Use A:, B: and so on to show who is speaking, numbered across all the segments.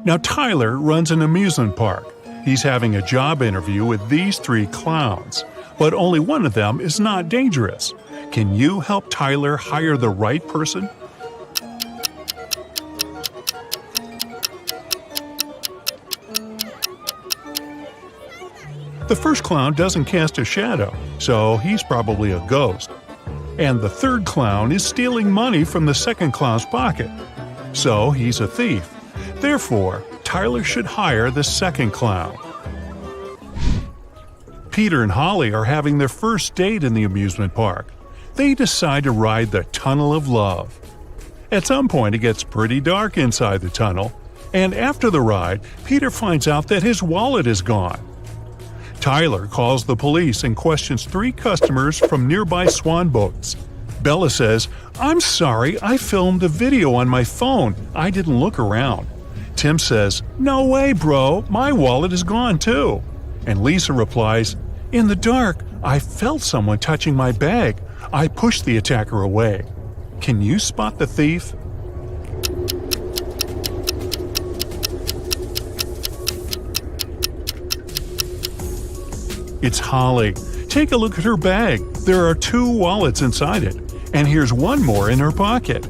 A: Now Tyler runs an amusement park. He's having a job interview with these three clowns, but only one of them is not dangerous. Can you help Tyler hire the right person? The first clown doesn't cast a shadow, so he's probably a ghost. And the third clown is stealing money from the second clown's pocket, so he's a thief. Therefore, Tyler should hire the second clown. Peter and Holly are having their first date in the amusement park. They decide to ride the Tunnel of Love. At some point, it gets pretty dark inside the tunnel, and after the ride, Peter finds out that his wallet is gone. Tyler calls the police and questions three customers from nearby swan boats. Bella says, "I'm sorry, I filmed a video on my phone. I didn't look around." Tim says, "No way, bro, my wallet is gone too." And Lisa replies, "In the dark, I felt someone touching my bag. I pushed the attacker away." Can you spot the thief? It's Holly. Take a look at her bag. There are 2 wallets inside it, and here's one more in her pocket.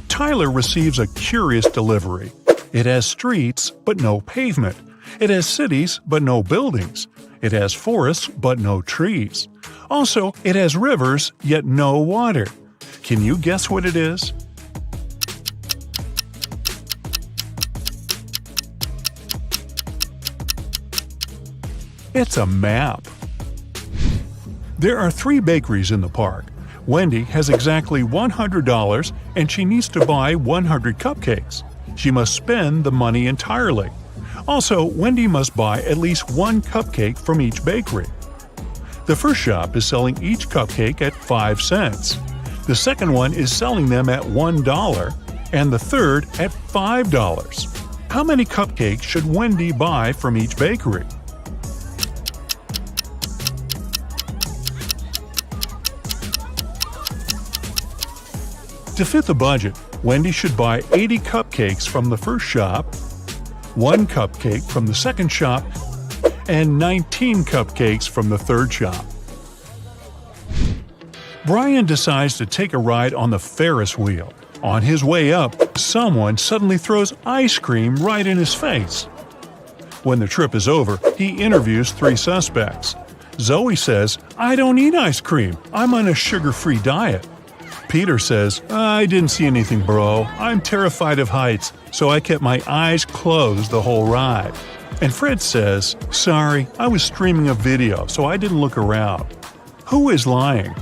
A: Tyler receives a curious delivery. It has streets, but no pavement. It has cities, but no buildings. It has forests, but no trees. Also, it has rivers, yet no water. Can you guess what it is? It's a map. There are 3 bakeries in the park. Wendy has exactly $100 and she needs to buy 100 cupcakes. She must spend the money entirely. Also, Wendy must buy at least 1 cupcake from each bakery. The first shop is selling each cupcake at 5 cents. The second one is selling them at $1, and the third at $5. How many cupcakes should Wendy buy from each bakery? To fit the budget, Wendy should buy 80 cupcakes from the first shop, 1 cupcake from the second shop, and 19 cupcakes from the third shop. Brian decides to take a ride on the Ferris wheel. On his way up, someone suddenly throws ice cream right in his face. When the trip is over, he interviews 3 suspects. Zoe says, "I don't eat ice cream. I'm on a sugar-free diet." Peter says, "I didn't see anything, bro. I'm terrified of heights, so I kept my eyes closed the whole ride." And Fred says, "Sorry, I was streaming a video, so I didn't look around." Who is lying?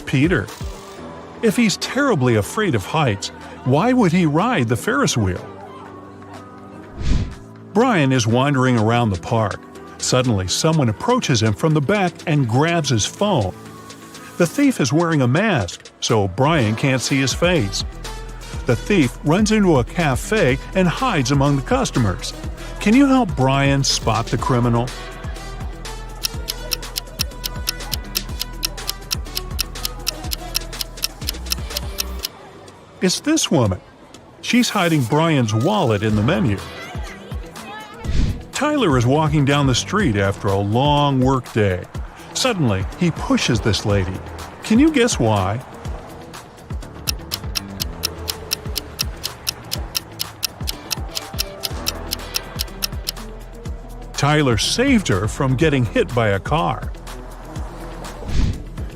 A: Peter. If he's terribly afraid of heights, why would he ride the Ferris wheel? Brian is wandering around the park. Suddenly, someone approaches him from the back and grabs his phone. The thief is wearing a mask, so Brian can't see his face. The thief runs into a cafe and hides among the customers. Can you help Brian spot the criminal? It's this woman. She's hiding Brian's wallet in the menu. Tyler is walking down the street after a long workday. Suddenly, he pushes this lady. Can you guess why? Tyler saved her from getting hit by a car.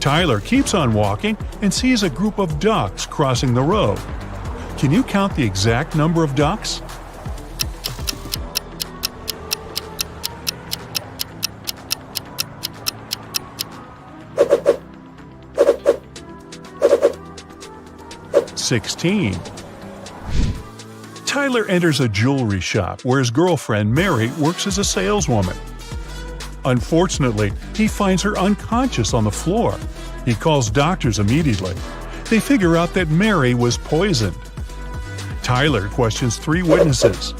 A: Tyler keeps on walking and sees a group of ducks crossing the road. Can you count the exact number of ducks? $16. Tyler enters a jewelry shop where his girlfriend Mary works as a saleswoman. Unfortunately, he finds her unconscious on the floor. He calls doctors immediately. They figure out that Mary was poisoned. Tyler questions 3 witnesses.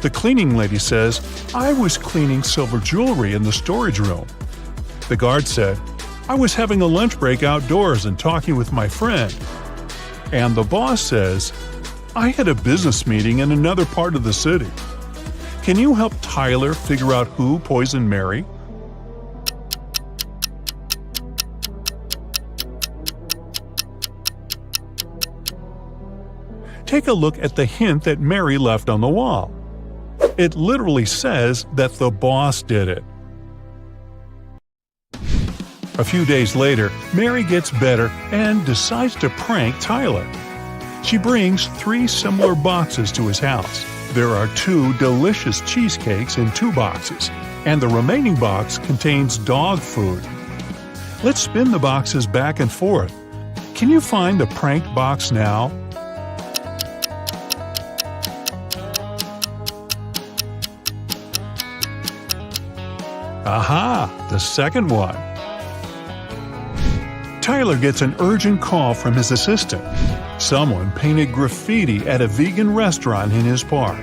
A: The cleaning lady says, "I was cleaning silver jewelry in the storage room." The guard said, I was having a lunch break outdoors and talking with my friend. And the boss says, I had a business meeting in another part of the city. Can you help Tyler figure out who poisoned Mary? Take a look at the hint that Mary left on the wall. It literally says that the boss did it. A few days later, Mary gets better and decides to prank Tyler. She brings 3 similar boxes to his house. There are 2 delicious cheesecakes in 2 boxes, and the remaining box contains dog food. Let's spin the boxes back and forth. Can you find the pranked box now? Aha! The second one. Tyler gets an urgent call from his assistant. Someone painted graffiti at a vegan restaurant in his park.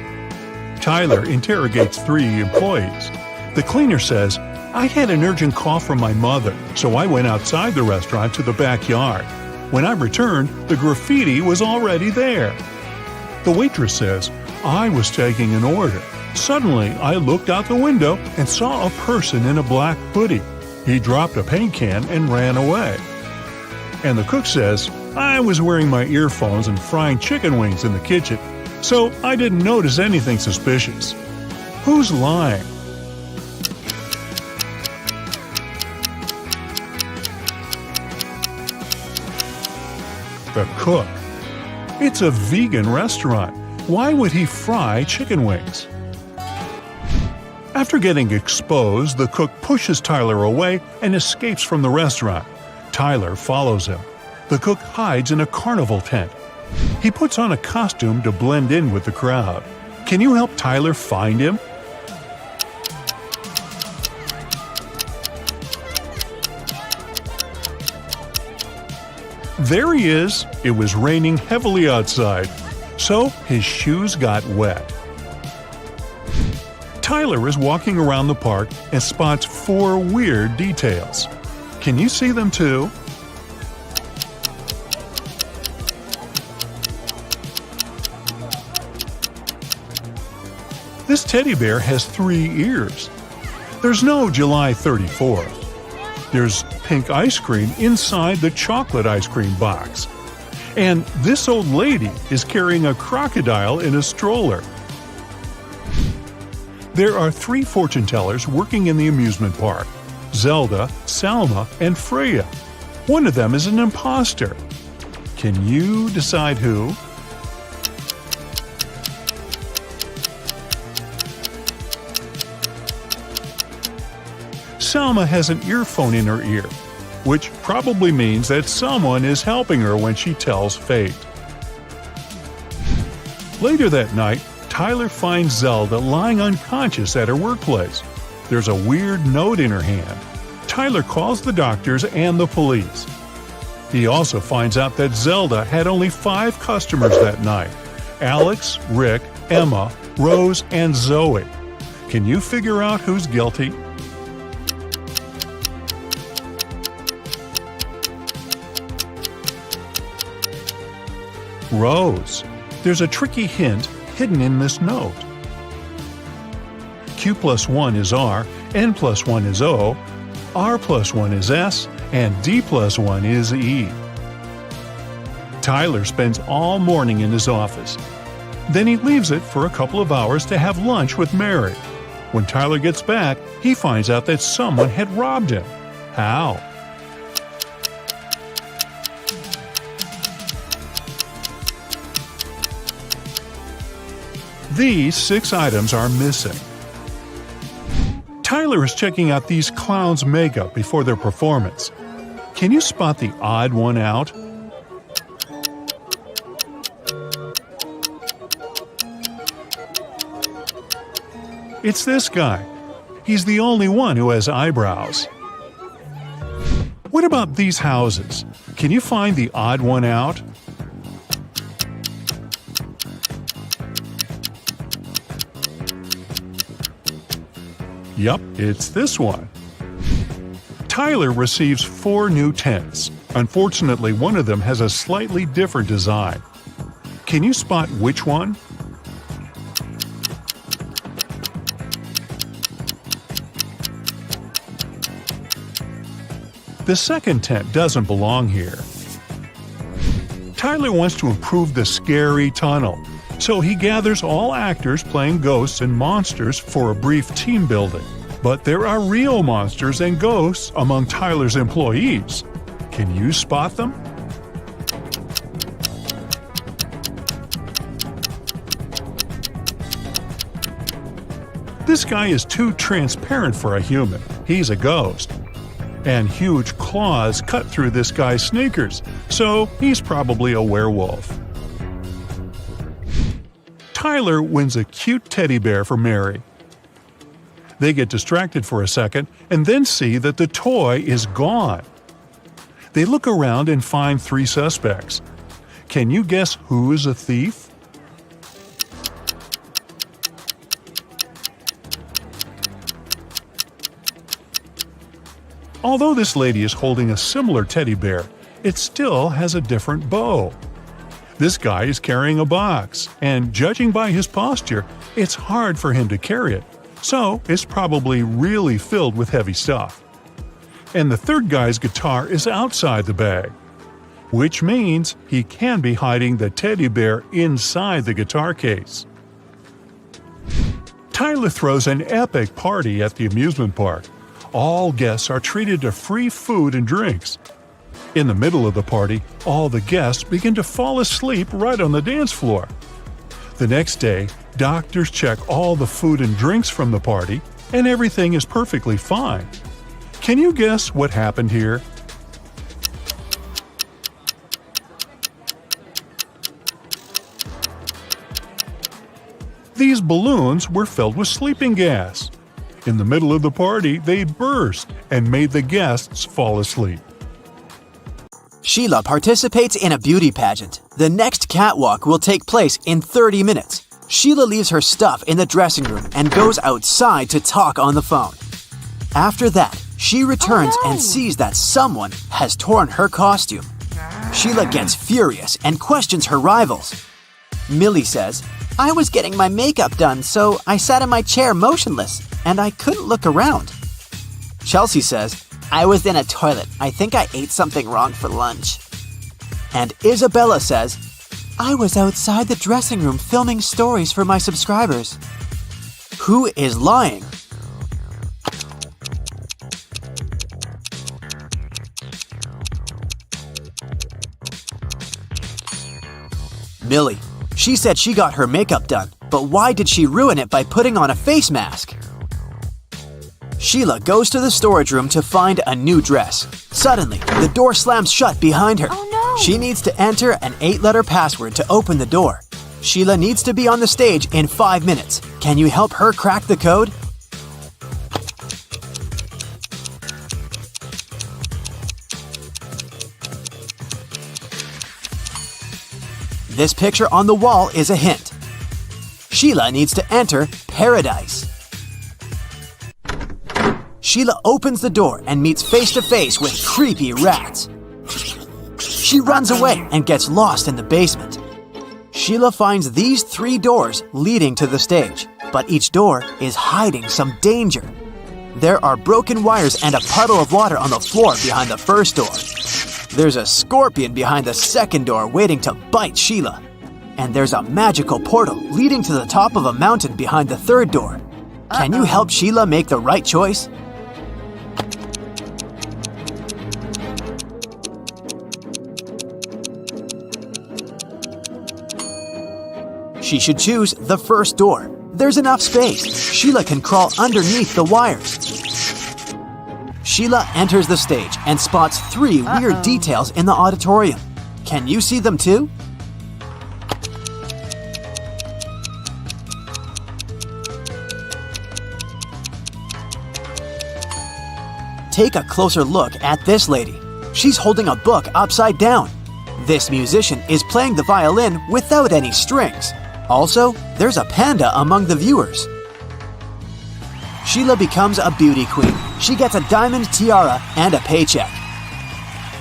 A: Tyler interrogates 3 employees. The cleaner says, I had an urgent call from my mother, so I went outside the restaurant to the backyard. When I returned, the graffiti was already there. The waitress says, I was taking an order. Suddenly, I looked out the window and saw a person in a black hoodie. He dropped a paint can and ran away. And the cook says, I was wearing my earphones and frying chicken wings in the kitchen, so I didn't notice anything suspicious. Who's lying? The cook. It's a vegan restaurant. Why would he fry chicken wings? After getting exposed, the cook pushes Tyler away and escapes from the restaurant. Tyler follows him. The cook hides in a carnival tent. He puts on a costume to blend in with the crowd. Can you help Tyler find him? There he is. It was raining heavily outside, so his shoes got wet. Tyler is walking around the park and spots 4 weird details. Can you see them too? This teddy bear has 3 ears. There's no July 34th. There's pink ice cream inside the chocolate ice cream box. And this old lady is carrying a crocodile in a stroller. There are 3 fortune tellers working in the amusement park: Zelda, Salma, and Freya. One of them is an imposter. Can you decide who? Salma has an earphone in her ear, which probably means that someone is helping her when she tells fate. Later that night, Tyler finds Zelda lying unconscious at her workplace. There's a weird note in her hand. Tyler calls the doctors and the police. He also finds out that Zelda had only 5 customers that night: Alex, Rick, Emma, Rose, and Zoe. Can you figure out who's guilty? Rose. There's a tricky hint hidden in this note. Q plus 1 is R, N plus 1 is O, R plus 1 is S, and D plus 1 is E. Tyler spends all morning in his office. Then he leaves it for a couple of hours to have lunch with Mary. When Tyler gets back, he finds out that someone had robbed him. How? These 6 items are missing. Tyler is checking out these clowns' makeup before their performance. Can you spot the odd one out? It's this guy. He's the only one who has eyebrows. What about these houses? Can you find the odd one out? Yup, it's this one. Tyler receives 4 new tents. Unfortunately, one of them has a slightly different design. Can you spot which one? The second tent doesn't belong here. Tyler wants to improve the scary tunnel, so he gathers all actors playing ghosts and monsters for a brief team building. But there are real monsters and ghosts among Tyler's employees. Can you spot them? This guy is too transparent for a human. He's a ghost. And huge claws cut through this guy's sneakers, so he's probably a werewolf. Tyler wins a cute teddy bear for Mary. They get distracted for a second and then see that the toy is gone. They look around and find 3 suspects. Can you guess who is a thief? Although this lady is holding a similar teddy bear, it still has a different bow. This guy is carrying a box, and judging by his posture, it's hard for him to carry it, so it's probably really filled with heavy stuff. And the third guy's guitar is outside the bag, which means he can be hiding the teddy bear inside the guitar case. Tyler throws an epic party at the amusement park. All guests are treated to free food and drinks. In the middle of the party, all the guests begin to fall asleep right on the dance floor. The next day, doctors check all the food and drinks from the party, and everything is perfectly fine. Can you guess what happened here? These balloons were filled with sleeping gas. In the middle of the party, they burst and made the guests fall asleep.
B: Sheila participates in a beauty pageant. The next catwalk will take place in 30 minutes. Sheila leaves her stuff in the dressing room and goes outside to talk on the phone. After that, she returns and sees that someone has torn her costume. Sheila gets furious and questions her rivals. Millie says, "I was getting my makeup done, so I sat in my chair motionless, and I couldn't look around." Chelsea says, "I was in a toilet. I think I ate something wrong for lunch." And Isabella says, "I was outside the dressing room filming stories for my subscribers." Who is lying? Millie. She said she got her makeup done, but why did she ruin it by putting on a face mask? Sheila goes to the storage room to find a new dress. Suddenly, the door slams shut behind her.
C: Oh no!
B: She needs to enter an 8-letter password to open the door. Sheila needs to be on the stage in 5 minutes. Can you help her crack the code? This picture on the wall is a hint. Sheila needs to enter paradise. Sheila opens the door and meets face-to-face with creepy rats. She runs away and gets lost in the basement. Sheila finds these 3 doors leading to the stage, but each door is hiding some danger. There are broken wires and a puddle of water on the floor behind the first door. There's a scorpion behind the second door waiting to bite Sheila. And there's a magical portal leading to the top of a mountain behind the third door. Can you help Sheila make the right choice? She should choose the first door. There's enough space. Sheila can crawl underneath the wires. Sheila enters the stage and spots 3 weird details in the auditorium. Can you see them too? Take a closer look at this lady. She's holding a book upside down. This musician is playing the violin without any strings. Also, there's a panda among the viewers. Sheila becomes a beauty queen. She gets a diamond tiara and a paycheck.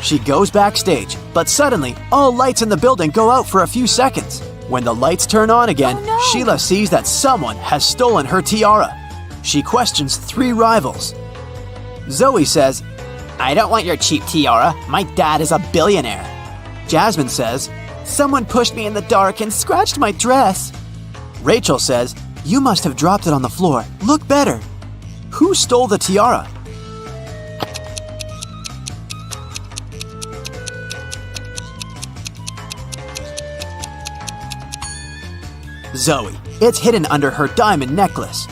B: She goes backstage, but suddenly, all lights in the building go out for a few seconds. When the lights turn on again,
C: Oh, no.
B: Sheila sees that someone has stolen her tiara. She questions 3 rivals. Zoe says, "I don't want your cheap tiara. My dad is a billionaire." Jasmine says, "Someone pushed me in the dark and scratched my dress." Rachel says, "You must have dropped it on the floor. Look better." Who stole the tiara? Zoe. It's hidden under her diamond necklace.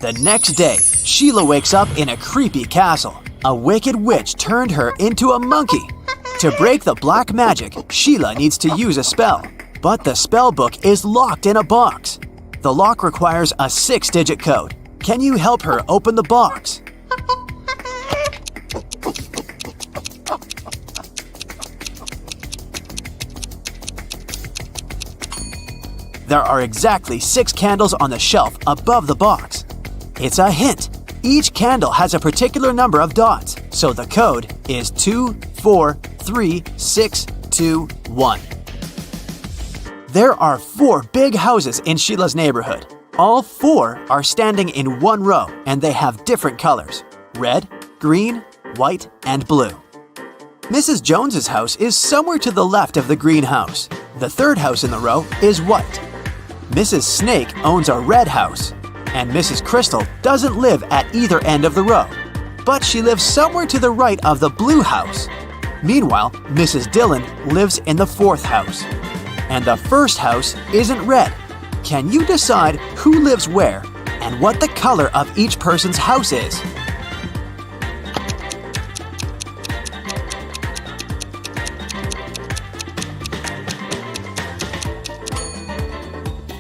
B: The next day, Sheila wakes up in a creepy castle. A wicked witch turned her into a monkey. To break the black magic, Sheila needs to use a spell. But the spell book is locked in a box. The lock requires a 6-digit code. Can you help her open the box? There are exactly 6 candles on the shelf above the box. It's a hint. Each candle has a particular number of dots, so the code is 24361. There are 4 big houses in Sheila's neighborhood. All 4 are standing in one row, and they have different colors: red, green, white, and blue. Mrs. Jones's house is somewhere to the left of the green house. The 3rd house in the row is white. Mrs. Snake owns a red house, and Mrs. Crystal doesn't live at either end of the row, but she lives somewhere to the right of the blue house. Meanwhile, Mrs. Dillon lives in the 4th house. And the 1st house isn't red. Can you decide who lives where and what the color of each person's house is?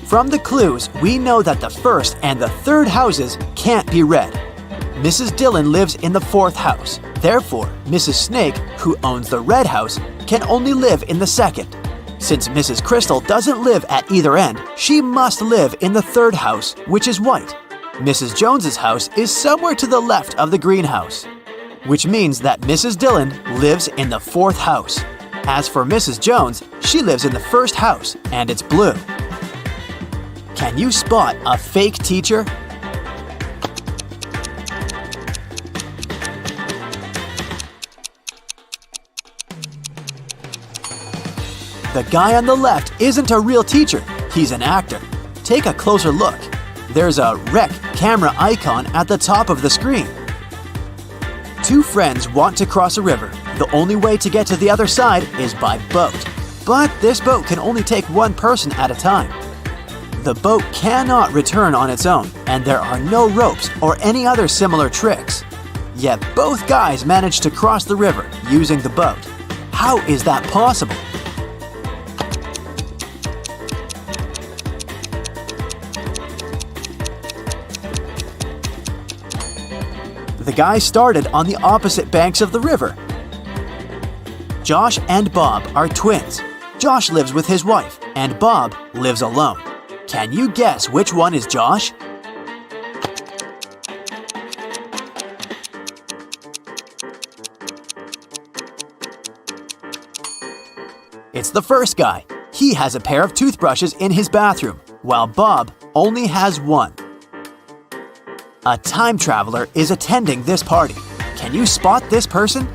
B: From the clues, we know that the 1st and the 3rd houses can't be red. Mrs. Dillon lives in the 4th house. Therefore, Mrs. Snake, who owns the red house, can only live in the 2nd. Since Mrs. Crystal doesn't live at either end, she must live in the 3rd house, which is white. Mrs. Jones's house is somewhere to the left of the green house, which means that Mrs. Dillon lives in the 4th house. As for Mrs. Jones, she lives in the 1st house, and it's blue. Can you spot a fake teacher? The guy on the left isn't a real teacher, he's an actor. Take a closer look. There's a rec camera icon at the top of the screen. 2 friends want to cross a river. The only way to get to the other side is by boat. But this boat can only take 1 person at a time. The boat cannot return on its own, and there are no ropes or any other similar tricks. Yet both guys managed to cross the river using the boat. How is that possible? The guys started on the opposite banks of the river. Josh and Bob are twins. Josh lives with his wife, and Bob lives alone. Can you guess which one is Josh? It's the first guy. He has a pair of toothbrushes in his bathroom, while Bob only has 1. A time traveler is attending this party. Can you spot this person?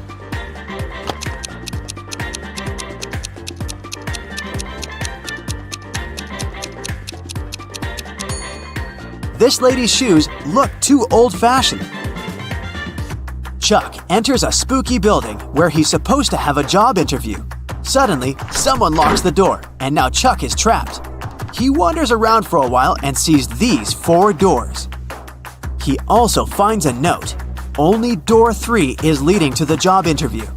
B: This lady's shoes look too old-fashioned. Chuck enters a spooky building where he's supposed to have a job interview. Suddenly, someone locks the door, and now Chuck is trapped. He wanders around for a while and sees these 4 doors. He also finds a note. Only door 3 is leading to the job interview.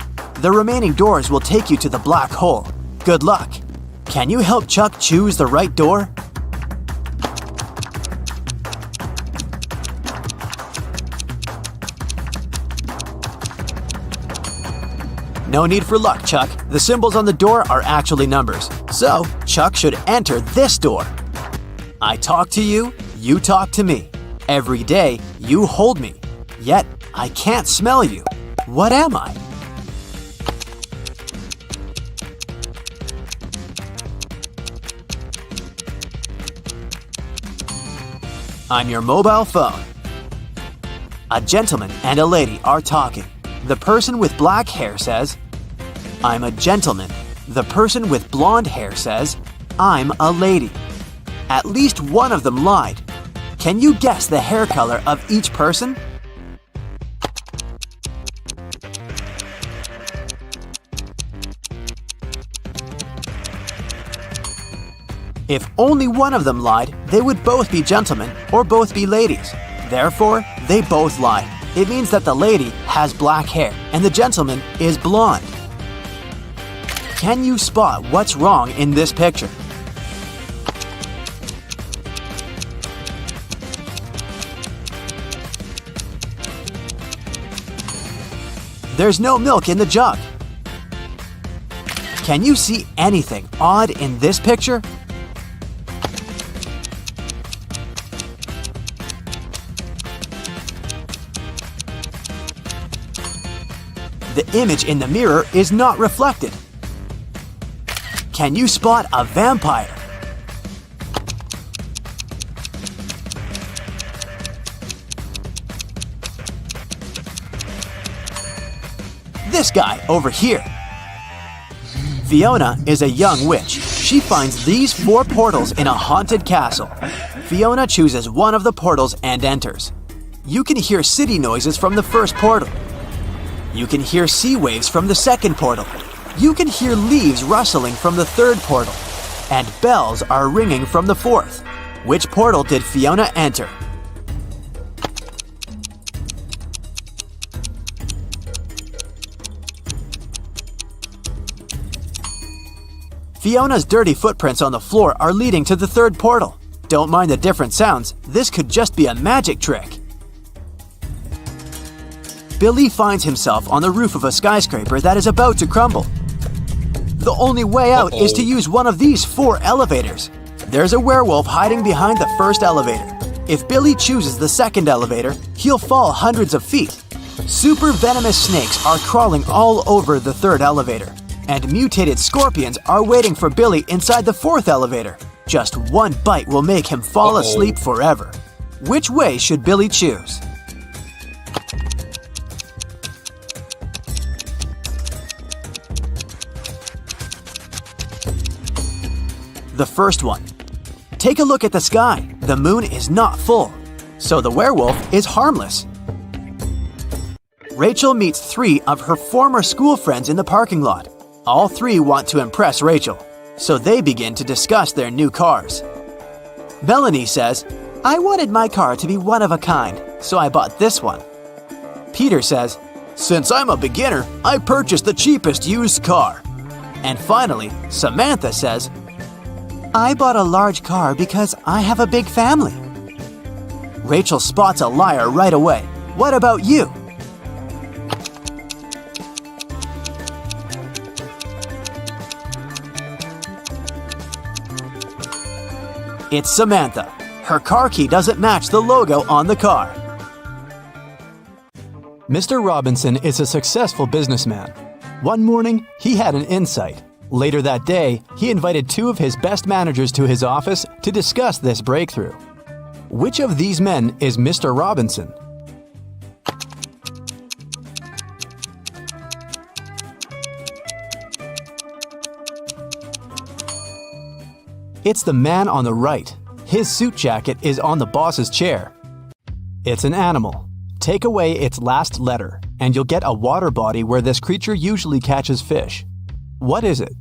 B: The remaining doors will take you to the black hole. Good luck. Can you help Chuck choose the right door? No need for luck, Chuck. The symbols on the door are actually numbers. So, Chuck should enter this door. I talk to you, you talk to me. Every day, you hold me, yet I can't smell you. What am I? I'm your mobile phone. A gentleman and a lady are talking. The person with black hair says, I'm a gentleman. The person with blonde hair says, I'm a lady. At least one of them lied. Can you guess the hair color of each person? If only one of them lied, they would both be gentlemen or both be ladies. Therefore, they both lied. It means that the lady has black hair and the gentleman is blonde. Can you spot what's wrong in this picture? There's no milk in the jug. Can you see anything odd in this picture? The image in the mirror is not reflected. Can you spot a vampire? This guy over here. Fiona is a young witch. She finds these 4 portals in a haunted castle. Fiona chooses one of the portals and enters. You can hear city noises from the first portal. You can hear sea waves from the second portal. You can hear leaves rustling from the third portal. And bells are ringing from the fourth. Which portal did Fiona enter? Fiona's dirty footprints on the floor are leading to the third portal. Don't mind the different sounds, this could just be a magic trick. Billy finds himself on the roof of a skyscraper that is about to crumble. The only way out is to use one of these 4 elevators. There's a werewolf hiding behind the first elevator. If Billy chooses the second elevator, he'll fall hundreds of feet. Super venomous snakes are crawling all over the third elevator. And mutated scorpions are waiting for Billy inside the fourth elevator. Just one bite will make him fall asleep forever. Which way should Billy choose? The first one. Take a look at the sky. The moon is not full, so the werewolf is harmless. Rachel meets 3 of her former school friends in the parking lot. All 3 want to impress Rachel, so they begin to discuss their new cars. Melanie says, I wanted my car to be one of a kind, so I bought this one. Peter says, since I'm a beginner, I purchased the cheapest used car. And finally, Samantha says, I bought a large car because I have a big family. Rachel spots a liar right away. What about you? It's Samantha. Her car key doesn't match the logo on the car. Mr. Robinson is a successful businessman. One morning, he had an insight. Later that day, he invited 2 of his best managers to his office to discuss this breakthrough. Which of these men is Mr. Robinson? It's the man on the right. His suit jacket is on the boss's chair. It's an animal. Take away its last letter, and you'll get a water body where this creature usually catches fish. What is it?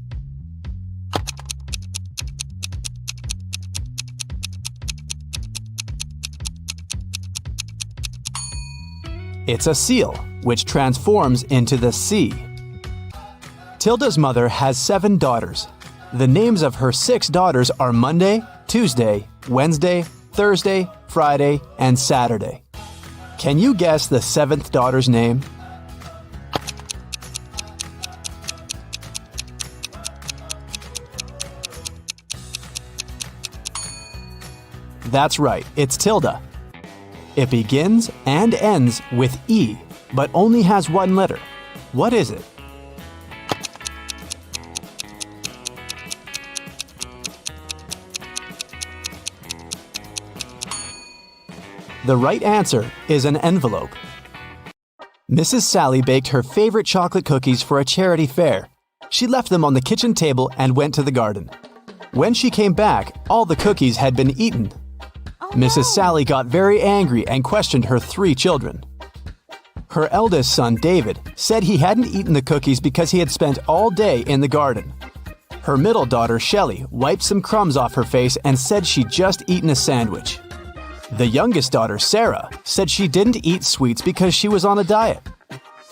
B: It's a seal, which transforms into the sea. Tilda's mother has 7 daughters. The names of her 6 daughters are Monday, Tuesday, Wednesday, Thursday, Friday, and Saturday. Can you guess the 7th daughter's name? That's right, it's Tilda. It begins and ends with E, but only has one letter. What is it? The right answer is an envelope. Mrs. Sally baked her favorite chocolate cookies for a charity fair. She left them on the kitchen table and went to the garden. When she came back, all the cookies had been eaten. Mrs. Sally got very angry and questioned her 3 children. Her eldest son, David, said he hadn't eaten the cookies because he had spent all day in the garden. Her middle daughter, Shelley, wiped some crumbs off her face and said she'd just eaten a sandwich. The youngest daughter, Sarah, said she didn't eat sweets because she was on a diet.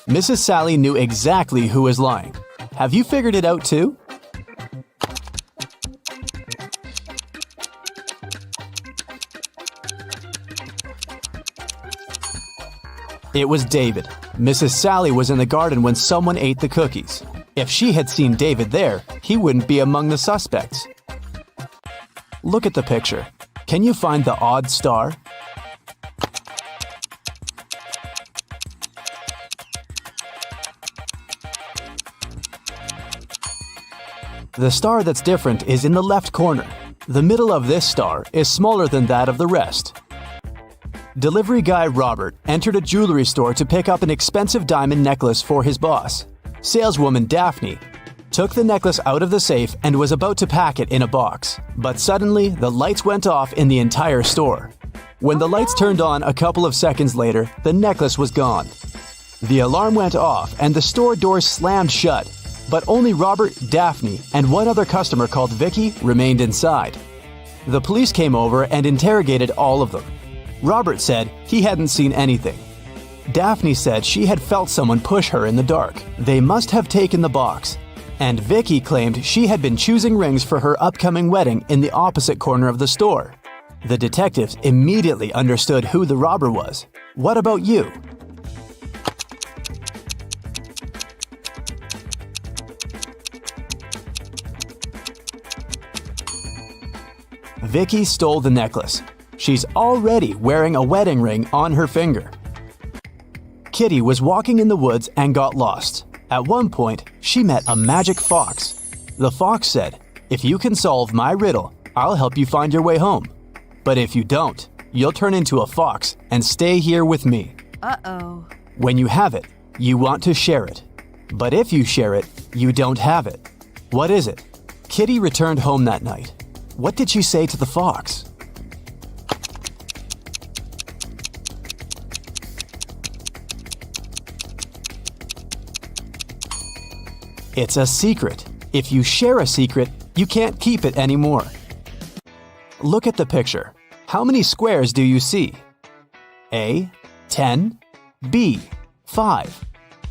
B: Mrs. Sally knew exactly who was lying. Have you figured it out too? It was David. Mrs. Sally was in the garden when someone ate the cookies. If she had seen David there, he wouldn't be among the suspects. Look at the picture. Can you find the odd star? The star that's different is in the left corner. The middle of this star is smaller than that of the rest. Delivery guy Robert entered a jewelry store to pick up an expensive diamond necklace for his boss. Saleswoman Daphne took the necklace out of the safe and was about to pack it in a box. But suddenly, the lights went off in the entire store. When the lights turned on a couple of seconds later, the necklace was gone. The alarm went off and the store doors slammed shut. But only Robert, Daphne, and one other customer called Vicky remained inside. The police came over and interrogated all of them. Robert said he hadn't seen anything. Daphne said she had felt someone push her in the dark. They must have taken the box. And Vicky claimed she had been choosing rings for her upcoming wedding in the opposite corner of the store. The detectives immediately understood who the robber was. What about you? Vicky stole the necklace. She's already wearing a wedding ring on her finger. Kitty was walking in the woods and got lost. At one point, she met a magic fox. The fox said, "If you can solve my riddle, I'll help you find your way home. But if you don't, you'll turn into a fox and stay here with me."
C: Uh-oh.
B: When you have it, you want to share it. But if you share it, you don't have it. What is it? Kitty returned home that night. What did she say to the fox? It's a secret. If you share a secret, you can't keep it anymore. Look at the picture. How many squares do you see? A, 10, B, 5,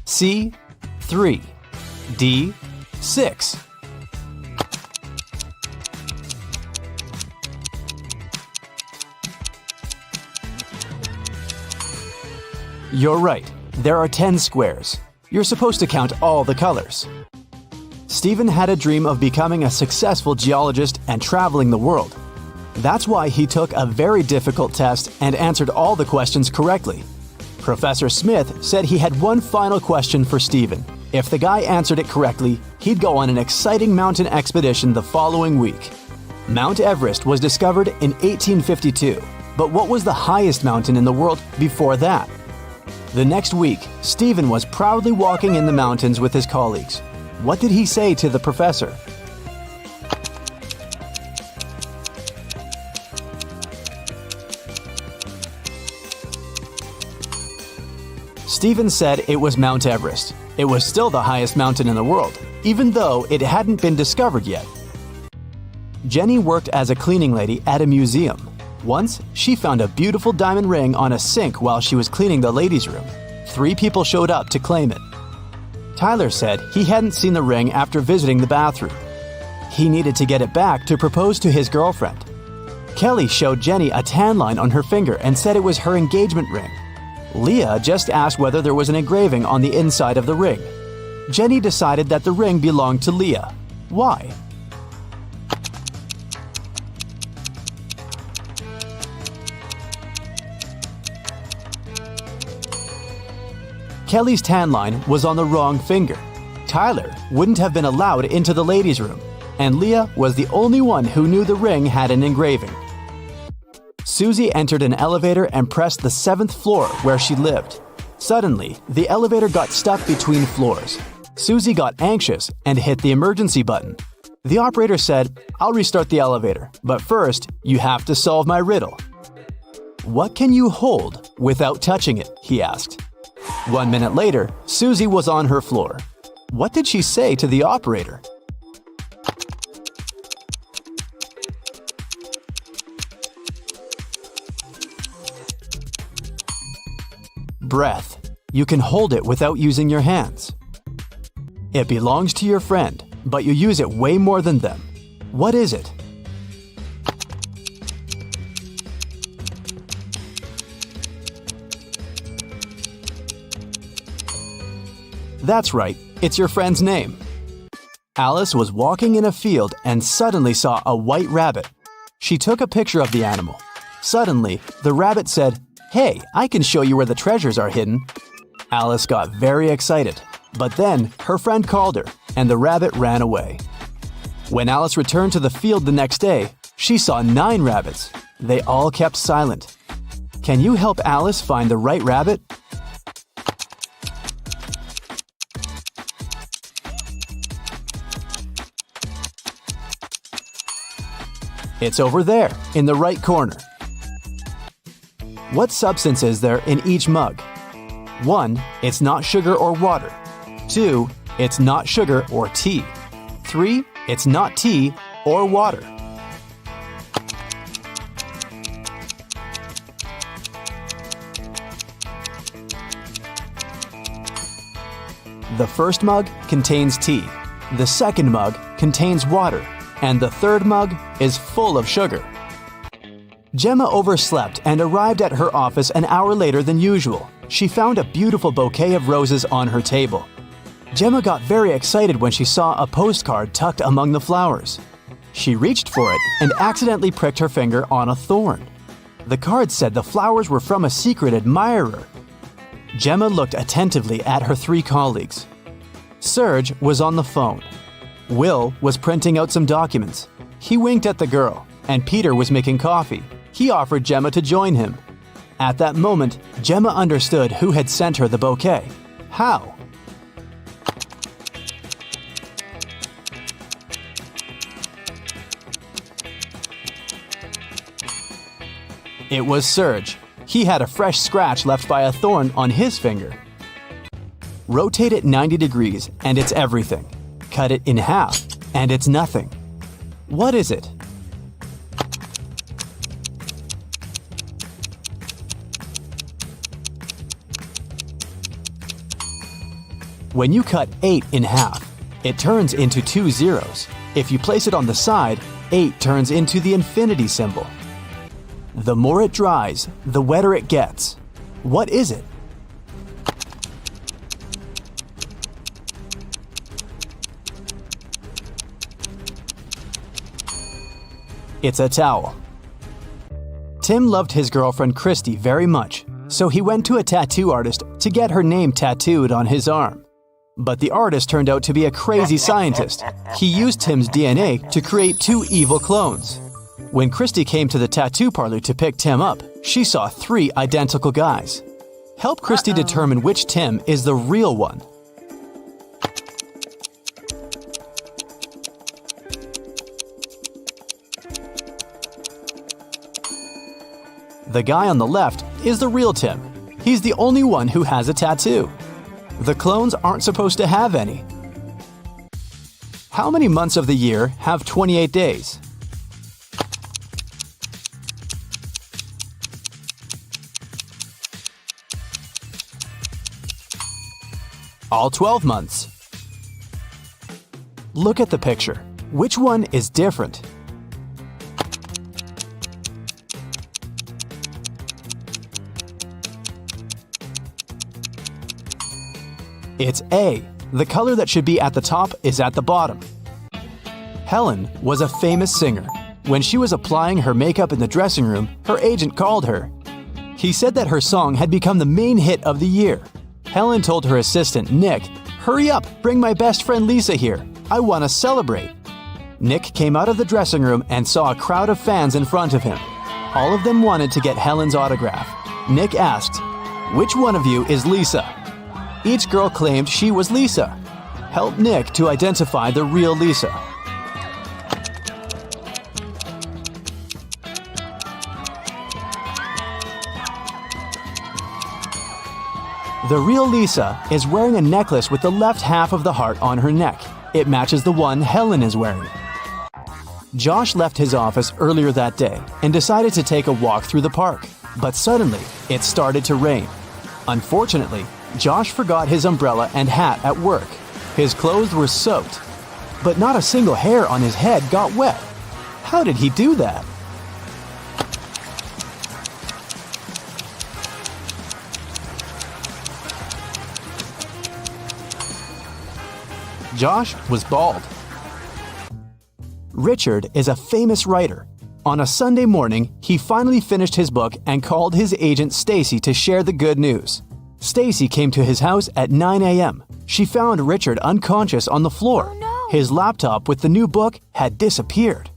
B: C, 3, D, 6. You're right. There are 10 squares. You're supposed to count all the colors. Stephen had a dream of becoming a successful geologist and traveling the world. That's why he took a very difficult test and answered all the questions correctly. Professor Smith said he had one final question for Stephen. If the guy answered it correctly, he'd go on an exciting mountain expedition the following week. Mount Everest was discovered in 1852, but what was the highest mountain in the world before that? The next week, Stephen was proudly walking in the mountains with his colleagues. What did he say to the professor? Stephen said it was Mount Everest. It was still the highest mountain in the world, even though it hadn't been discovered yet. Jenny worked as a cleaning lady at a museum. Once, she found a beautiful diamond ring on a sink while she was cleaning the ladies' room. 3 people showed up to claim it. Tyler said he hadn't seen the ring after visiting the bathroom. He needed to get it back to propose to his girlfriend. Kelly showed Jenny a tan line on her finger and said it was her engagement ring. Leah just asked whether there was an engraving on the inside of the ring. Jenny decided that the ring belonged to Leah. Why? Kelly's tan line was on the wrong finger. Tyler wouldn't have been allowed into the ladies' room, and Leah was the only one who knew the ring had an engraving. Susie entered an elevator and pressed the 7th floor where she lived. Suddenly, the elevator got stuck between floors. Susie got anxious and hit the emergency button. The operator said, "I'll restart the elevator, but first, you have to solve my riddle." "What can you hold without touching it?" he asked. 1 minute later, Susie was on her floor. What did she say to the operator? Breath. You can hold it without using your hands. It belongs to your friend, but you use it way more than them. What is it? That's right, it's your friend's name. Alice was walking in a field and suddenly saw a white rabbit. She took a picture of the animal. Suddenly, the rabbit said, "Hey, I can show you where the treasures are hidden." Alice got very excited, but then her friend called her and the rabbit ran away. When Alice returned to the field the next day, she saw 9 rabbits. They all kept silent. Can you help Alice find the right rabbit? It's over there, in the right corner. What substance is there in each mug? 1. It's not sugar or water. 2. It's not sugar or tea. 3. It's not tea or water. The first mug contains tea. The second mug contains water. And the third mug is full of sugar. Gemma overslept and arrived at her office an hour later than usual. She found a beautiful bouquet of roses on her table. Gemma got very excited when she saw a postcard tucked among the flowers. She reached for it and accidentally pricked her finger on a thorn. The card said the flowers were from a secret admirer. Gemma looked attentively at her 3 colleagues. Serge was on the phone. Will was printing out some documents. He winked at the girl, and Peter was making coffee. He offered Gemma to join him. At that moment, Gemma understood who had sent her the bouquet. How? It was Serge. He had a fresh scratch left by a thorn on his finger. Rotate it 90 degrees, and it's everything. Cut it in half, and it's nothing. What is it? When you cut 8 in half, it turns into 2 zeros. If you place it on the side, 8 turns into the infinity symbol. The more it dries, the wetter it gets. What is it? It's a towel. Tim loved his girlfriend Christy very much, so he went to a tattoo artist to get her name tattooed on his arm. But the artist turned out to be a crazy scientist. He used Tim's DNA to create 2 evil clones. When Christy came to the tattoo parlor to pick Tim up, she saw 3 identical guys. Help Christy determine which Tim is the real one. The guy on the left is the real Tim. He's the only one who has a tattoo. The clones aren't supposed to have any. How many months of the year have 28 days? All 12 months. Look at the picture. Which one is different? It's A. The color that should be at the top is at the bottom. Helen was a famous singer. When she was applying her makeup in the dressing room, her agent called her. He said that her song had become the main hit of the year. Helen told her assistant, Nick, "Hurry up, bring my best friend Lisa here. I want to celebrate." Nick came out of the dressing room and saw a crowd of fans in front of him. All of them wanted to get Helen's autograph. Nick asked, "Which one of you is Lisa?" Each girl claimed she was Lisa. Help Nick to identify the real Lisa. The real Lisa is wearing a necklace with the left half of the heart on her neck. It matches the one Helen is wearing. Josh left his office earlier that day and decided to take a walk through the park. But suddenly, it started to rain. Unfortunately, Josh forgot his umbrella and hat at work. His clothes were soaked, but not a single hair on his head got wet. How did he do that? Josh was bald. Richard is a famous writer. On a Sunday morning, he finally finished his book and called his agent Stacy to share the good news. Stacy came to his house at 9 a.m. She found Richard unconscious on the floor.
C: Oh, no.
B: His laptop with the new book had disappeared.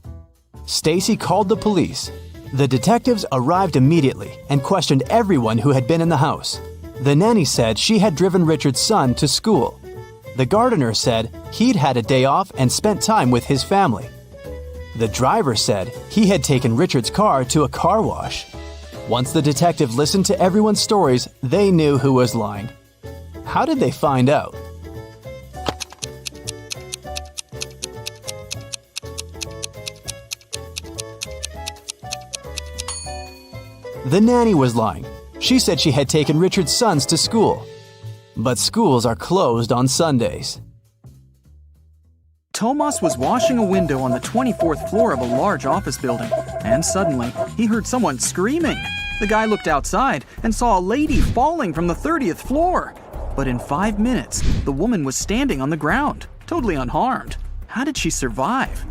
B: Stacy called the police. The detectives arrived immediately and questioned everyone who had been in the house. The nanny said she had driven Richard's son to school. The gardener said he'd had a day off and spent time with his family. The driver said he had taken Richard's car to a car wash. Once the detective listened to everyone's stories, they knew who was lying. How did they find out? The nanny was lying. She said she had taken Richard's sons to school. But schools are closed on Sundays.
D: Tomas was washing a window on the 24th floor of a large office building, and suddenly he heard someone screaming. The guy looked outside and saw a lady falling from the 30th floor. But in 5 minutes, the woman was standing on the ground, totally unharmed. How did she survive?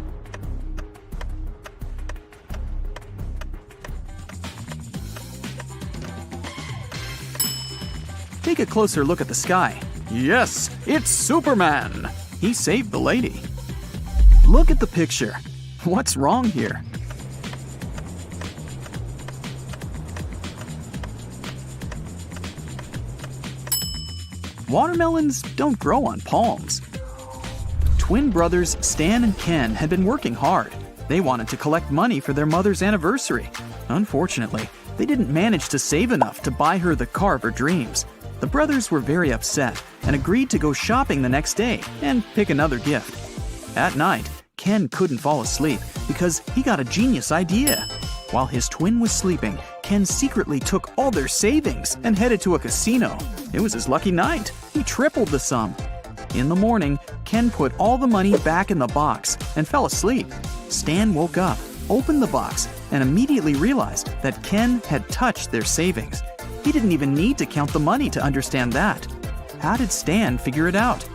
D: Take a closer look at the sky. Yes, it's Superman! He saved the lady. Look at the picture. What's wrong here? Watermelons don't grow on palms. Twin brothers Stan and Ken had been working hard. They wanted to collect money for their mother's anniversary. Unfortunately, they didn't manage to save enough to buy her the car of her dreams. The brothers were very upset and agreed to go shopping the next day and pick another gift. At night, Ken couldn't fall asleep because he got a genius idea. While his twin was sleeping, Ken secretly took all their savings and headed to a casino. It was his lucky night. He tripled the sum. In the morning, Ken put all the money back in the box and fell asleep. Stan woke up, opened the box, and immediately realized that Ken had touched their savings. He didn't even need to count the money to understand that. How did Stan figure it out?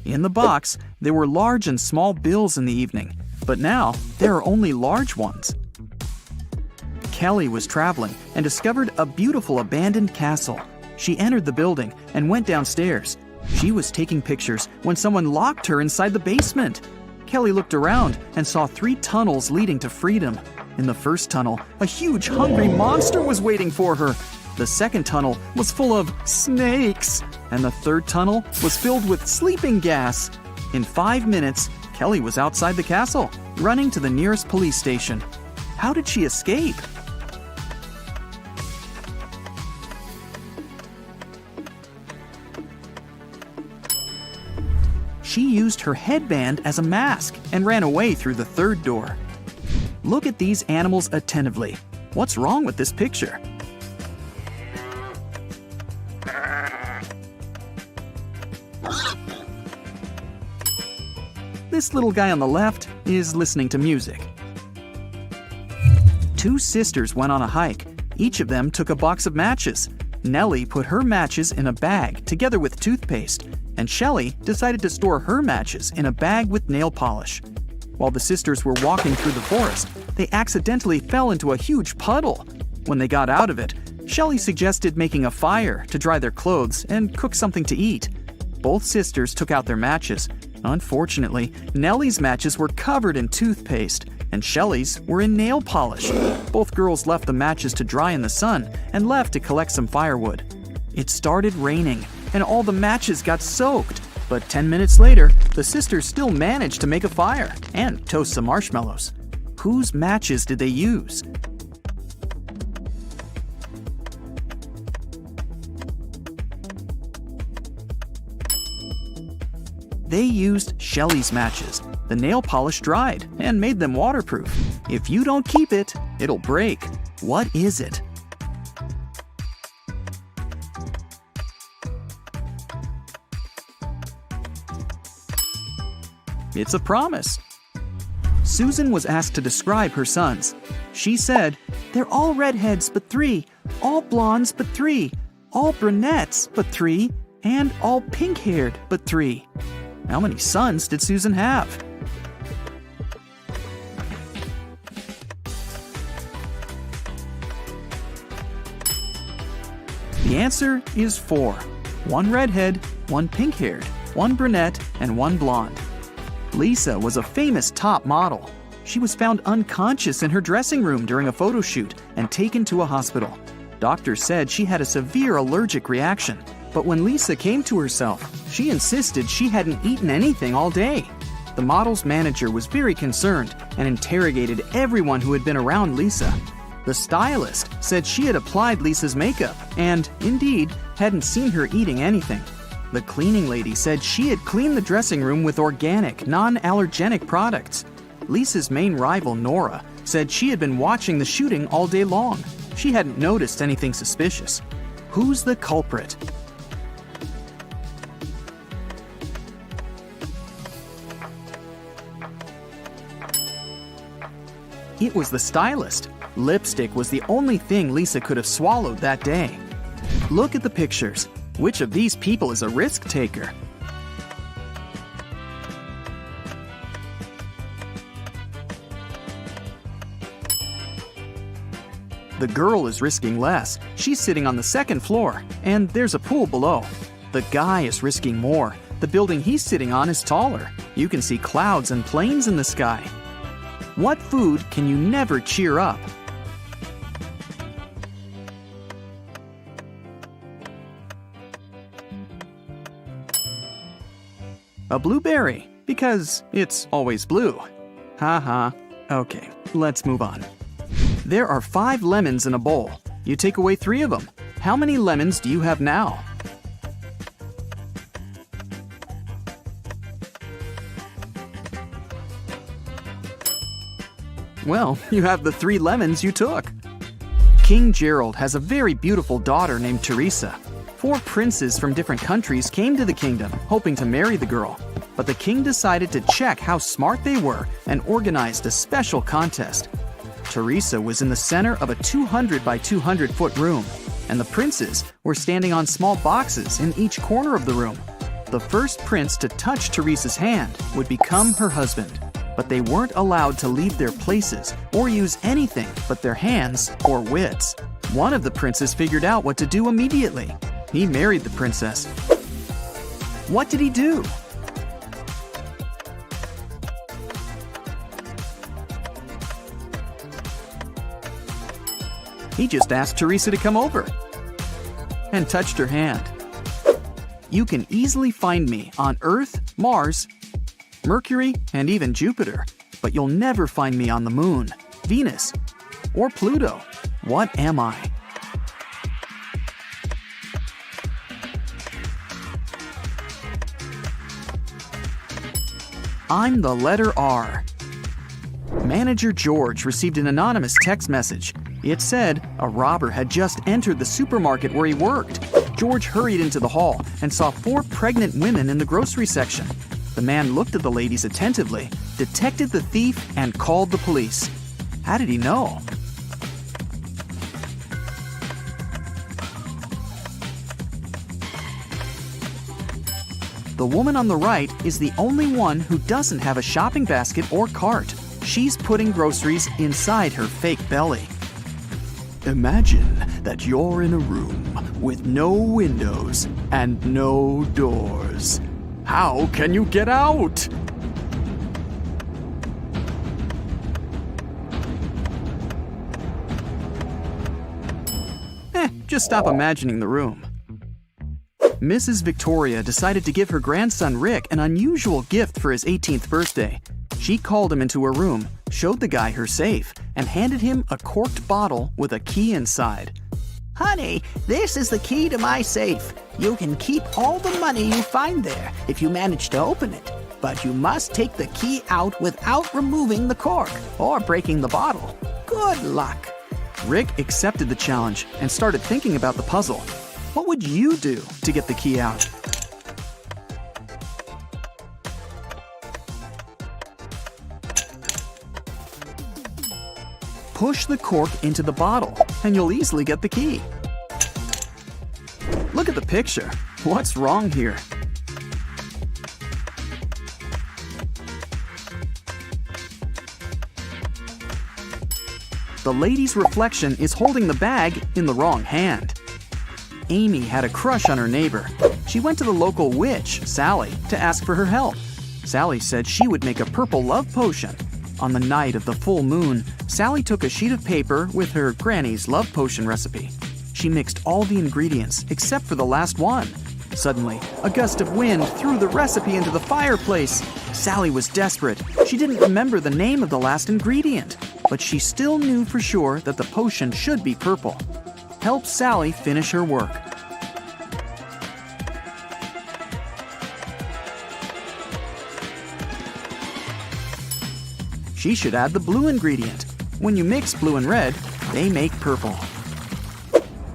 D: In the box, there were large and small bills in the evening, but now there are only large ones. Kelly was traveling and discovered a beautiful abandoned castle. She entered the building and went downstairs. She was taking pictures when someone locked her inside the basement. Kelly looked around and saw 3 tunnels leading to freedom. In the first tunnel, a huge hungry monster was waiting for her. The second tunnel was full of snakes, and the third tunnel was filled with sleeping gas. In 5 minutes, Kelly was outside the castle, running to the nearest police station. How did she escape? She used her headband as a mask and ran away through the third door. Look at these animals attentively. What's wrong with this picture? This little guy on the left is listening to music. 2 sisters went on a hike. Each of them took a box of matches. Nellie put her matches in a bag together with toothpaste, and Shelley decided to store her matches in a bag with nail polish. While the sisters were walking through the forest, they accidentally fell into a huge puddle. When they got out of it, Shelley suggested making a fire to dry their clothes and cook something to eat. Both sisters took out their matches. Unfortunately, Nellie's matches were covered in toothpaste, and Shelley's were in nail polish. Both girls left the matches to dry in the sun and left to collect some firewood. It started raining, and all the matches got soaked. But 10 minutes later, the sisters still managed to make a fire and toast some marshmallows. Whose matches did they use? They used Shelley's matches. The nail polish dried and made them waterproof. If you don't keep it, it'll break. What is it? It's a promise. Susan was asked to describe her sons. She said, "They're all redheads but 3, all blondes but 3, all brunettes but 3, and all pink-haired but 3. How many sons did Susan have? The answer is 4. 1 redhead, 1 pink-haired, 1 brunette, and 1 blonde. Lisa was a famous top model. She was found unconscious in her dressing room during a photo shoot and taken to a hospital. Doctors said she had a severe allergic reaction, but when Lisa came to herself, she insisted she hadn't eaten anything all day. The model's manager was very concerned and interrogated everyone who had been around Lisa. The stylist said she had applied Lisa's makeup and, indeed, hadn't seen her eating anything. The cleaning lady said she had cleaned the dressing room with organic, non-allergenic products. Lisa's main rival, Nora, said she had been watching the shooting all day long. She hadn't noticed anything suspicious. Who's the culprit? It was the stylist. Lipstick was the only thing Lisa could have swallowed that day. Look at the pictures. Which of these people is a risk taker? The girl is risking less. She's sitting on the second floor, and there's a pool below. The guy is risking more. The building he's sitting on is taller. You can see clouds and planes in the sky. What food can you never cheer up? A blueberry, because it's always blue. Haha. Okay, let's move on. There are 5 lemons in a bowl. You take away 3 of them. How many lemons do you have now? Well, you have the 3 lemons you took. King Gerald has a very beautiful daughter named Teresa. 4 princes from different countries came to the kingdom, hoping to marry the girl. But the king decided to check how smart they were and organized a special contest. Teresa was in the center of a 200 by 200 foot room, and the princes were standing on small boxes in each corner of the room. The first prince to touch Teresa's hand would become her husband, but they weren't allowed to leave their places or use anything but their hands or wits. One of the princes figured out what to do immediately. He married the princess. What did he do? He just asked Teresa to come over and touched her hand. You can easily find me on Earth, Mars, Mercury, and even Jupiter, but you'll never find me on the Moon, Venus, or Pluto. What am I? I'm the letter R. Manager George received an anonymous text message. It said a robber had just entered the supermarket where he worked. George hurried into the hall and saw 4 pregnant women in the grocery section. The man looked at the ladies attentively, detected the thief, and called the police. How did he know? The woman on the right is the only one who doesn't have a shopping basket or cart. She's putting groceries inside her fake belly. Imagine that you're in a room with no windows and no doors. How can you get out? Just stop imagining the room. Mrs. Victoria decided to give her grandson Rick an unusual gift for his 18th birthday. She called him into her room, showed the guy her safe, and handed him a corked bottle with a key inside.
C: Honey, this is the key to my safe. You can keep all the money you find there if you manage to open it. But you must take the key out without removing the cork or breaking the bottle. Good luck.
D: Rick accepted the challenge and started thinking about the puzzle. What would you do to get the key out? Push the cork into the bottle, and you'll easily get the key. Look at the picture. What's wrong here? The lady's reflection is holding the bag in the wrong hand. Amy had a crush on her neighbor. She went to the local witch, Sally, to ask for her help. Sally said she would make a purple love potion. On the night of the full moon, Sally took a sheet of paper with her granny's love potion recipe. She mixed all the ingredients except for the last one. Suddenly, a gust of wind threw the recipe into the fireplace. Sally was desperate. She didn't remember the name of the last ingredient, but she still knew for sure that the potion should be purple. Help Sally finish her work. She should add the blue ingredient. When you mix blue and red, they make purple.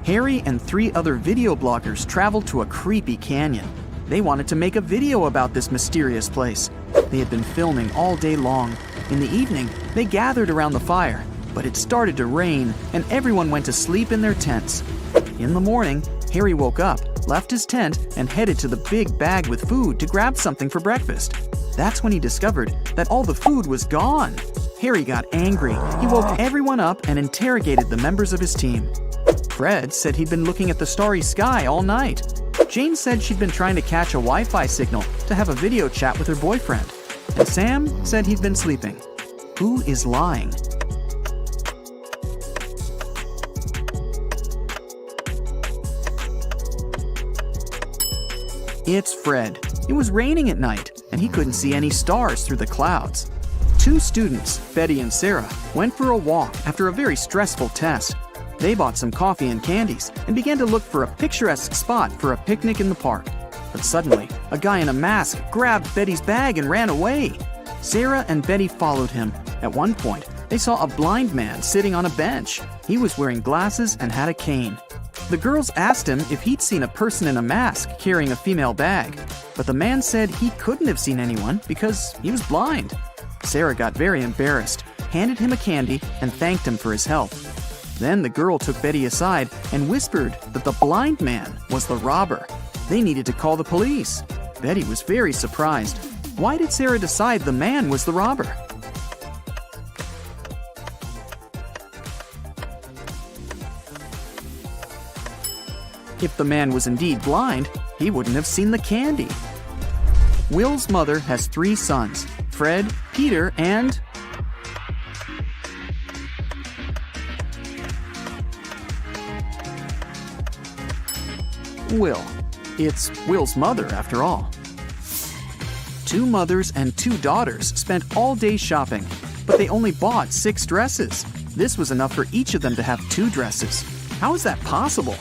D: Harry and 3 other video bloggers traveled to a creepy canyon. They wanted to make a video about this mysterious place. They had been filming all day long. In the evening, they gathered around the fire, but it started to rain and everyone went to sleep in their tents. In the morning, Harry woke up, left his tent, and headed to the big bag with food to grab something for breakfast. That's when he discovered that all the food was gone. Harry got angry. He woke everyone up and interrogated the members of his team. Fred said he'd been looking at the starry sky all night. Jane said she'd been trying to catch a Wi-Fi signal to have a video chat with her boyfriend. And Sam said he'd been sleeping. Who is lying? It's Fred. It was raining at night, and he couldn't see any stars through the clouds. 2 students, Betty and Sarah, went for a walk after a very stressful test. They bought some coffee and candies and began to look for a picturesque spot for a picnic in the park. But suddenly, a guy in a mask grabbed Betty's bag and ran away. Sarah and Betty followed him. At one point, they saw a blind man sitting on a bench. He was wearing glasses and had a cane. The girls asked him if he'd seen a person in a mask carrying a female bag, but the man said he couldn't have seen anyone because he was blind. Sarah got very embarrassed, handed him a candy, and thanked him for his help. Then the girl took Betty aside and whispered that the blind man was the robber. They needed to call the police. Betty was very surprised. Why did Sarah decide the man was the robber? If the man was indeed blind, he wouldn't have seen the candy. Will's mother has 3 sons, Fred, Peter, and... Will. It's Will's mother, after all. 2 mothers and 2 daughters spent all day shopping, but they only bought 6 dresses. This was enough for each of them to have 2 dresses. How is that possible?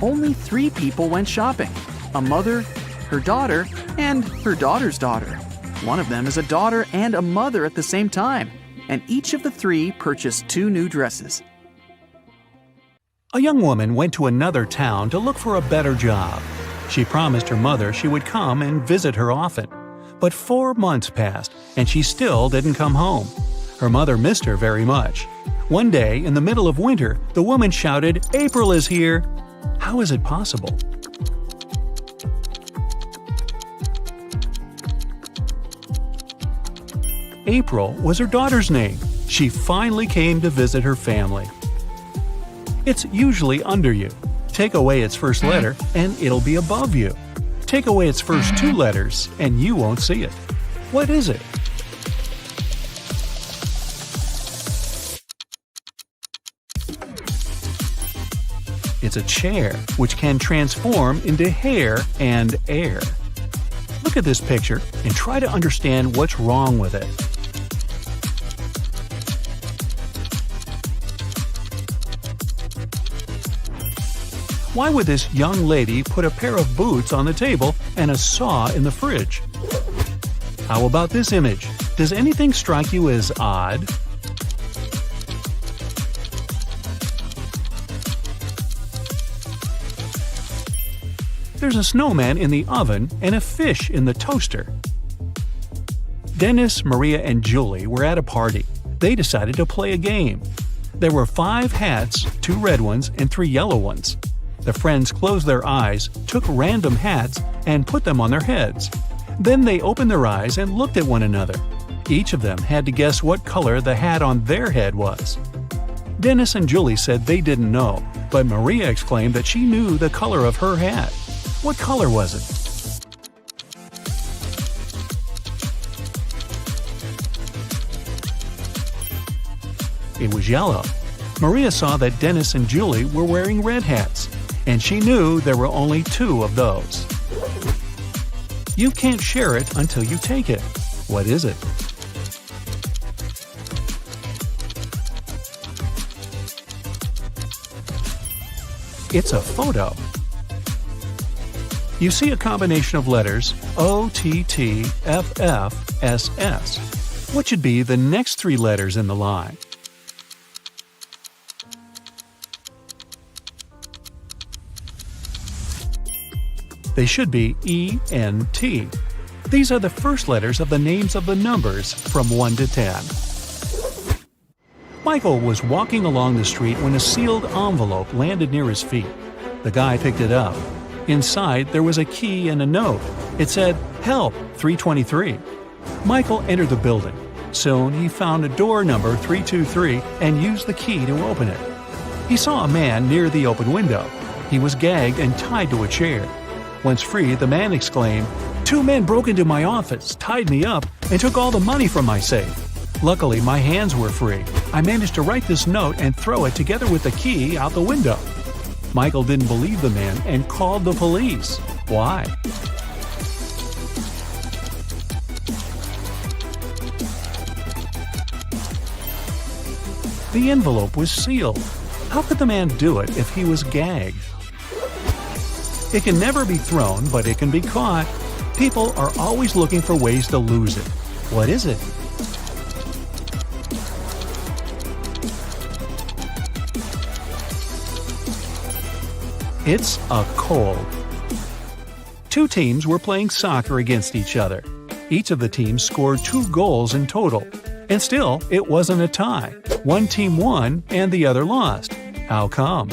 D: Only 3 people went shopping: a mother, her daughter, and her daughter's daughter. One of them is a daughter and a mother at the same time, and each of the 3 purchased 2 new dresses.
E: A young woman went to another town to look for a better job. She promised her mother she would come and visit her often. But 4 months passed, and she still didn't come home. Her mother missed her very much. One day, in the middle of winter, the woman shouted, "April is here!" How is it possible? April was her daughter's name. She finally came to visit her family. It's usually under you. Take away its first letter, and it'll be above you. Take away its first two letters, and you won't see it. What is it? It's a chair, which can transform into hair and air. Look at this picture and try to understand what's wrong with it. Why would this young lady put a pair of boots on the table and a saw in the fridge? How about this image? Does anything strike you as odd? There's a snowman in the oven and a fish in the toaster. Dennis, Maria, and Julie were at a party. They decided to play a game. There were 5 hats, 2 red ones and 3 yellow ones. The friends closed their eyes, took random hats, and put them on their heads. Then they opened their eyes and looked at one another. Each of them had to guess what color the hat on their head was. Dennis and Julie said they didn't know, but Maria exclaimed that she knew the color of her hat. What color was it? It was yellow. Maria saw that Dennis and Julie were wearing red hats, and she knew there were only 2 of those. You can't share it until you take it. What is it? It's a photo. You see a combination of letters OTTFFSS. What should be the next 3 letters in the line? They should be ENT. These are the first letters of the names of the numbers from 1 to 10. Michael was walking along the street when a sealed envelope landed near his feet. The guy picked it up. Inside, there was a key and a note. It said, "Help, 323." Michael entered the building. Soon, he found a door number 323 and used the key to open it. He saw a man near the open window. He was gagged and tied to a chair. Once free, the man exclaimed, "2 men broke into my office, tied me up, and took all the money from my safe. Luckily, my hands were free. I managed to write this note and throw it together with the key out the window." Michael didn't believe the man and called the police. Why? The envelope was sealed. How could the man do it if he was gagged? It can never be thrown, but it can be caught. People are always looking for ways to lose it. What is it? It's a cold. 2 teams were playing soccer against each other. Each of the teams scored 2 goals in total. And still, it wasn't a tie. One team won and the other lost. How come?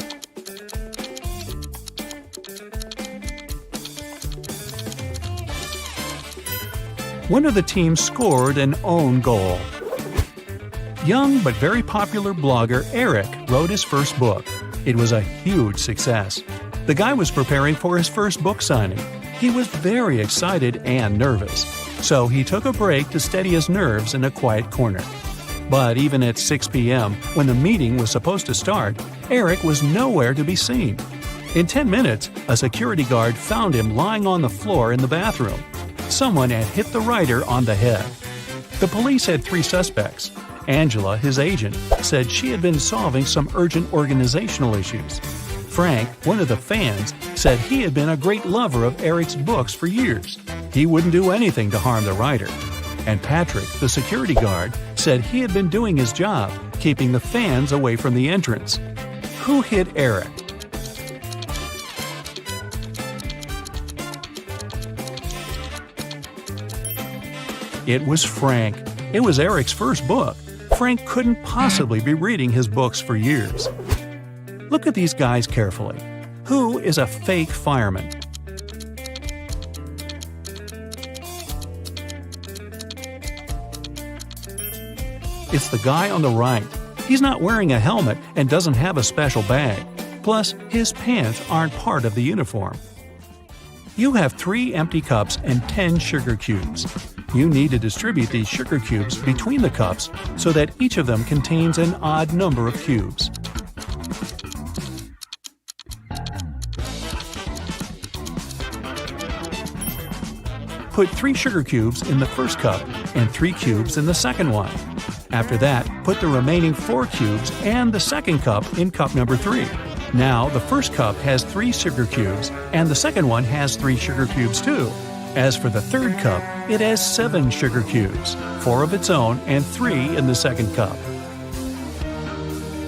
E: One of the teams scored an own goal. Young but very popular blogger Eric wrote his first book. It was a huge success. The guy was preparing for his first book signing. He was very excited and nervous, so he took a break to steady his nerves in a quiet corner. But even at 6 p.m., when the meeting was supposed to start, Eric was nowhere to be seen. In 10 minutes, a security guard found him lying on the floor in the bathroom. Someone had hit the writer on the head. The police had 3 suspects. Angela, his agent, said she had been solving some urgent organizational issues. Frank, one of the fans, said he had been a great lover of Eric's books for years. He wouldn't do anything to harm the writer. And Patrick, the security guard, said he had been doing his job, keeping the fans away from the entrance. Who hit Eric? It was Frank. It was Eric's first book. Frank couldn't possibly be reading his books for years. Look at these guys carefully. Who is a fake fireman? It's the guy on the right. He's not wearing a helmet and doesn't have a special bag. Plus, his pants aren't part of the uniform. You have 3 empty cups and 10 sugar cubes. You need to distribute these sugar cubes between the cups so that each of them contains an odd number of cubes. Put 3 sugar cubes in the first cup and 3 cubes in the second one. After that, put the remaining 4 cubes and the second cup in cup number 3. Now, the first cup has 3 sugar cubes, and the second one has 3 sugar cubes too. As for the third cup, it has 7 sugar cubes, 4 of its own and 3 in the second cup.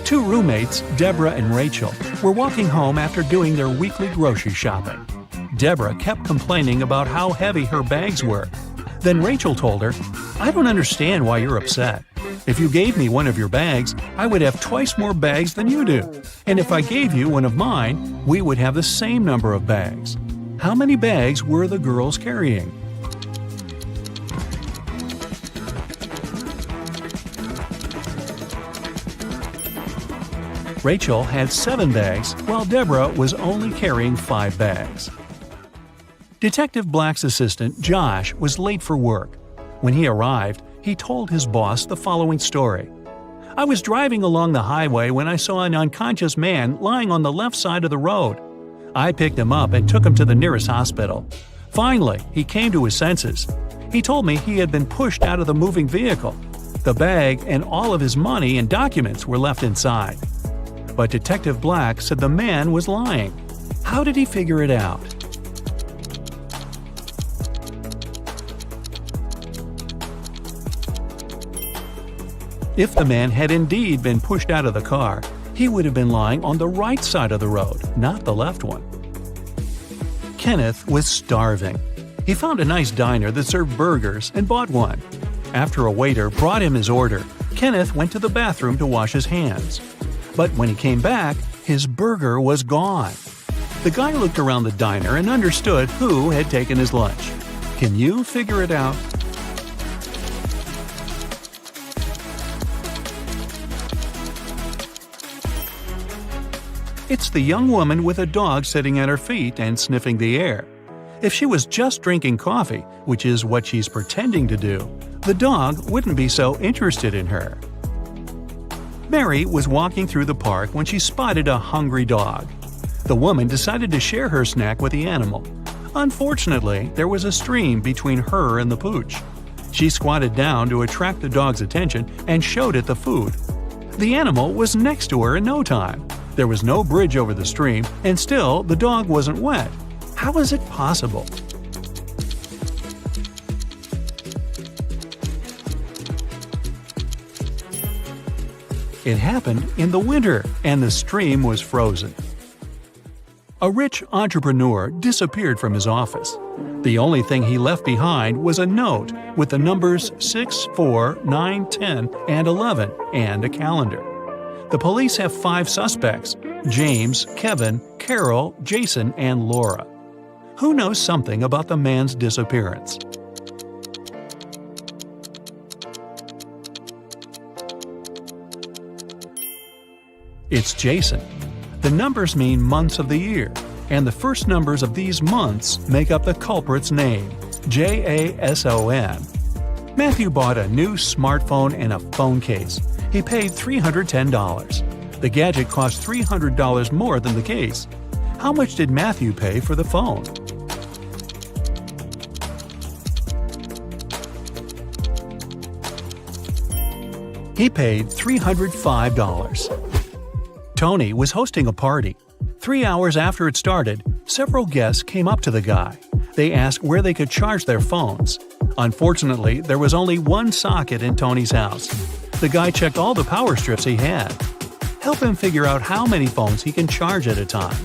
E: 2 roommates, Deborah and Rachel, were walking home after doing their weekly grocery shopping. Deborah kept complaining about how heavy her bags were. Then Rachel told her, "I don't understand why you're upset. If you gave me one of your bags, I would have twice more bags than you do. And if I gave you one of mine, we would have the same number of bags." How many bags were the girls carrying? Rachel had 7 bags, while Deborah was only carrying 5 bags. Detective Black's assistant, Josh, was late for work. When he arrived, he told his boss the following story. "I was driving along the highway when I saw an unconscious man lying on the left side of the road. I picked him up and took him to the nearest hospital. Finally, he came to his senses. He told me he had been pushed out of the moving vehicle. The bag and all of his money and documents were left inside." But Detective Black said the man was lying. How did he figure it out? If the man had indeed been pushed out of the car, he would have been lying on the right side of the road, not the left one. Kenneth was starving. He found a nice diner that served burgers and bought one. After a waiter brought him his order, Kenneth went to the bathroom to wash his hands. But when he came back, his burger was gone. The guy looked around the diner and understood who had taken his lunch. Can you figure it out? It's the young woman with a dog sitting at her feet and sniffing the air. If she was just drinking coffee, which is what she's pretending to do, the dog wouldn't be so interested in her. Mary was walking through the park when she spotted a hungry dog. The woman decided to share her snack with the animal. Unfortunately, there was a stream between her and the pooch. She squatted down to attract the dog's attention and showed it the food. The animal was next to her in no time. There was no bridge over the stream, and still the dog wasn't wet. How is it possible? It happened in the winter, and the stream was frozen. A rich entrepreneur disappeared from his office. The only thing he left behind was a note with the numbers 6, 4, 9, 10, and 11, and a calendar. The police have 5 suspects: James, Kevin, Carol, Jason, and Laura. Who knows something about the man's disappearance? It's Jason. The numbers mean months of the year, and the first numbers of these months make up the culprit's name, Jason. Matthew bought a new smartphone and a phone case. He paid $310. The gadget cost $300 more than the case. How much did Matthew pay for the phone? He paid $305. Tony was hosting a party. 3 hours after it started, several guests came up to the guy. They asked where they could charge their phones. Unfortunately, there was only one socket in Tony's house. The guy checked all the power strips he had. Help him figure out how many phones he can charge at a time.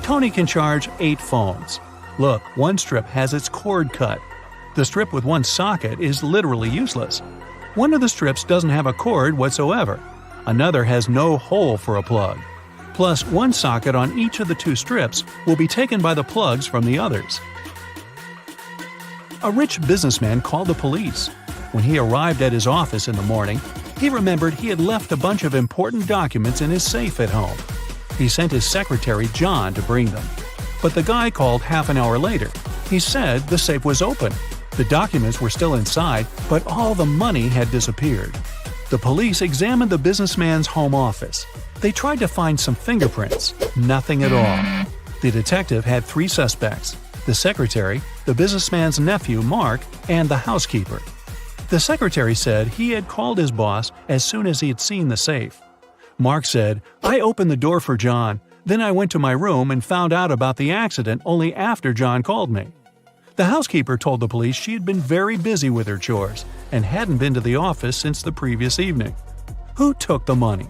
E: Tony can charge 8 phones. Look, one strip has its cord cut. The strip with one socket is literally useless. One of the strips doesn't have a cord whatsoever. Another has no hole for a plug. Plus, one socket on each of the two strips will be taken by the plugs from the others. A rich businessman called the police. When he arrived at his office in the morning, he remembered he had left a bunch of important documents in his safe at home. He sent his secretary John to bring them. But the guy called half an hour later. He said the safe was open. The documents were still inside, but all the money had disappeared. The police examined the businessman's home office. They tried to find some fingerprints. Nothing at all. The detective had 3 suspects: the secretary, the businessman's nephew Mark, and the housekeeper. The secretary said he had called his boss as soon as he had seen the safe. Mark said, "I opened the door for John. Then I went to my room and found out about the accident only after John called me." The housekeeper told the police she had been very busy with her chores and hadn't been to the office since the previous evening. Who took the money?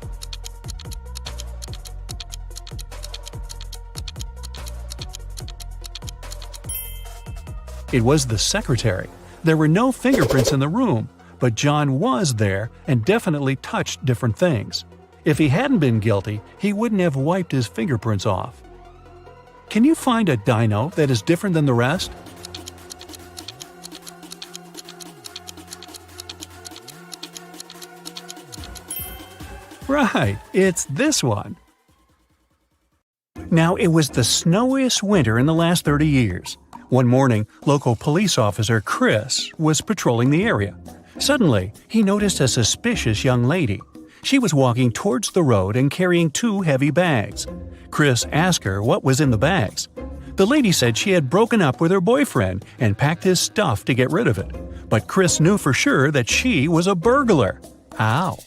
E: It was the secretary. There were no fingerprints in the room, but John was there and definitely touched different things. If he hadn't been guilty, he wouldn't have wiped his fingerprints off. Can you find a dino that is different than the rest? Right, it's this one. Now, it was the snowiest winter in the last 30 years. One morning, local police officer Chris was patrolling the area. Suddenly, he noticed a suspicious young lady. She was walking towards the road and carrying 2 heavy bags. Chris asked her what was in the bags. The lady said she had broken up with her boyfriend and packed his stuff to get rid of it. But Chris knew for sure that she was a burglar. Ow.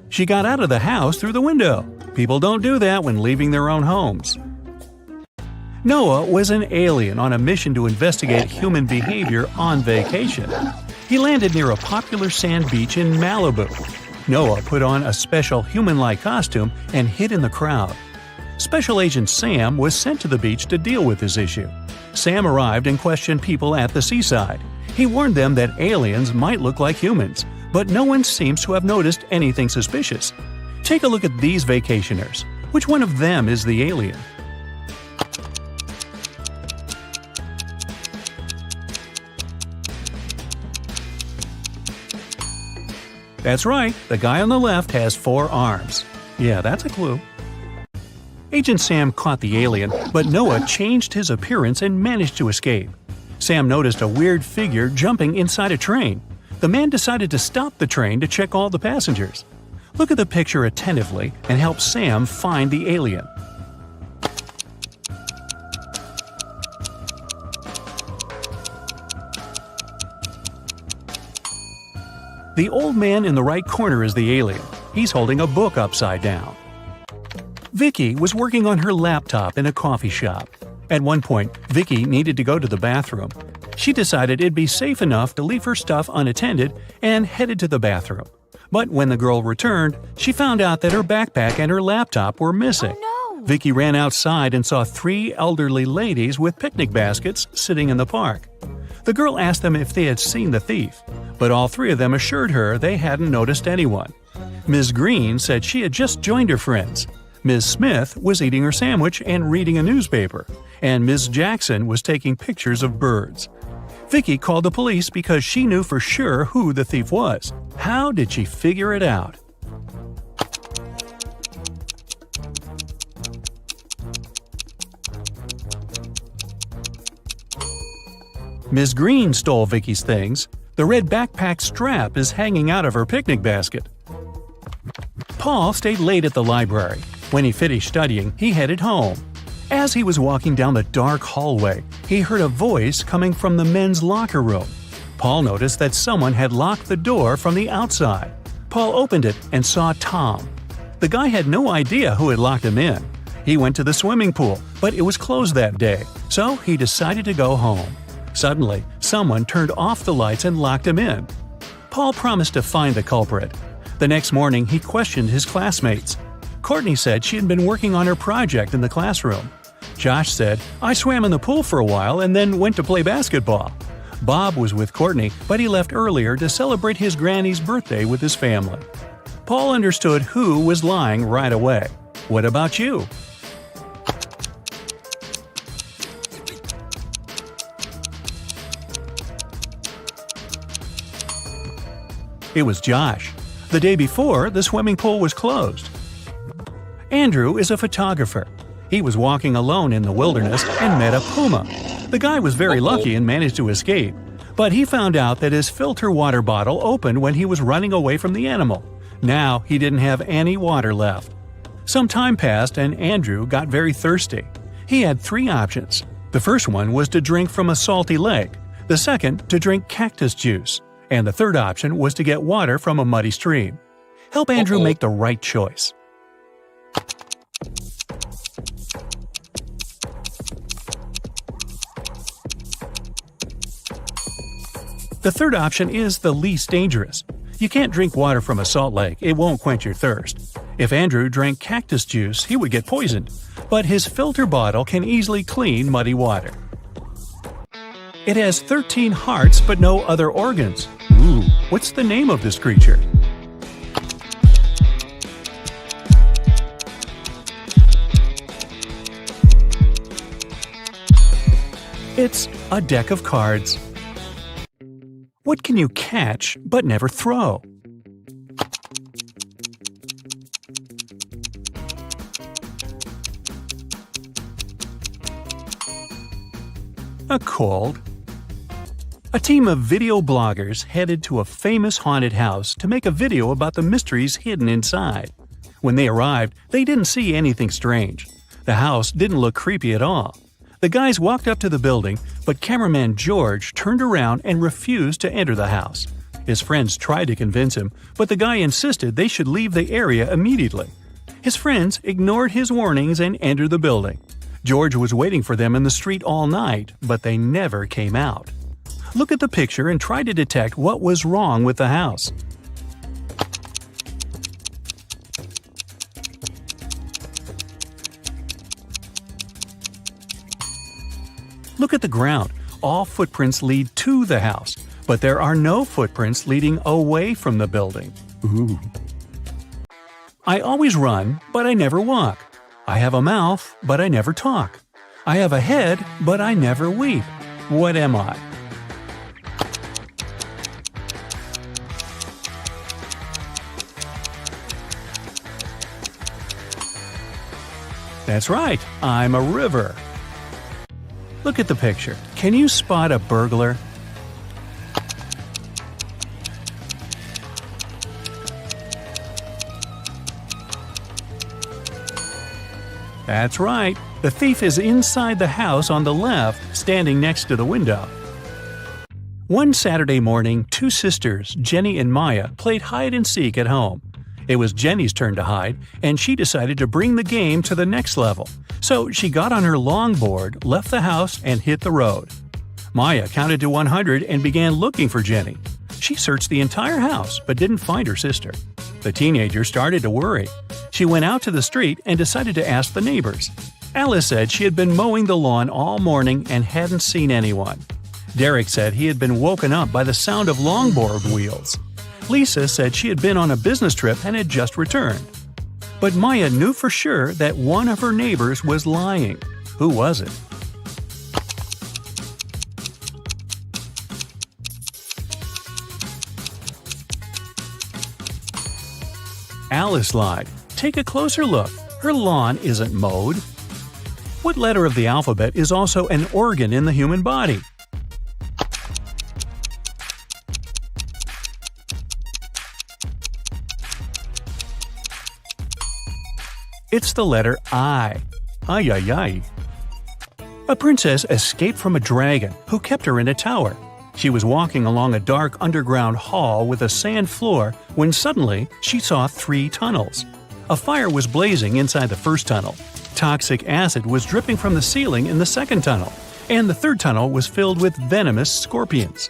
E: She got out of the house through the window. People don't do that when leaving their own homes. Noah was an alien on a mission to investigate human behavior on vacation. He landed near a popular sand beach in Malibu. Noah put on a special human-like costume and hid in the crowd. Special Agent Sam was sent to the beach to deal with this issue. Sam arrived and questioned people at the seaside. He warned them that aliens might look like humans, but no one seems to have noticed anything suspicious. Take a look at these vacationers. Which one of them is the alien? That's right, the guy on the left has 4 arms. Yeah, that's a clue. Agent Sam caught the alien, but Noah changed his appearance and managed to escape. Sam noticed a weird figure jumping inside a train. The man decided to stop the train to check all the passengers. Look at the picture attentively and help Sam find the alien. The old man in the right corner is the alien. He's holding a book upside down. Vicky was working on her laptop in a coffee shop. At one point, Vicky needed to go to the bathroom. She decided it'd be safe enough to leave her stuff unattended and headed to the bathroom. But when the girl returned, she found out that her backpack and her laptop were missing.
F: Oh, no.
E: Vicky ran outside and saw 3 elderly ladies with picnic baskets sitting in the park. The girl asked them if they had seen the thief, but all 3 of them assured her they hadn't noticed anyone. Ms. Green said she had just joined her friends. Ms. Smith was eating her sandwich and reading a newspaper, and Ms. Jackson was taking pictures of birds. Vicky called the police because she knew for sure who the thief was. How did she figure it out? Ms. Green stole Vicky's things. The red backpack strap is hanging out of her picnic basket. Paul stayed late at the library. When he finished studying, he headed home. As he was walking down the dark hallway, he heard a voice coming from the men's locker room. Paul noticed that someone had locked the door from the outside. Paul opened it and saw Tom. The guy had no idea who had locked him in. He went to the swimming pool, but it was closed that day, so he decided to go home. Suddenly, someone turned off the lights and locked him in. Paul promised to find the culprit. The next morning, he questioned his classmates. Courtney said she had been working on her project in the classroom. Josh said, "I swam in the pool for a while and then went to play basketball." Bob was with Courtney, but he left earlier to celebrate his granny's birthday with his family. Paul understood who was lying right away. What about you? It was Josh. The day before, the swimming pool was closed. Andrew is a photographer. He was walking alone in the wilderness and met a puma. The guy was very lucky and managed to escape, but he found out that his filter water bottle opened when he was running away from the animal. Now he didn't have any water left. Some time passed and Andrew got very thirsty. He had 3 options. The first one was to drink from a salty lake, the second to drink cactus juice, and the third option was to get water from a muddy stream. Help Andrew make the right choice. The third option is the least dangerous. You can't drink water from a salt lake, it won't quench your thirst. If Andrew drank cactus juice, he would get poisoned, but his filter bottle can easily clean muddy water. It has 13 hearts but no other organs. Ooh, what's the name of this creature? It's a deck of cards. What can you catch but never throw? A cold. A team of video bloggers headed to a famous haunted house to make a video about the mysteries hidden inside. When they arrived, they didn't see anything strange. The house didn't look creepy at all. The guys walked up to the building, but cameraman George turned around and refused to enter the house. His friends tried to convince him, but the guy insisted they should leave the area immediately. His friends ignored his warnings and entered the building. George was waiting for them in the street all night, but they never came out. Look at the picture and try to detect what was wrong with the house. Look at the ground. All footprints lead to the house, but there are no footprints leading away from the building. Ooh. I always run, but I never walk. I have a mouth, but I never talk. I have a head, but I never weep. What am I? That's right, I'm a river. Look at the picture. Can you spot a burglar? That's right. The thief is inside the house on the left, standing next to the window. One Saturday morning, 2 sisters, Jenny and Maya, played hide-and-seek at home. It was Jenny's turn to hide, and she decided to bring the game to the next level. So she got on her longboard, left the house, and hit the road. Maya counted to 100 and began looking for Jenny. She searched the entire house but didn't find her sister. The teenager started to worry. She went out to the street and decided to ask the neighbors. Alice said she had been mowing the lawn all morning and hadn't seen anyone. Derek said he had been woken up by the sound of longboard wheels. Lisa said she had been on a business trip and had just returned. But Maya knew for sure that one of her neighbors was lying. Who was it? Alice lied. Take a closer look. Her lawn isn't mowed. What letter of the alphabet is also an organ in the human body? It's the letter I. Ay, ay, ay. A princess escaped from a dragon who kept her in a tower. She was walking along a dark underground hall with a sand floor when suddenly she saw 3 tunnels. A fire was blazing inside the first tunnel. Toxic acid was dripping from the ceiling in the second tunnel, and the third tunnel was filled with venomous scorpions.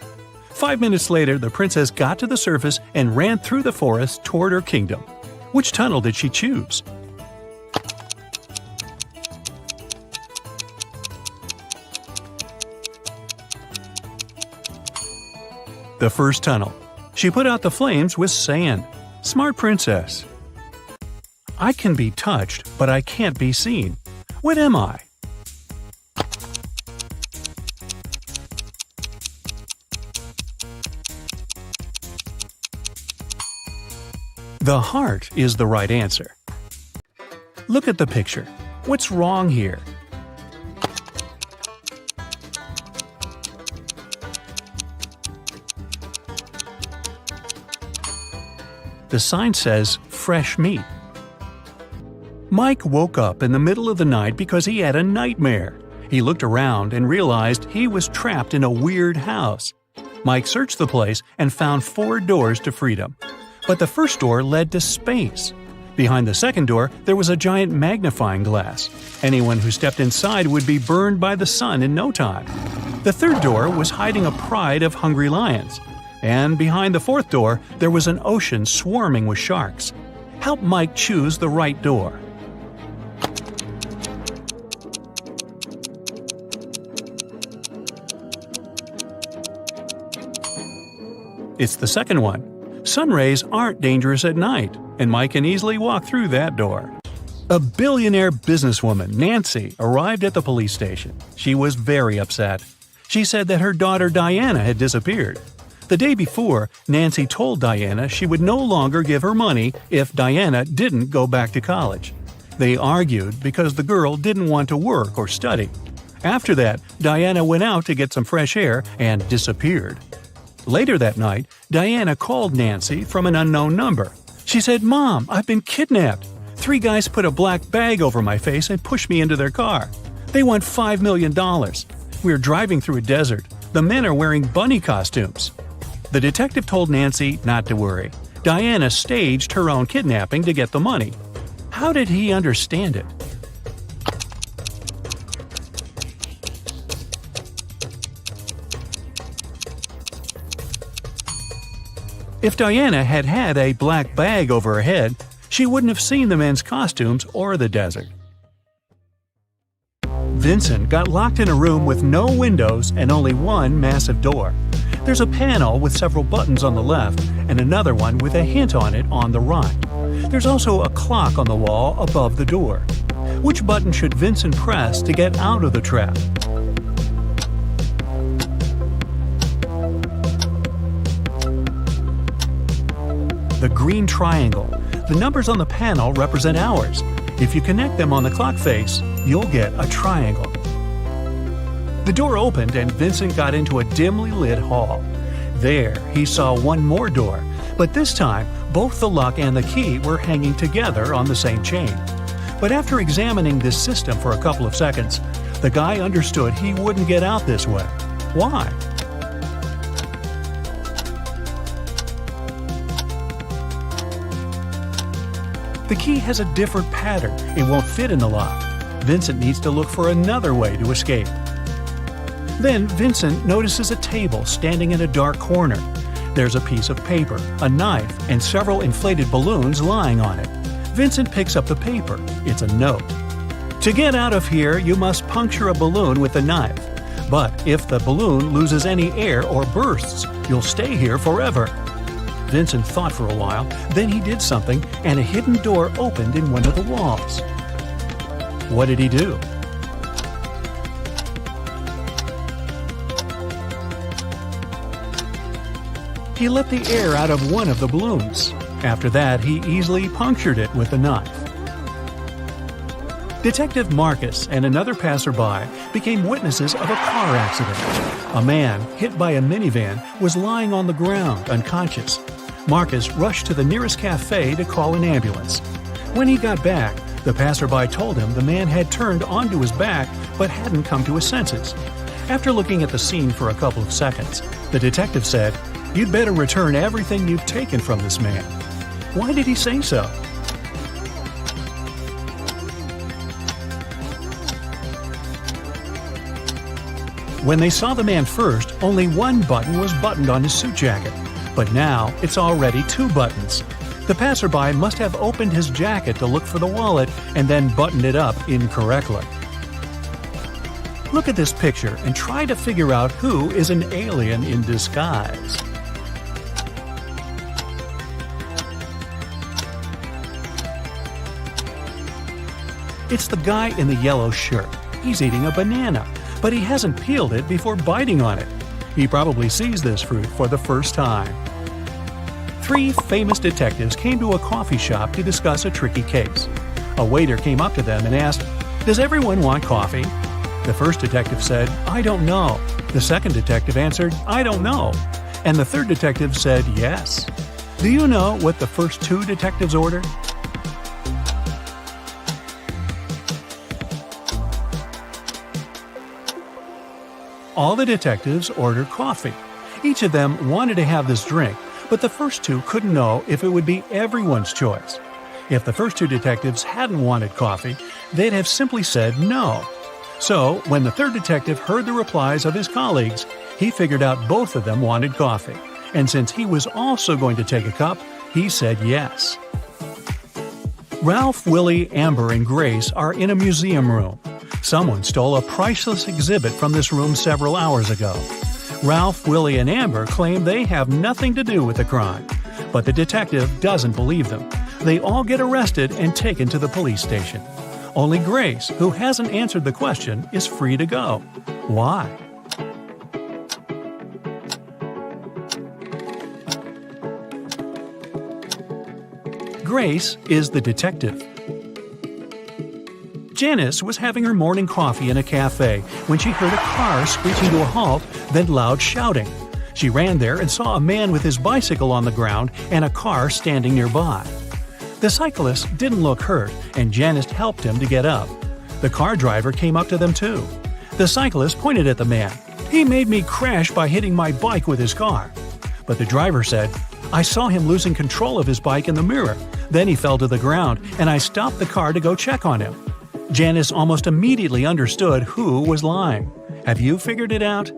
E: 5 minutes later, the princess got to the surface and ran through the forest toward her kingdom. Which tunnel did she choose? The first tunnel. She put out the flames with sand. Smart princess. I can be touched, but I can't be seen. What am I? The heart is the right answer. Look at the picture. What's wrong here? The sign says fresh meat. Mike woke up in the middle of the night because he had a nightmare. He looked around and realized he was trapped in a weird house. Mike searched the place and found 4 doors to freedom. But the first door led to space. Behind the second door, there was a giant magnifying glass. Anyone who stepped inside would be burned by the sun in no time. The third door was hiding a pride of hungry lions. And behind the fourth door, there was an ocean swarming with sharks. Help Mike choose the right door. It's the second one. Sun rays aren't dangerous at night, and Mike can easily walk through that door. A billionaire businesswoman, Nancy, arrived at the police station. She was very upset. She said that her daughter Diana had disappeared. The day before, Nancy told Diana she would no longer give her money if Diana didn't go back to college. They argued because the girl didn't want to work or study. After that, Diana went out to get some fresh air and disappeared. Later that night, Diana called Nancy from an unknown number. She said, "Mom, I've been kidnapped. 3 guys put a black bag over my face and pushed me into their car. They want $5 million. We're driving through a desert. The men are wearing bunny costumes." The detective told Nancy not to worry. Diana staged her own kidnapping to get the money. How did he understand it? If Diana had had a black bag over her head, she wouldn't have seen the men's costumes or the desert. Vincent got locked in a room with no windows and only one massive door. There's a panel with several buttons on the left and another one with a hint on it on the right. There's also a clock on the wall above the door. Which button should Vincent press to get out of the trap? The green triangle. The numbers on the panel represent hours. If you connect them on the clock face, you'll get a triangle. The door opened and Vincent got into a dimly lit hall. There, he saw one more door, but this time, both the lock and the key were hanging together on the same chain. But after examining this system for a couple of seconds, the guy understood he wouldn't get out this way. Why? The key has a different pattern. It won't fit in the lock. Vincent needs to look for another way to escape. Then Vincent notices a table standing in a dark corner. There's a piece of paper, a knife, and several inflated balloons lying on it. Vincent picks up the paper. It's a note. To get out of here, you must puncture a balloon with the knife. But if the balloon loses any air or bursts, you'll stay here forever. Vincent thought for a while, then he did something, and a hidden door opened in one of the walls. What did he do? He let the air out of one of the balloons. After that, he easily punctured it with a knife. Detective Marcus and another passerby became witnesses of a car accident. A man, hit by a minivan, was lying on the ground, unconscious. Marcus rushed to the nearest cafe to call an ambulance. When he got back, the passerby told him the man had turned onto his back but hadn't come to his senses. After looking at the scene for a couple of seconds, the detective said, "You'd better return everything you've taken from this man." Why did he say so? When they saw the man first, only one button was buttoned on his suit jacket, but now it's already 2 buttons. The passerby must have opened his jacket to look for the wallet and then buttoned it up incorrectly. Look at this picture and try to figure out who is an alien in disguise. It's the guy in the yellow shirt. He's eating a banana, but he hasn't peeled it before biting on it. He probably sees this fruit for the first time. 3 famous detectives came to a coffee shop to discuss a tricky case. A waiter came up to them and asked, "Does everyone want coffee?" The first detective said, "I don't know." The second detective answered, "I don't know." And the third detective said, "Yes." Do you know what the first 2 detectives ordered? All the detectives ordered coffee. Each of them wanted to have this drink, but the first 2 couldn't know if it would be everyone's choice. If the first 2 detectives hadn't wanted coffee, they'd have simply said no. So, when the third detective heard the replies of his colleagues, he figured out both of them wanted coffee. And since he was also going to take a cup, he said yes. Ralph, Willie, Amber, and Grace are in a museum room. Someone stole a priceless exhibit from this room several hours ago. Ralph, Willie, and Amber claim they have nothing to do with the crime, but the detective doesn't believe them. They all get arrested and taken to the police station. Only Grace, who hasn't answered the question, is free to go. Why? Grace is the detective. Janice was having her morning coffee in a cafe when she heard a car screeching to a halt, then loud shouting. She ran there and saw a man with his bicycle on the ground and a car standing nearby. The cyclist didn't look hurt, and Janice helped him to get up. The car driver came up to them too. The cyclist pointed at the man. "He made me crash by hitting my bike with his car." But the driver said, "I saw him losing control of his bike in the mirror. Then he fell to the ground, and I stopped the car to go check on him." Janice almost immediately understood who was lying. Have you figured it out?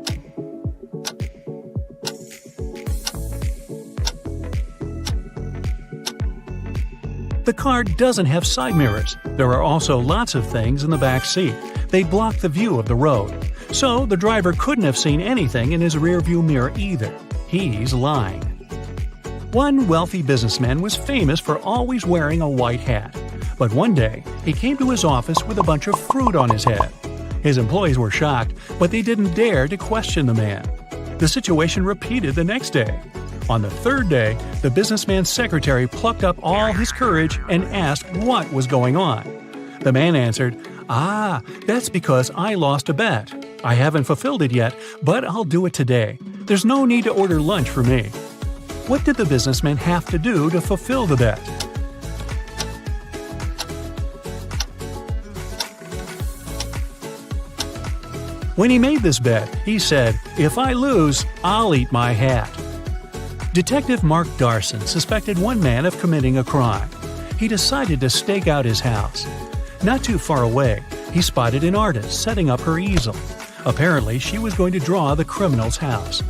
E: The car doesn't have side mirrors. There are also lots of things in the back seat. They block the view of the road. So the driver couldn't have seen anything in his rearview mirror either. He's lying. One wealthy businessman was famous for always wearing a white hat. But one day, he came to his office with a bunch of fruit on his head. His employees were shocked, but they didn't dare to question the man. The situation repeated the next day. On the third day, the businessman's secretary plucked up all his courage and asked what was going on. The man answered, "That's because I lost a bet. I haven't fulfilled it yet, but I'll do it today. There's no need to order lunch for me." What did the businessman have to do to fulfill the bet? When he made this bet, he said, "If I lose, I'll eat my hat." Detective Mark Darson suspected one man of committing a crime. He decided to stake out his house. Not too far away, he spotted an artist setting up her easel. Apparently, she was going to draw the criminal's house.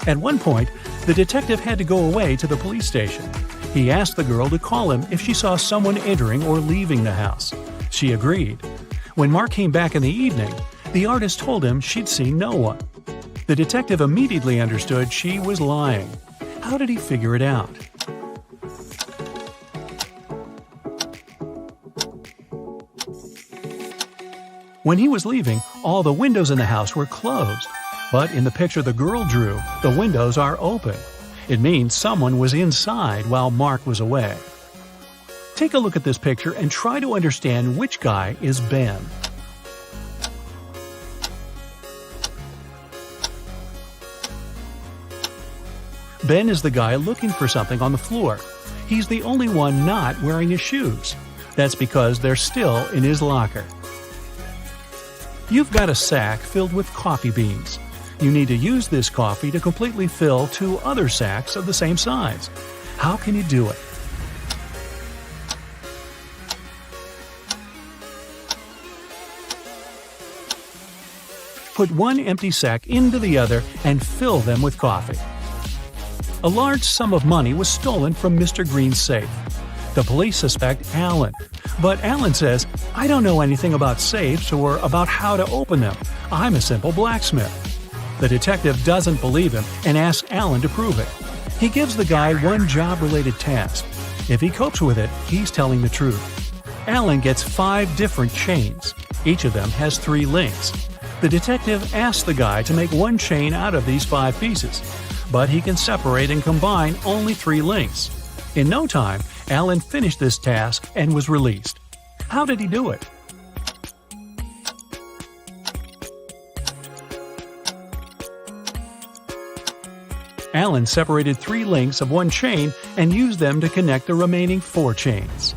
E: At one point, the detective had to go away to the police station. He asked the girl to call him if she saw someone entering or leaving the house. She agreed. When Mark came back in the evening, the artist told him she'd seen no one. The detective immediately understood she was lying. How did he figure it out? When he was leaving, all the windows in the house were closed. But in the picture the girl drew, the windows are open. It means someone was inside while Mark was away. Take a look at this picture and try to understand which guy is Ben. Ben is the guy looking for something on the floor. He's the only one not wearing his shoes. That's because they're still in his locker. You've got a sack filled with coffee beans. You need to use this coffee to completely fill 2 other sacks of the same size. How can you do it? Put one empty sack into the other and fill them with coffee. A large sum of money was stolen from Mr. Green's safe. The police suspect Alan, but Alan says, "I don't know anything about safes or about how to open them. I'm a simple blacksmith." The detective doesn't believe him and asks Alan to prove it. He gives the guy one job-related task. If he copes with it, he's telling the truth. Alan gets 5 different chains. Each of them has 3 links. The detective asks the guy to make one chain out of these 5 pieces, but he can separate and combine only 3 links. In no time, Alan finished this task and was released. How did he do it? Alan separated 3 links of one chain and used them to connect the remaining 4 chains.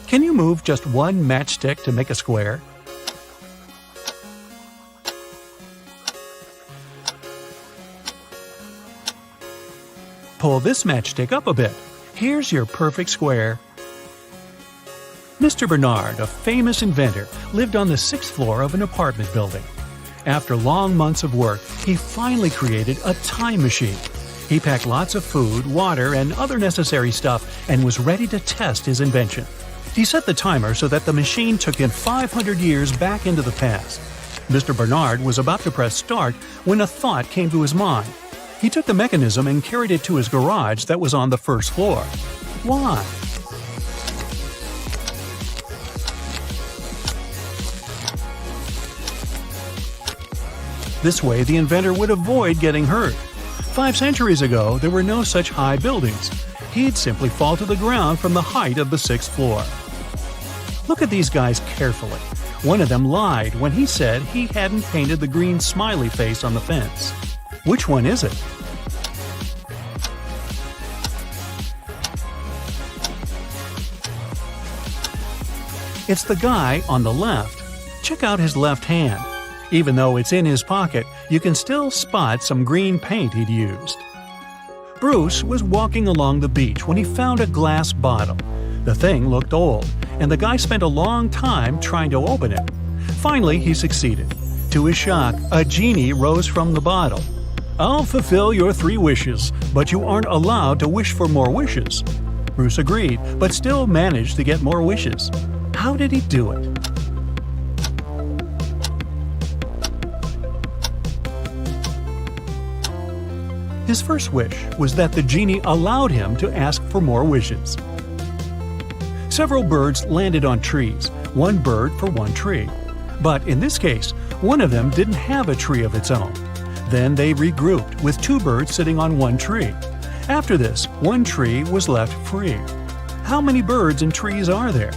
E: Can you move just one matchstick to make a square? Pull this matchstick up a bit. Here's your perfect square. Mr. Bernard, a famous inventor, lived on the 6th floor of an apartment building. After long months of work, he finally created a time machine. He packed lots of food, water, and other necessary stuff and was ready to test his invention. He set the timer so that the machine took him 500 years back into the past. Mr. Bernard was about to press start when a thought came to his mind. He took the mechanism and carried it to his garage that was on the 1st floor. Why? This way, the inventor would avoid getting hurt. 5 centuries ago, there were no such high buildings. He'd simply fall to the ground from the height of the 6th floor. Look at these guys carefully. One of them lied when he said he hadn't painted the green smiley face on the fence. Which one is it? It's the guy on the left. Check out his left hand. Even though it's in his pocket, you can still spot some green paint he'd used. Bruce was walking along the beach when he found a glass bottle. The thing looked old, and the guy spent a long time trying to open it. Finally, he succeeded. To his shock, a genie rose from the bottle. "I'll fulfill your 3 wishes, but you aren't allowed to wish for more wishes." Bruce agreed, but still managed to get more wishes. How did he do it? His first wish was that the genie allowed him to ask for more wishes. Several birds landed on trees, 1 bird for 1 tree. But in this case, one of them didn't have a tree of its own. Then they regrouped with 2 birds sitting on 1 tree. After this, 1 tree was left free. How many birds and trees are there?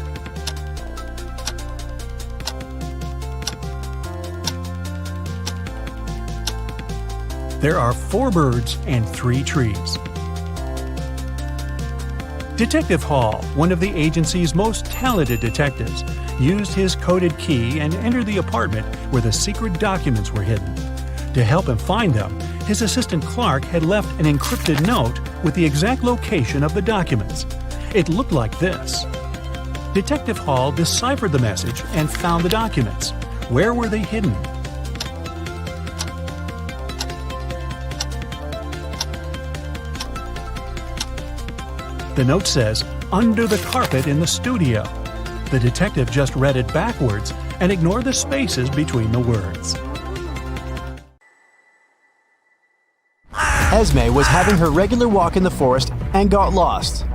E: There are 4 birds and 3 trees. Detective Hall, one of the agency's most talented detectives, used his coded key and entered the apartment where the secret documents were hidden. To help him find them, his assistant Clark had left an encrypted note with the exact location of the documents. It looked like this. Detective Hall deciphered the message and found the documents. Where were they hidden? The note says, "Under the carpet in the studio." The detective just read it backwards and ignored the spaces between the words.
B: Esme was having her regular walk in the forest and got lost.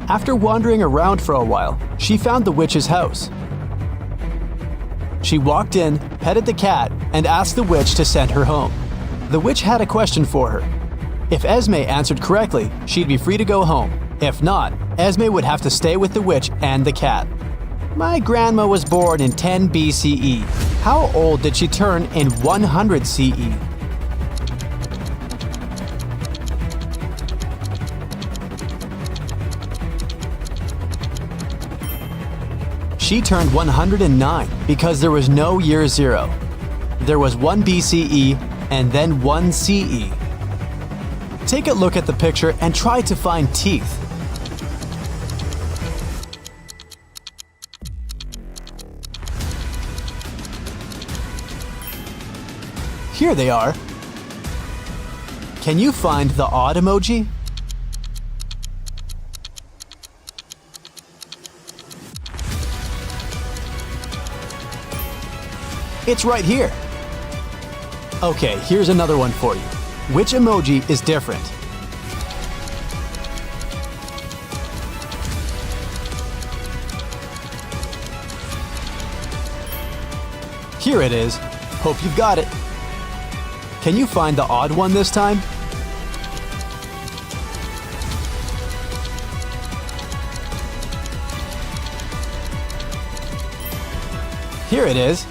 B: After wandering around for a while, she found the witch's house. She walked in, petted the cat, and asked the witch to send her home. The witch had a question for her. If Esme answered correctly, she'd be free to go home. If not, Esme would have to stay with the witch and the cat. My grandma was born in 10 BCE. How old did she turn in 100 CE? She turned 109 because there was no year 0. There was 1 BCE and then 1 CE. Take a look at the picture and try to find teeth. Here they are. Can you find the odd emoji? It's right here. Okay, here's another one for you. Which emoji is different? Here it is. Hope you've got it. Can you find the odd one this time? Here it is.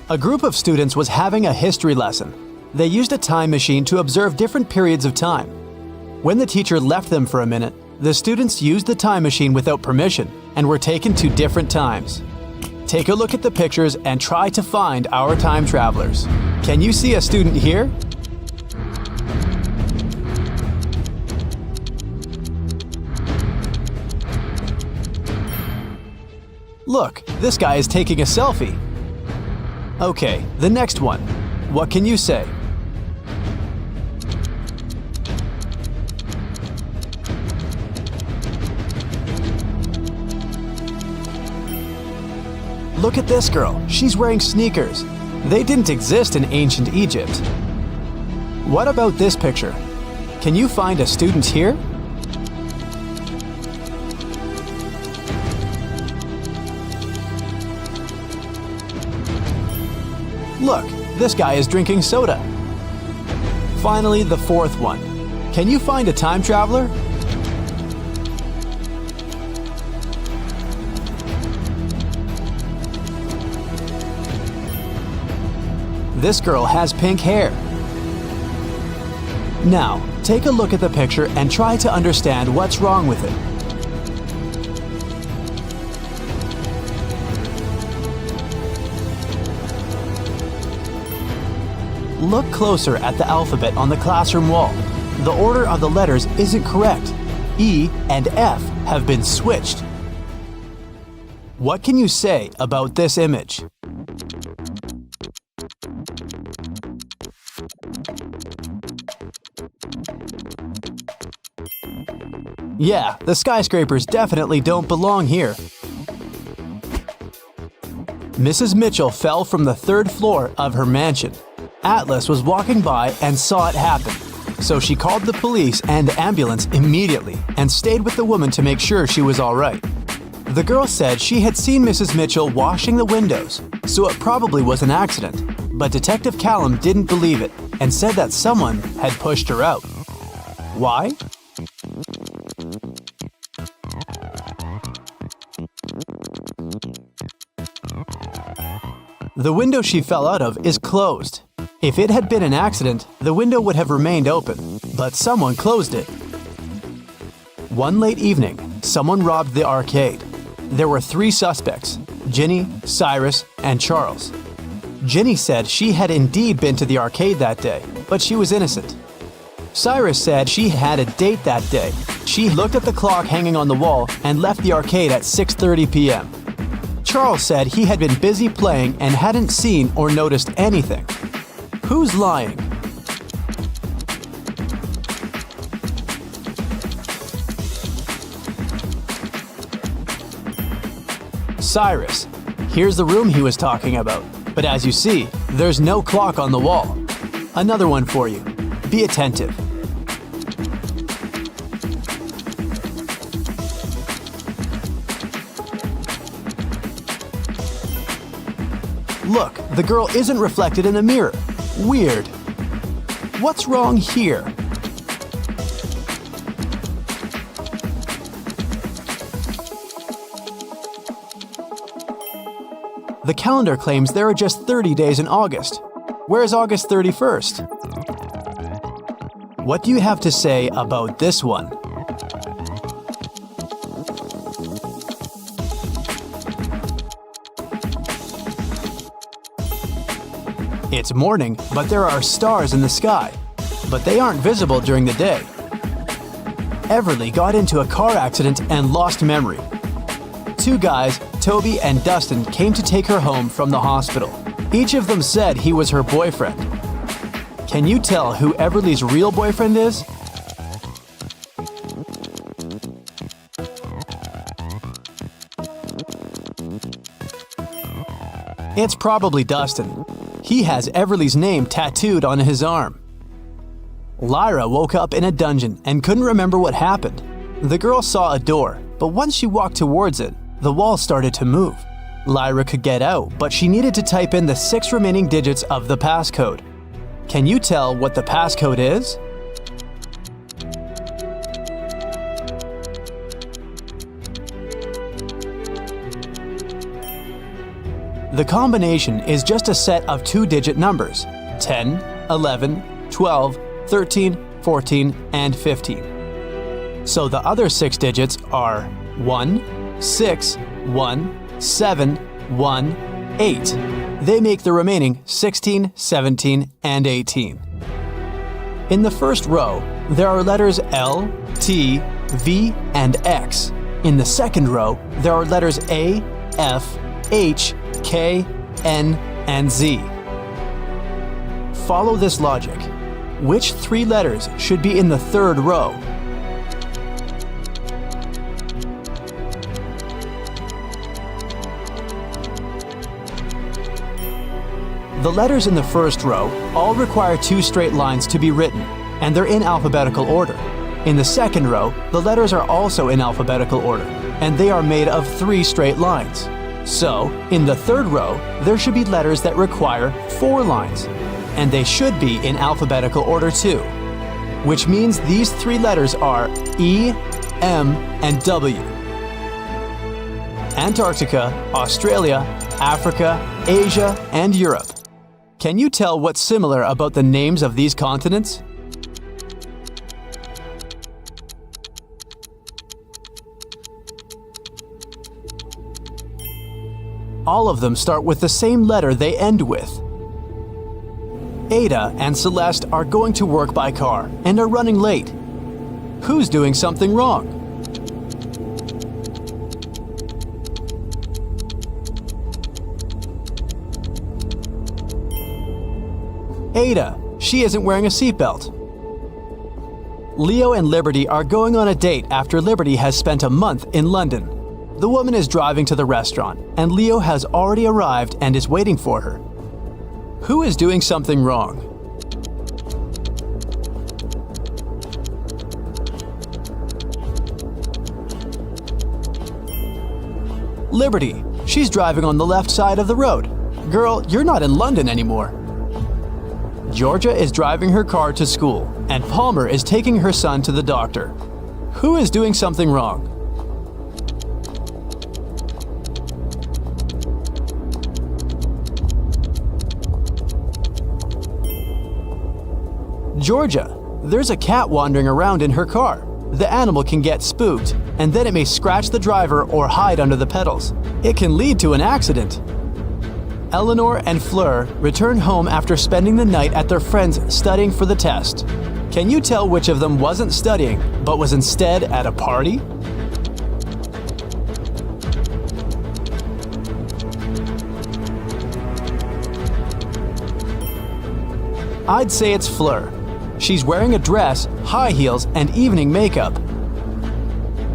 B: A group of students was having a history lesson. They used a time machine to observe different periods of time. When the teacher left them for a minute, the students used the time machine without permission and were taken to different times. Take a look at the pictures and try to find our time travelers. Can you see a student here? Look, this guy is taking a selfie. Okay, the next one. What can you say? Look at this girl. She's wearing sneakers. They didn't exist in ancient Egypt. What about this picture? Can you find a student here? Look, this guy is drinking soda. Finally, the fourth one. Can you find a time traveler? This girl has pink hair. Now, take a look at the picture and try to understand what's wrong with it. Look closer at the alphabet on the classroom wall. The order of the letters isn't correct. E and F have been switched. What can you say about this image? Yeah, the skyscrapers definitely don't belong here. Mrs. Mitchell fell from the third floor of her mansion. Atlas was walking by and saw it happen, so she called the police and ambulance immediately and stayed with the woman to make sure she was all right. The girl said she had seen Mrs. Mitchell washing the windows, so it probably was an accident, but Detective Callum didn't believe it and said that someone had pushed her out. Why? The window she fell out of is closed. If it had been an accident, the window would have remained open, but someone closed it. One late evening, someone robbed the arcade. There were 3 suspects, Ginny, Cyrus, and Charles. Ginny said she had indeed been to the arcade that day, but she was innocent. Cyrus said she had a date that day. She looked at the clock hanging on the wall and left the arcade at 6:30 p.m. Charles said he had been busy playing and hadn't seen or noticed anything. Who's lying? Cyrus. Here's the room he was talking about. But as you see, there's no clock on the wall. Another one for you. Be attentive. Look, the girl isn't reflected in a mirror. Weird. What's wrong here? The calendar claims there are just 30 days in August. Where's August 31st? What do you have to say about this one? It's morning, but there are stars in the sky, but they aren't visible during the day. Everly got into a car accident and lost memory. 2 guys, Toby and Dustin, came to take her home from the hospital. Each of them said he was her boyfriend. Can you tell who Everly's real boyfriend is? It's probably Dustin. He has Everly's name tattooed on his arm. Lyra woke up in a dungeon and couldn't remember what happened. The girl saw a door, but once she walked towards it, the wall started to move. Lyra could get out, but she needed to type in the 6 remaining digits of the passcode. Can you tell what the passcode is? The combination is just a set of 2-digit numbers: 10, 11, 12, 13, 14, and 15. So the other 6 digits are 1, 6, 1, 7, 1, 8. They make the remaining 16, 17, and 18. In the first row, there are letters L, T, V, and X. In the second row, there are letters A, F, H, K, N, and Z. Follow this logic. Which 3 letters should be in the third row? The letters in the first row all require 2 straight lines to be written, and they're in alphabetical order. In the second row, the letters are also in alphabetical order, and they are made of 3 straight lines. So, in the third row, there should be letters that require 4 lines, and they should be in alphabetical order too, which means these 3 letters are E, M, and W. Antarctica, Australia, Africa, Asia, and Europe. Can you tell what's similar about the names of these continents? All of them start with the same letter they end with. Ada and Celeste are going to work by car and are running late. Who's doing something wrong? Ada. She isn't wearing a seatbelt. Leo and Liberty are going on a date after Liberty has spent a month in London. The woman is driving to the restaurant, and Leo has already arrived and is waiting for her. Who is doing something wrong? Liberty. She's driving on the left side of the road. Girl, you're not in London anymore. Georgia is driving her car to school, and Palmer is taking her son to the doctor. Who is doing something wrong? Georgia. There's a cat wandering around in her car. The animal can get spooked, and then it may scratch the driver or hide under the pedals. It can lead to an accident. Eleanor and Fleur return home after spending the night at their friend's studying for the test. Can you tell which of them wasn't studying, but was instead at a party? I'd say it's Fleur. She's wearing a dress, high heels, and evening makeup.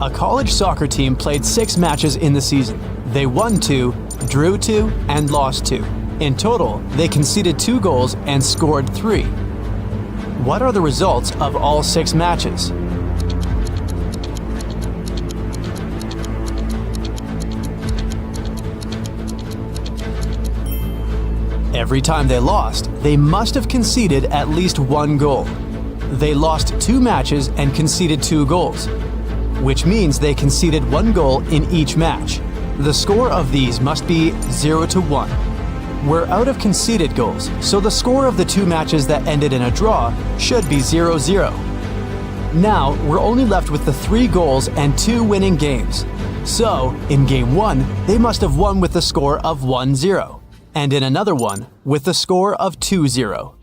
B: A college soccer team played 6 matches in the season. They won 2, drew 2, and lost 2. In total, they conceded 2 goals and scored 3. What are the results of all 6 matches? Every time they lost, they must have conceded at least 1 goal. They lost 2 matches and conceded 2 goals, which means they conceded 1 goal in each match. The score of these must be 0-1. We're out of conceded goals, so the score of the 2 matches that ended in a draw should be 0-0. Now, we're only left with the 3 goals and 2 winning games. So, in Game 1, they must have won with the score of 1-0, and in another one, with the score of 2-0.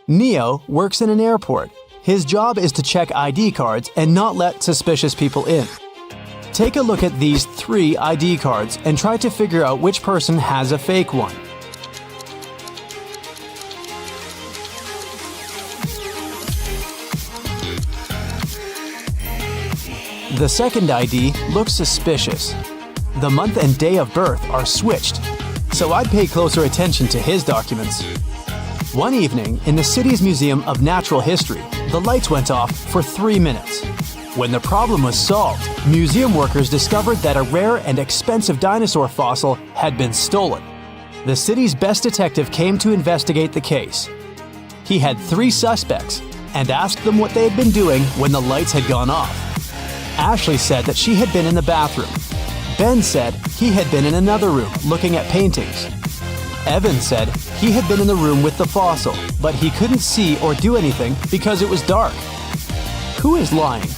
B: Neo works in an airport. His job is to check ID cards and not let suspicious people in. Take a look at these 3 ID cards and try to figure out which person has a fake one. The second ID looks suspicious. The month and day of birth are switched, so I'd pay closer attention to his documents. One evening, in the city's Museum of Natural History, the lights went off for 3 minutes. When the problem was solved, museum workers discovered that a rare and expensive dinosaur fossil had been stolen. The city's best detective came to investigate the case. He had 3 suspects and asked them what they had been doing when the lights had gone off. Ashley said that she had been in the bathroom. Ben said he had been in another room looking at paintings. Evan said he had been in the room with the fossil, but he couldn't see or do anything because it was dark. Who is lying?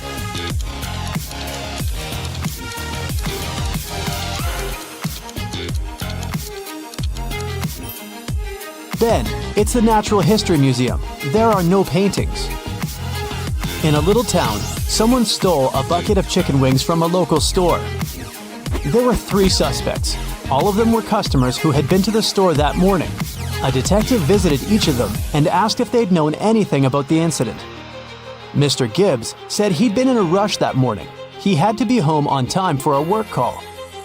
B: Ben, it's the Natural History Museum. There are no paintings. In a little town, someone stole a bucket of chicken wings from a local store. There were 3 suspects. All of them were customers who had been to the store that morning. A detective visited each of them and asked if they'd known anything about the incident. Mr. Gibbs said he'd been in a rush that morning. He had to be home on time for a work call.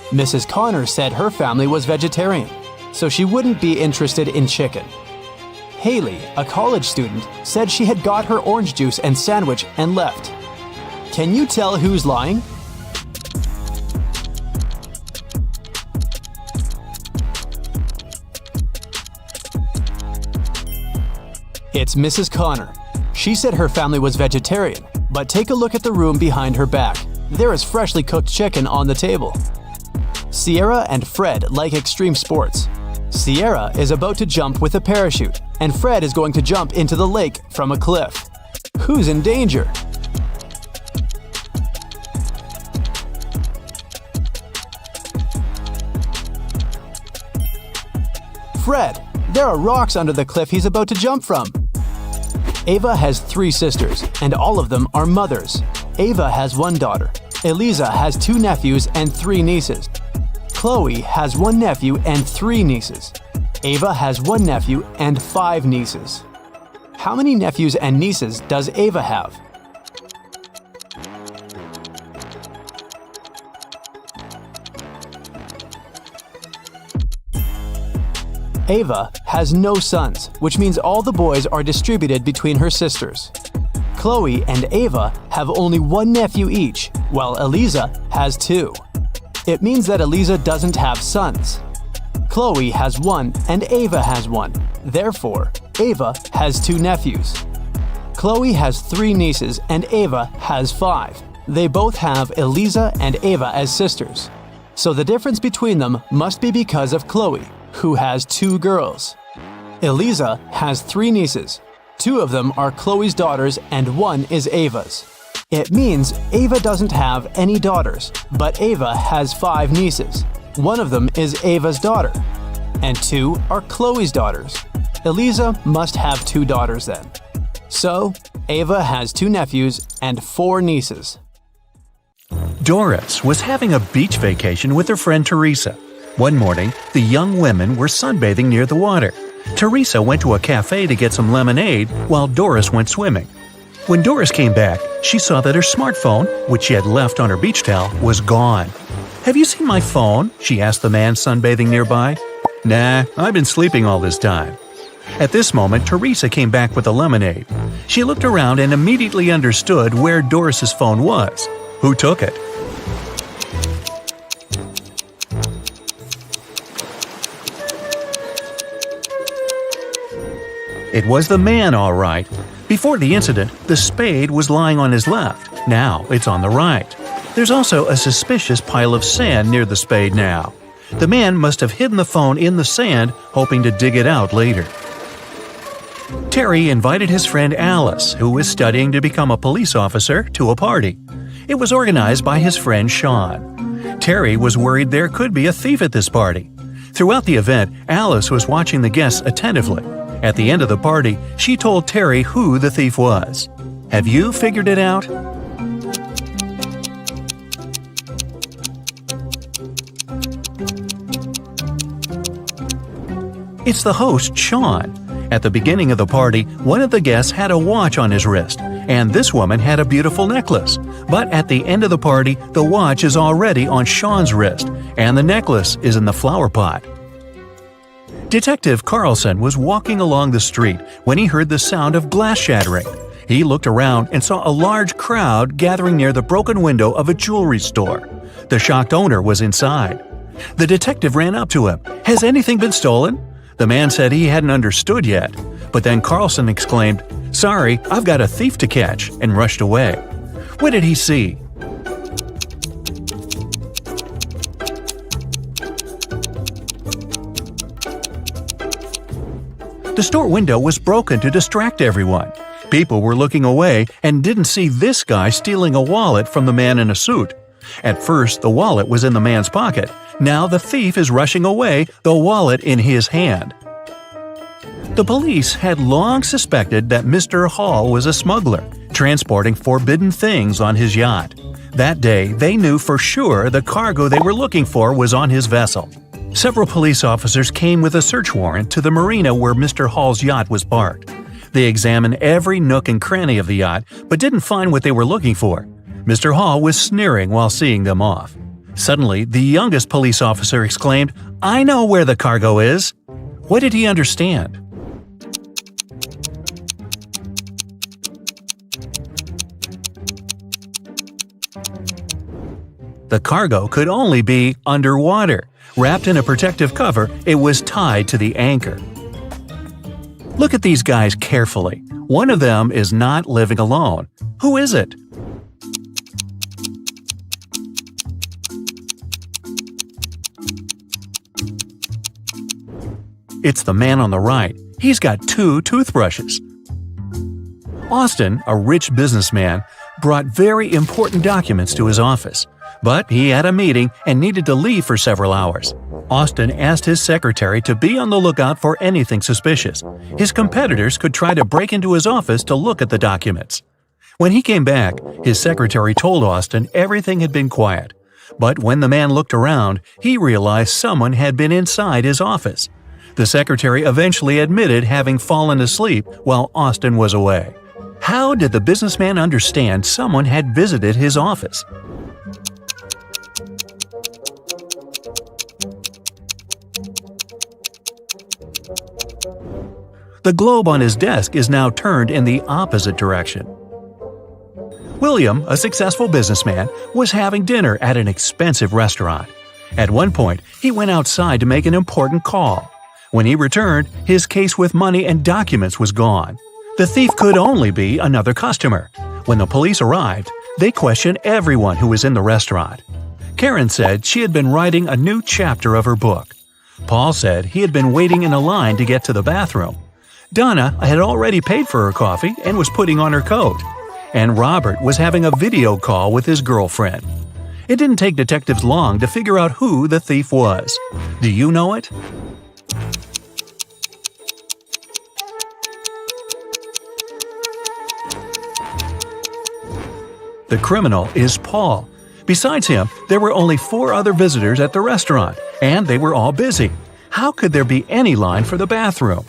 B: Mrs. Connor said her family was vegetarian, so she wouldn't be interested in chicken. Haley, a college student, said she had got her orange juice and sandwich and left. Can you tell who's lying? It's Mrs. Connor. She said her family was vegetarian, but take a look at the room behind her back. There is freshly cooked chicken on the table. Sierra and Fred like extreme sports. Sierra is about to jump with a parachute, and Fred is going to jump into the lake from a cliff. Who's in danger? Fred, there are rocks under the cliff he's about to jump from. Ava has 3 sisters, and all of them are mothers. Ava has 1 daughter. Eliza has 2 nephews and 3 nieces. Chloe has 1 nephew and 3 nieces. Ava has 1 nephew and 5 nieces. How many nephews and nieces does Ava have? Ava has no sons, which means all the boys are distributed between her sisters. Chloe and Ava have only 1 nephew each, while Eliza has 2. It means that Eliza doesn't have sons. Chloe has 1 and Ava has 1. Therefore, Ava has 2 nephews. Chloe has 3 nieces and Ava has 5. They both have Eliza and Ava as sisters. So the difference between them must be because of Chloe, who has 2 girls. Eliza has 3 nieces. 2 of them are Chloe's daughters and 1 is Ava's. It means Ava doesn't have any daughters, but Ava has 5 nieces. 1 of them is Ava's daughter, and 2 are Chloe's daughters. Eliza must have 2 daughters then. So, Ava has 2 nephews and 4 nieces.
E: Doris was having a beach vacation with her friend Teresa. One morning, the young women were sunbathing near the water. Teresa went to a cafe to get some lemonade while Doris went swimming. When Doris came back, she saw that her smartphone, which she had left on her beach towel, was gone. "Have you seen my phone?" she asked the man sunbathing nearby. "Nah, I've been sleeping all this time." At this moment, Teresa came back with the lemonade. She looked around and immediately understood where Doris's phone was. Who took it? It was the man, all right. Before the incident, the spade was lying on his left. Now it's on the right. There's also a suspicious pile of sand near the spade now. The man must have hidden the phone in the sand, hoping to dig it out later. Terry invited his friend Alice, who was studying to become a police officer, to a party. It was organized by his friend Sean. Terry was worried there could be a thief at this party. Throughout the event, Alice was watching the guests attentively. At the end of the party, she told Terry who the thief was. Have you figured it out? It's the host, Sean. At the beginning of the party, one of the guests had a watch on his wrist, and this woman had a beautiful necklace. But at the end of the party, the watch is already on Sean's wrist, and the necklace is in the flower pot. Detective Carlson was walking along the street when he heard the sound of glass shattering. He looked around and saw a large crowd gathering near the broken window of a jewelry store. The shocked owner was inside. The detective ran up to him. "Has anything been stolen?" The man said he hadn't understood yet, but then Carlson exclaimed, "Sorry, I've got a thief to catch," and rushed away. What did he see? The store window was broken to distract everyone. People were looking away and didn't see this guy stealing a wallet from the man in a suit. At first, the wallet was in the man's pocket. Now the thief is rushing away, the wallet in his hand. The police had long suspected that Mr. Hall was a smuggler, transporting forbidden things on his yacht. That day, they knew for sure the cargo they were looking for was on his vessel. Several police officers came with a search warrant to the marina where Mr. Hall's yacht was parked. They examined every nook and cranny of the yacht, but didn't find what they were looking for. Mr. Hall was sneering while seeing them off. Suddenly, the youngest police officer exclaimed, "I know where the cargo is!" What did he understand? The cargo could only be underwater. Wrapped in a protective cover, it was tied to the anchor. Look at these guys carefully. One of them is not living alone. Who is it? It's the man on the right. He's got 2 toothbrushes. Austin, a rich businessman, brought very important documents to his office. But he had a meeting and needed to leave for several hours. Austin asked his secretary to be on the lookout for anything suspicious. His competitors could try to break into his office to look at the documents. When he came back, his secretary told Austin everything had been quiet. But when the man looked around, he realized someone had been inside his office. The secretary eventually admitted having fallen asleep while Austin was away. How did the businessman understand someone had visited his office? The globe on his desk is now turned in the opposite direction. William, a successful businessman, was having dinner at an expensive restaurant. At one point, he went outside to make an important call. When he returned, his case with money and documents was gone. The thief could only be another customer. When the police arrived, they questioned everyone who was in the restaurant. Karen said she had been writing a new chapter of her book. Paul said he had been waiting in a line to get to the bathroom. Donna had already paid for her coffee and was putting on her coat. And Robert was having a video call with his girlfriend. It didn't take detectives long to figure out who the thief was. Do you know it? The criminal is Paul. Besides him, there were only 4 other visitors at the restaurant, and they were all busy. How could there be any line for the bathroom?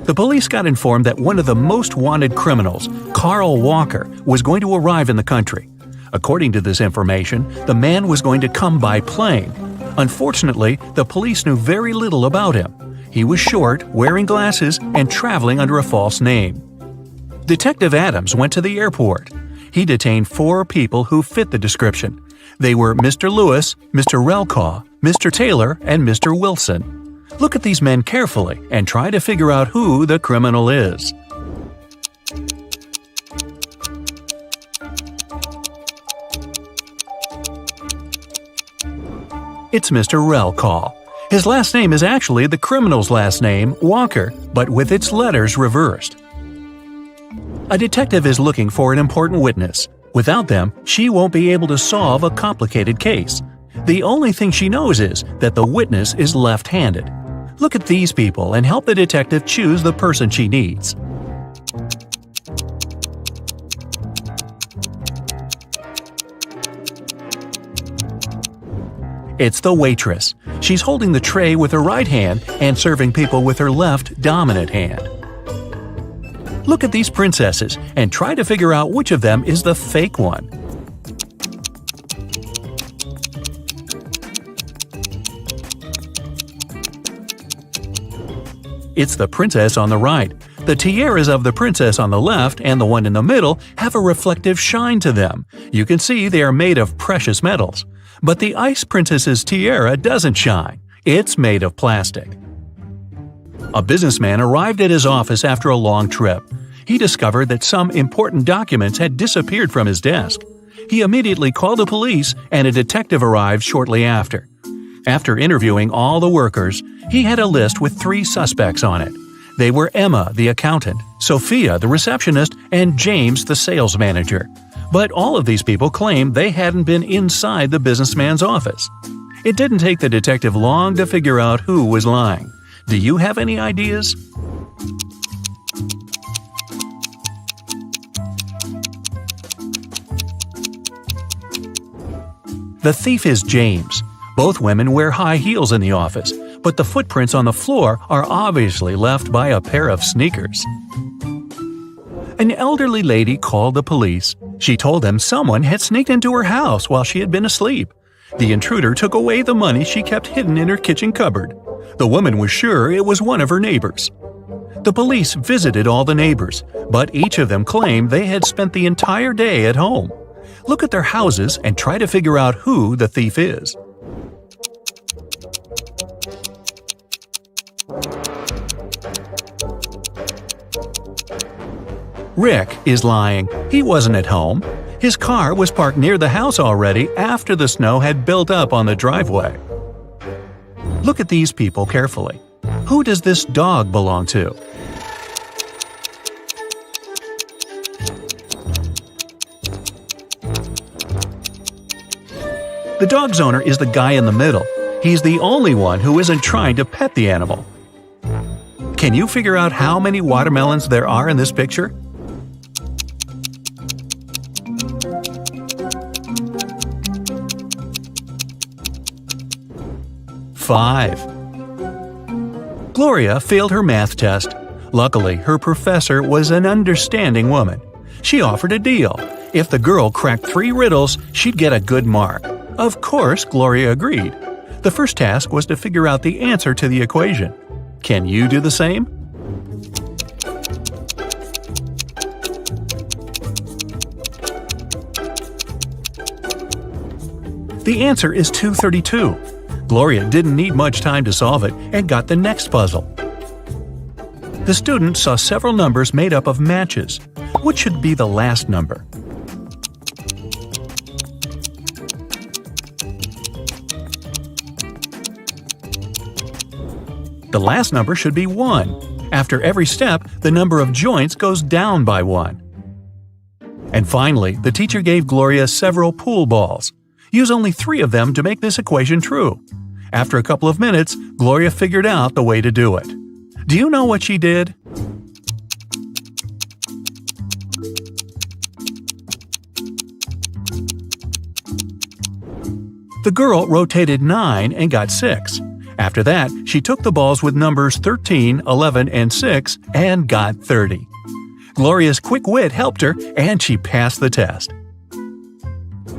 E: The police got informed that one of the most wanted criminals, Carl Walker, was going to arrive in the country. According to this information, the man was going to come by plane. Unfortunately, the police knew very little about him. He was short, wearing glasses, and traveling under a false name. Detective Adams went to the airport. He detained 4 people who fit the description. They were Mr. Lewis, Mr. Relcaw, Mr. Taylor, and Mr. Wilson. Look at these men carefully and try to figure out who the criminal is. It's Mr. Relcaw. His last name is actually the criminal's last name, Walker, but with its letters reversed. A detective is looking for an important witness. Without them, she won't be able to solve a complicated case. The only thing she knows is that the witness is left-handed. Look at these people and help the detective choose the person she needs. It's the waitress. She's holding the tray with her right hand and serving people with her left dominant hand. Look at these princesses and try to figure out which of them is the fake one. It's the princess on the right. The tiaras of the princess on the left and the one in the middle have a reflective shine to them. You can see they are made of precious metals. But the ice princess's tiara doesn't shine. It's made of plastic. A businessman arrived at his office after a long trip. He discovered that some important documents had disappeared from his desk. He immediately called the police, and a detective arrived shortly after. After interviewing all the workers, he had a list with 3 suspects on it. They were Emma, the accountant, Sophia, the receptionist, and James, the sales manager. But all of these people claimed they hadn't been inside the businessman's office. It didn't take the detective long to figure out who was lying. Do you have any ideas? The thief is James. Both women wear high heels in the office, but the footprints on the floor are obviously left by a pair of sneakers. An elderly lady called the police. She told them someone had sneaked into her house while she had been asleep. The intruder took away the money she kept hidden in her kitchen cupboard. The woman was sure it was one of her neighbors. The police visited all the neighbors, but each of them claimed they had spent the entire day at home. Look at their houses and try to figure out who the thief is. Rick is lying. He wasn't at home. His car was parked near the house already after the snow had built up on the driveway. Look at these people carefully. Who does this dog belong to? The dog's owner is the guy in the middle. He's the only one who isn't trying to pet the animal. Can you figure out how many watermelons there are in this picture? Five. Gloria failed her math test. Luckily, her professor was an understanding woman. She offered a deal. If the girl cracked 3 riddles, she'd get a good mark. Of course, Gloria agreed. The first task was to figure out the answer to the equation. Can you do the same? The answer is 232. Gloria didn't need much time to solve it and got the next puzzle. The student saw several numbers made up of matches. What should be the last number? The last number should be 1. After every step, the number of joints goes down by 1. And finally, the teacher gave Gloria several pool balls. Use only 3 of them to make this equation true. After a couple of minutes, Gloria figured out the way to do it. Do you know what she did? The girl rotated 9 and got 6. After that, she took the balls with numbers 13, 11, and 6 and got 30. Gloria's quick wit helped her, and she passed the test.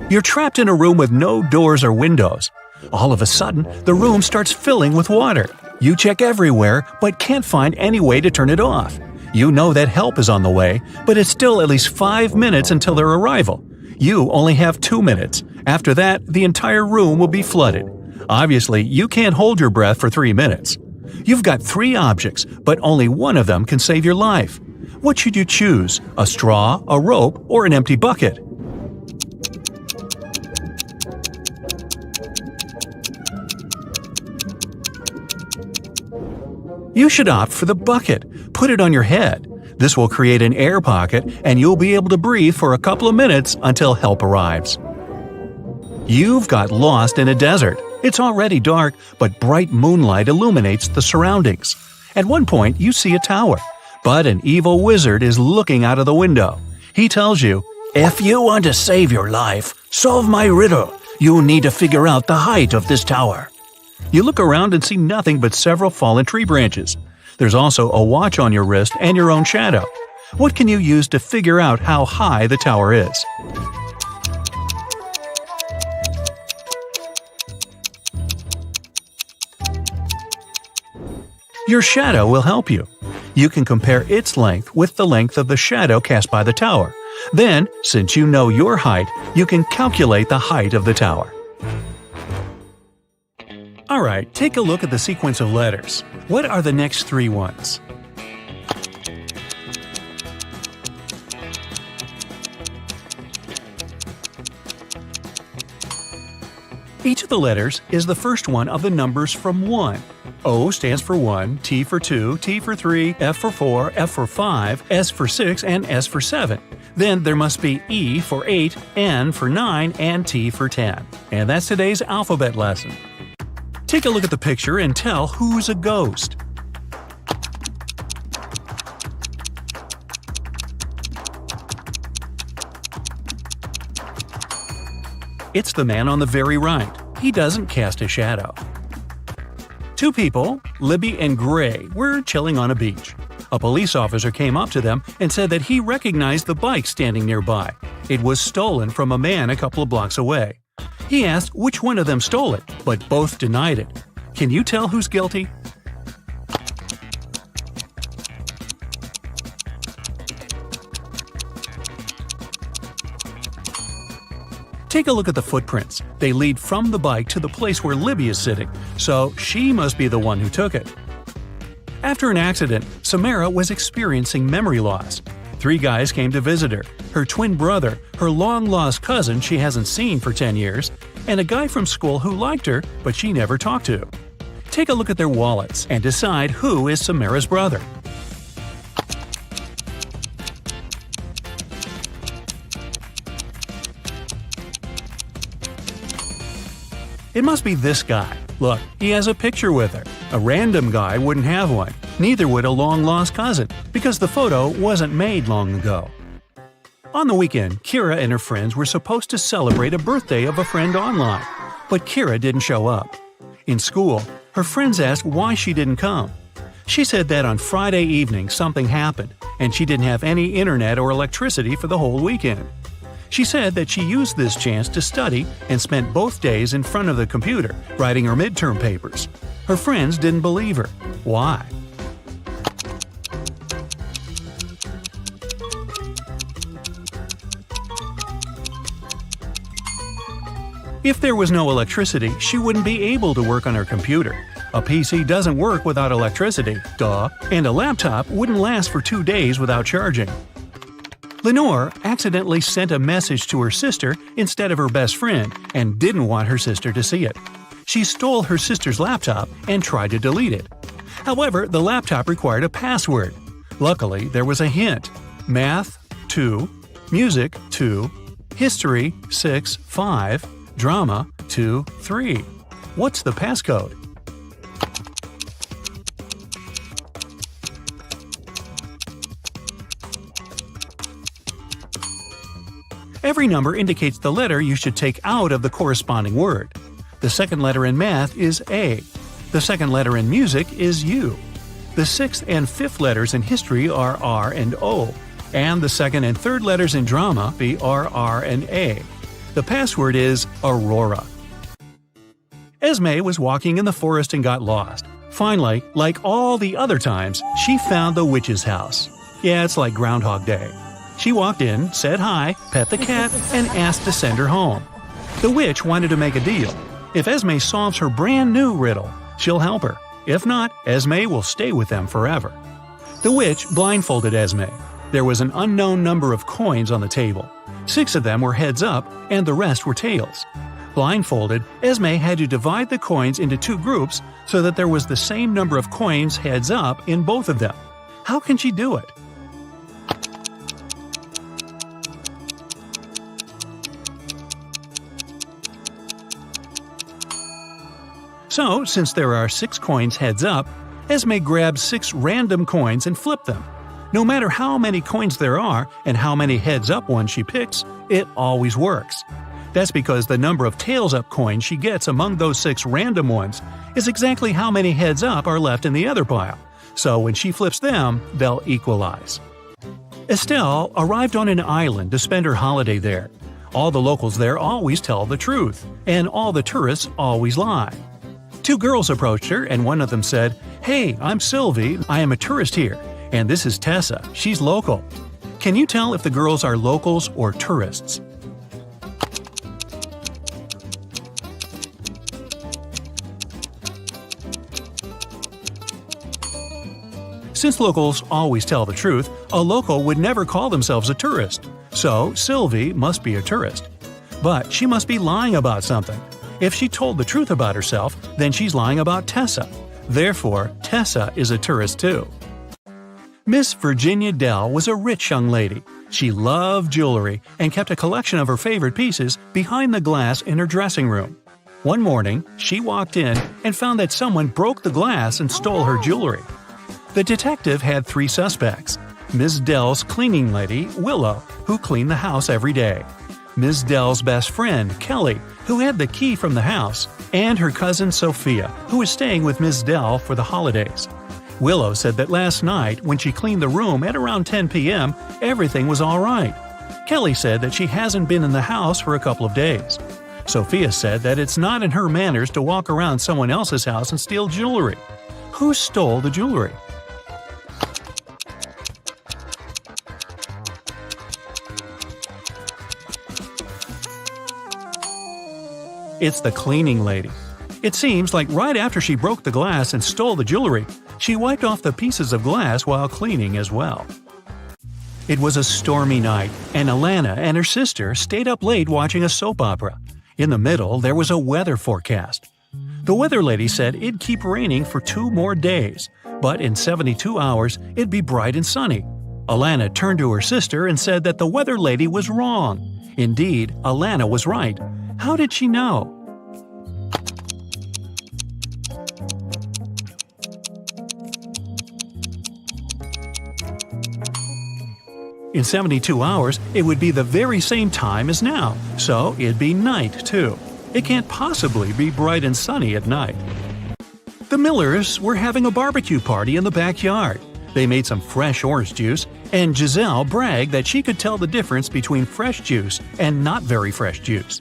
E: You're trapped in a room with no doors or windows. All of a sudden, the room starts filling with water. You check everywhere, but can't find any way to turn it off. You know that help is on the way, but it's still at least 5 minutes until their arrival. You only have 2 minutes. After that, the entire room will be flooded. Obviously, you can't hold your breath for 3 minutes. You've got 3 objects, but only one of them can save your life. What should you choose? A straw, a rope, or an empty bucket? You should opt for the bucket. Put it on your head. This will create an air pocket, and you'll be able to breathe for a couple of minutes until help arrives. You've got lost in a desert. It's already dark, but bright moonlight illuminates the surroundings. At one point, you see a tower, but an evil wizard is looking out of the window. He tells you, "If you want to save your life, solve my riddle. You need to figure out the height of this tower." You look around and see nothing but several fallen tree branches. There's also a watch on your wrist and your own shadow. What can you use to figure out how high the tower is? Your shadow will help you. You can compare its length with the length of the shadow cast by the tower. Then, since you know your height, you can calculate the height of the tower. Alright, take a look at the sequence of letters. What are the next 3 ones? Each of the letters is the first one of the numbers from 1. O stands for 1, T for 2, T for 3, F for 4, F for 5, S for 6, and S for 7. Then there must be E for 8, N for 9, and T for 10. And that's today's alphabet lesson. Take a look at the picture and tell who's a ghost. It's the man on the very right. He doesn't cast a shadow. 2 people, Libby and Gray, were chilling on a beach. A police officer came up to them and said that he recognized the bike standing nearby. It was stolen from a man a couple of blocks away. He asked which one of them stole it, but both denied it. Can you tell who's guilty? Take a look at the footprints. They lead from the bike to the place where Libby is sitting, so she must be the one who took it. After an accident, Samara was experiencing memory loss. 3 guys came to visit her: her twin brother, her long-lost cousin she hasn't seen for 10 years, and a guy from school who liked her but she never talked to. Take a look at their wallets and decide who is Samara's brother. It must be this guy. Look, he has a picture with her. A random guy wouldn't have one. Neither would a long-lost cousin, because the photo wasn't made long ago. On the weekend, Kira and her friends were supposed to celebrate a birthday of a friend online, but Kira didn't show up. In school, her friends asked why she didn't come. She said that on Friday evening something happened, and she didn't have any internet or electricity for the whole weekend. She said that she used this chance to study and spent both days in front of the computer writing her midterm papers. Her friends didn't believe her. Why? If there was no electricity, she wouldn't be able to work on her computer. A PC doesn't work without electricity, duh, and a laptop wouldn't last for 2 days without charging. Lenore accidentally sent a message to her sister instead of her best friend and didn't want her sister to see it. She stole her sister's laptop and tried to delete it. However, the laptop required a password. Luckily, there was a hint: Math 2, Music 2, History 6 5, Drama 2 3. What's the passcode? Every number indicates the letter you should take out of the corresponding word. The second letter in math is A. The second letter in music is U. The 6th and 5th letters in history are R and O, and the second and third letters in drama are R and A. The password is Aurora. Esme was walking in the forest and got lost. Finally, like all the other times, she found the witch's house. Yeah, it's like Groundhog Day. She walked in, said hi, pet the cat, and asked to send her home. The witch wanted to make a deal. If Esme solves her brand new riddle, she'll help her. If not, Esme will stay with them forever. The witch blindfolded Esme. There was an unknown number of coins on the table. 6 of them were heads up, and the rest were tails. Blindfolded, Esme had to divide the coins into 2 groups so that there was the same number of coins heads up in both of them. How can she do it? So, since there are 6 coins heads up, Esme grabs 6 random coins and flipped them. No matter how many coins there are and how many heads up ones she picks, it always works. That's because the number of tails up coins she gets among those 6 random ones is exactly how many heads up are left in the other pile, so when she flips them, they'll equalize. Estelle arrived on an island to spend her holiday there. All the locals there always tell the truth, and all the tourists always lie. Two girls approached her, and one of them said, "Hey, I'm Sylvie, I am a tourist here, and this is Tessa, she's local." Can you tell if the girls are locals or tourists? Since locals always tell the truth, a local would never call themselves a tourist. So, Sylvie must be a tourist. But she must be lying about something. If she told the truth about herself, then she's lying about Tessa. Therefore, Tessa is a tourist too. Miss Virginia Dell was a rich young lady. She loved jewelry and kept a collection of her favorite pieces behind the glass in her dressing room. One morning, she walked in and found that someone broke the glass and stole her jewelry. The detective had three suspects: Ms. Dell's cleaning lady, Willow, who cleaned the house every day; Ms. Dell's best friend, Kelly, who had the key from the house; and her cousin Sophia, who was staying with Ms. Dell for the holidays. Willow said that last night, when she cleaned the room at around 10 p.m., everything was all right. Kelly said that she hasn't been in the house for a couple of days. Sophia said that it's not in her manners to walk around someone else's house and steal jewelry. Who stole the jewelry? It's the cleaning lady. It seems like right after she broke the glass and stole the jewelry, she wiped off the pieces of glass while cleaning as well. It was a stormy night, and Alana and her sister stayed up late watching a soap opera. In the middle, there was a weather forecast. The weather lady said it'd keep raining for 2 more days, but in 72 hours, it'd be bright and sunny. Alana turned to her sister and said that the weather lady was wrong. Indeed, Alana was right. How did she know? In 72 hours, it would be the very same time as now, so it'd be night too. It can't possibly be bright and sunny at night. The Millers were having a barbecue party in the backyard. They made some fresh orange juice, and Giselle bragged that she could tell the difference between fresh juice and not very fresh juice.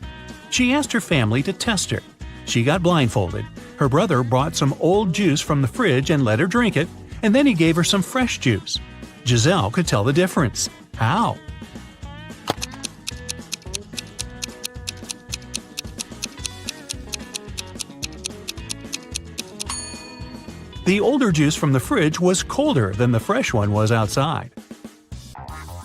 E: She asked her family to test her. She got blindfolded. Her brother brought some old juice from the fridge and let her drink it, and then he gave her some fresh juice. Giselle could tell the difference. How? The older juice from the fridge was colder than the fresh one was outside.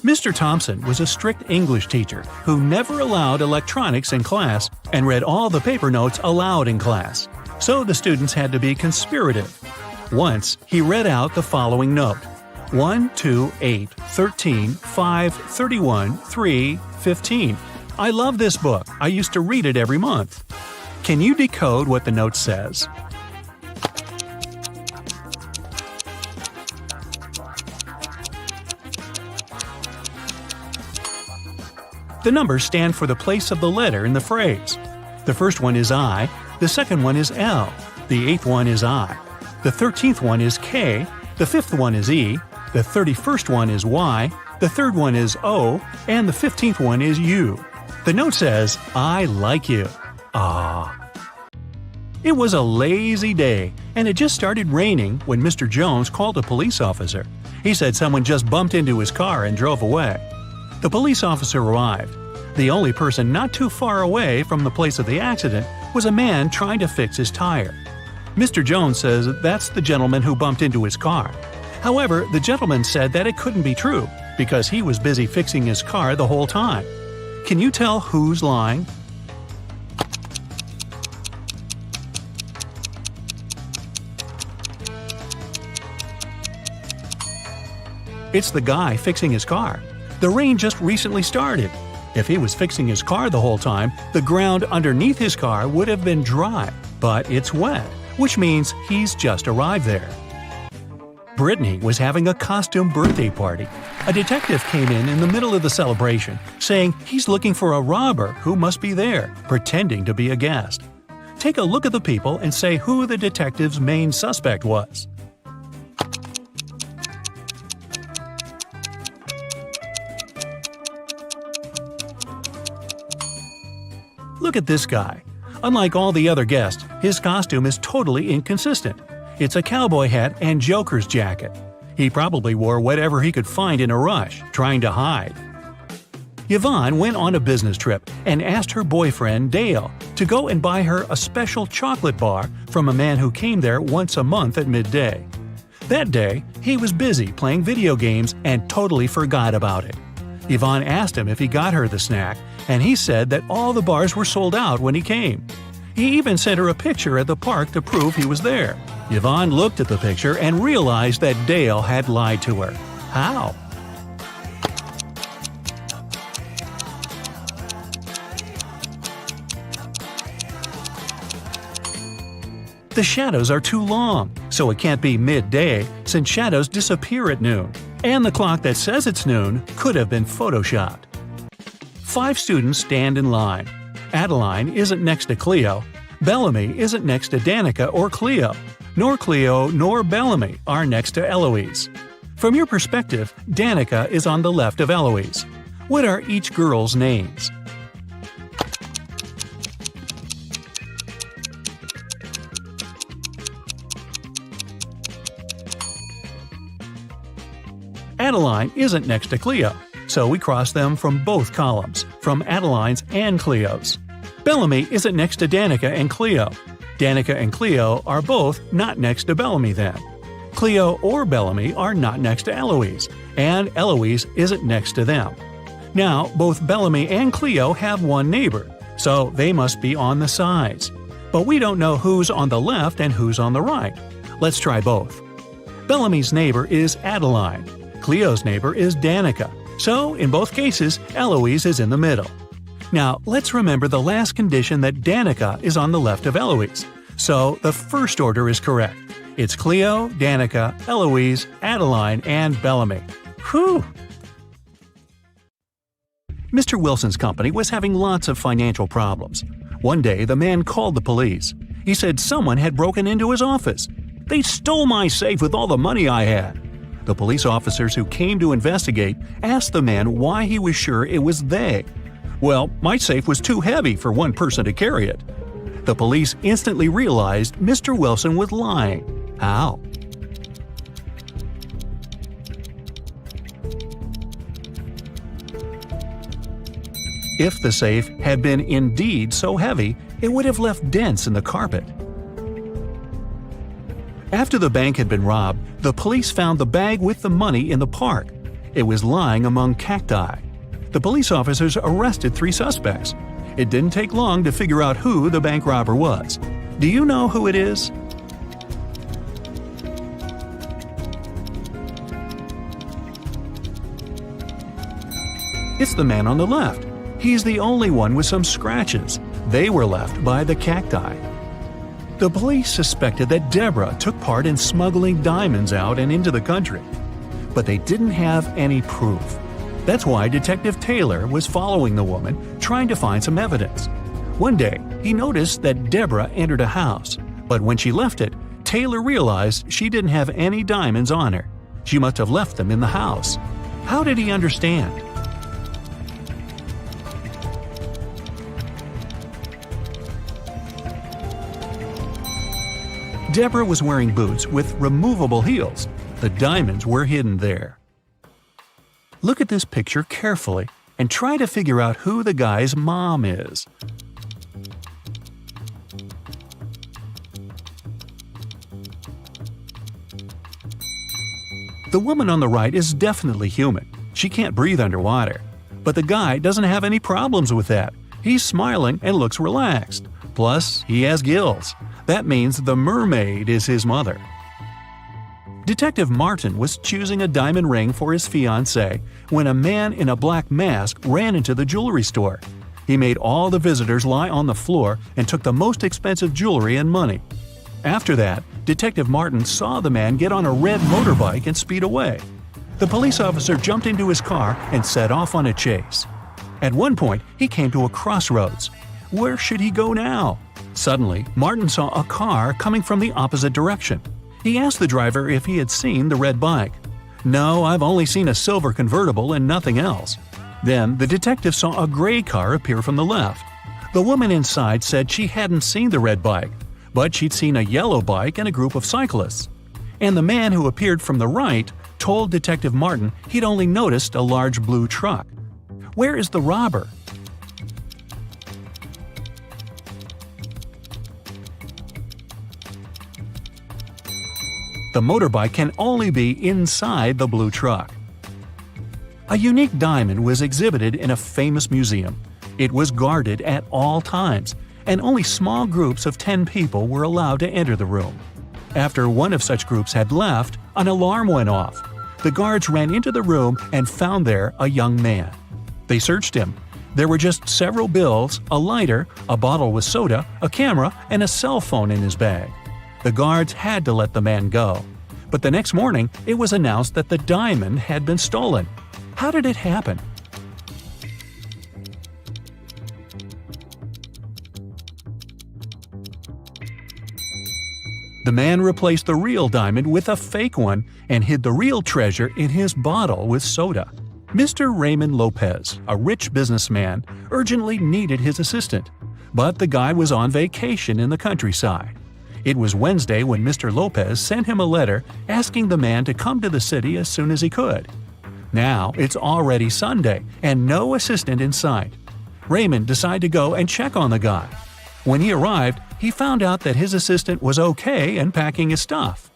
E: Mr. Thompson was a strict English teacher who never allowed electronics in class and read all the paper notes aloud in class, so the students had to be conspirative. Once, he read out the following note: 1, 2, 8, 13, 5, 31, 3, 15. I love this book. I used to read it every month. Can you decode what the note says? The numbers stand for the place of the letter in the phrase. The first one is I, the second one is L, the 8th one is I, the 13th one is K, the 5th one is E, the 31st one is Y, the 3rd one is O, and the 15th one is U. The note says, I like you. Ah. It was a lazy day, and it just started raining when Mr. Jones called a police officer. He said someone just bumped into his car and drove away. The police officer arrived. The only person not too far away from the place of the accident was a man trying to fix his tire. Mr. Jones says that's the gentleman who bumped into his car. However, the gentleman said that it couldn't be true because he was busy fixing his car the whole time. Can you tell who's lying? It's the guy fixing his car. The rain just recently started. If he was fixing his car the whole time, the ground underneath his car would have been dry, but it's wet, which means he's just arrived there. Brittany was having a costume birthday party. A detective came in the middle of the celebration, saying he's looking for a robber who must be there, pretending to be a guest. Take a look at the people and say who the detective's main suspect was. Look at this guy. Unlike all the other guests, his costume is totally inconsistent. It's a cowboy hat and Joker's jacket. He probably wore whatever he could find in a rush, trying to hide. Yvonne went on a business trip and asked her boyfriend, Dale, to go and buy her a special chocolate bar from a man who came there once a month at midday. That day, he was busy playing video games and totally forgot about it. Yvonne asked him if he got her the snack, and he said that all the bars were sold out when he came. He even sent her a picture at the park to prove he was there. Yvonne looked at the picture and realized that Dale had lied to her. How? The shadows are too long, so it can't be midday since shadows disappear at noon. And the clock that says it's noon could have been photoshopped. 5 students stand in line. Adeline isn't next to Cleo. Bellamy isn't next to Danica or Cleo. Nor Cleo nor Bellamy are next to Eloise. From your perspective, Danica is on the left of Eloise. What are each girl's names? Adeline isn't next to Cleo, so we cross them from both columns, from Adeline's and Cleo's. Bellamy isn't next to Danica and Cleo. Danica and Cleo are both not next to Bellamy then. Cleo or Bellamy are not next to Eloise, and Eloise isn't next to them. Now, both Bellamy and Cleo have one neighbor, so they must be on the sides. But we don't know who's on the left and who's on the right. Let's try both. Bellamy's neighbor is Adeline. Cleo's neighbor is Danica. So, in both cases, Eloise is in the middle. Now, let's remember the last condition that Danica is on the left of Eloise. So, the first order is correct. It's Cleo, Danica, Eloise, Adeline, and Bellamy. Whew! Mr. Wilson's company was having lots of financial problems. One day, the man called the police. He said someone had broken into his office. They stole my safe with all the money I had. The police officers who came to investigate asked the man why he was sure it was they. Well, my safe was too heavy for one person to carry it. The police instantly realized Mr. Wilson was lying. How? If the safe had been indeed so heavy, it would have left dents in the carpet. After the bank had been robbed, the police found the bag with the money in the park. It was lying among cacti. The police officers arrested 3 suspects. It didn't take long to figure out who the bank robber was. Do you know who it is? It's the man on the left. He's the only one with some scratches. They were left by the cacti. The police suspected that Deborah took part in smuggling diamonds out and into the country. But they didn't have any proof. That's why Detective Taylor was following the woman, trying to find some evidence. One day, he noticed that Deborah entered a house, but when she left it, Taylor realized she didn't have any diamonds on her. She must have left them in the house. How did he understand? Deborah was wearing boots with removable heels. The diamonds were hidden there. Look at this picture carefully and try to figure out who the guy's mom is. The woman on the right is definitely human. She can't breathe underwater. But the guy doesn't have any problems with that. He's smiling and looks relaxed. Plus, he has gills. That means the mermaid is his mother. Detective Martin was choosing a diamond ring for his fiancée when a man in a black mask ran into the jewelry store. He made all the visitors lie on the floor and took the most expensive jewelry and money. After that, Detective Martin saw the man get on a red motorbike and speed away. The police officer jumped into his car and set off on a chase. At one point, he came to a crossroads. Where should he go now? Suddenly, Martin saw a car coming from the opposite direction. He asked the driver if he had seen the red bike. "No, I've only seen a silver convertible and nothing else." Then the detective saw a gray car appear from the left. The woman inside said she hadn't seen the red bike, but she'd seen a yellow bike and a group of cyclists. And the man who appeared from the right told Detective Martin he'd only noticed a large blue truck. Where is the robber? The motorbike can only be inside the blue truck. A unique diamond was exhibited in a famous museum. It was guarded at all times, and only small groups of 10 people were allowed to enter the room. After one of such groups had left, an alarm went off. The guards ran into the room and found there a young man. They searched him. There were just several bills, a lighter, a bottle with soda, a camera, and a cell phone in his bag. The guards had to let the man go. But the next morning, it was announced that the diamond had been stolen. How did it happen? The man replaced the real diamond with a fake one and hid the real treasure in his bottle with soda. Mr. Raymond Lopez, a rich businessman, urgently needed his assistant, but the guy was on vacation in the countryside. It was Wednesday when Mr. Lopez sent him a letter asking the man to come to the city as soon as he could. Now it's already Sunday and no assistant in sight. Raymond decided to go and check on the guy. When he arrived, he found out that his assistant was okay and packing his stuff.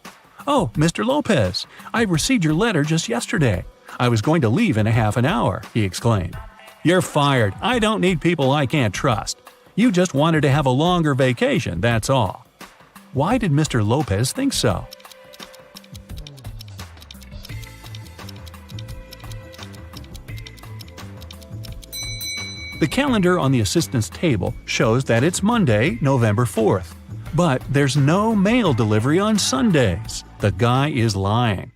E: "Oh, Mr. Lopez, I received your letter just yesterday. I was going to leave in a half an hour," he exclaimed. "You're fired. I don't need people I can't trust. You just wanted to have a longer vacation, that's all." Why did Mr. Lopez think so? The calendar on the assistant's table shows that it's Monday, November 4th. But there's no mail delivery on Sundays. The guy is lying.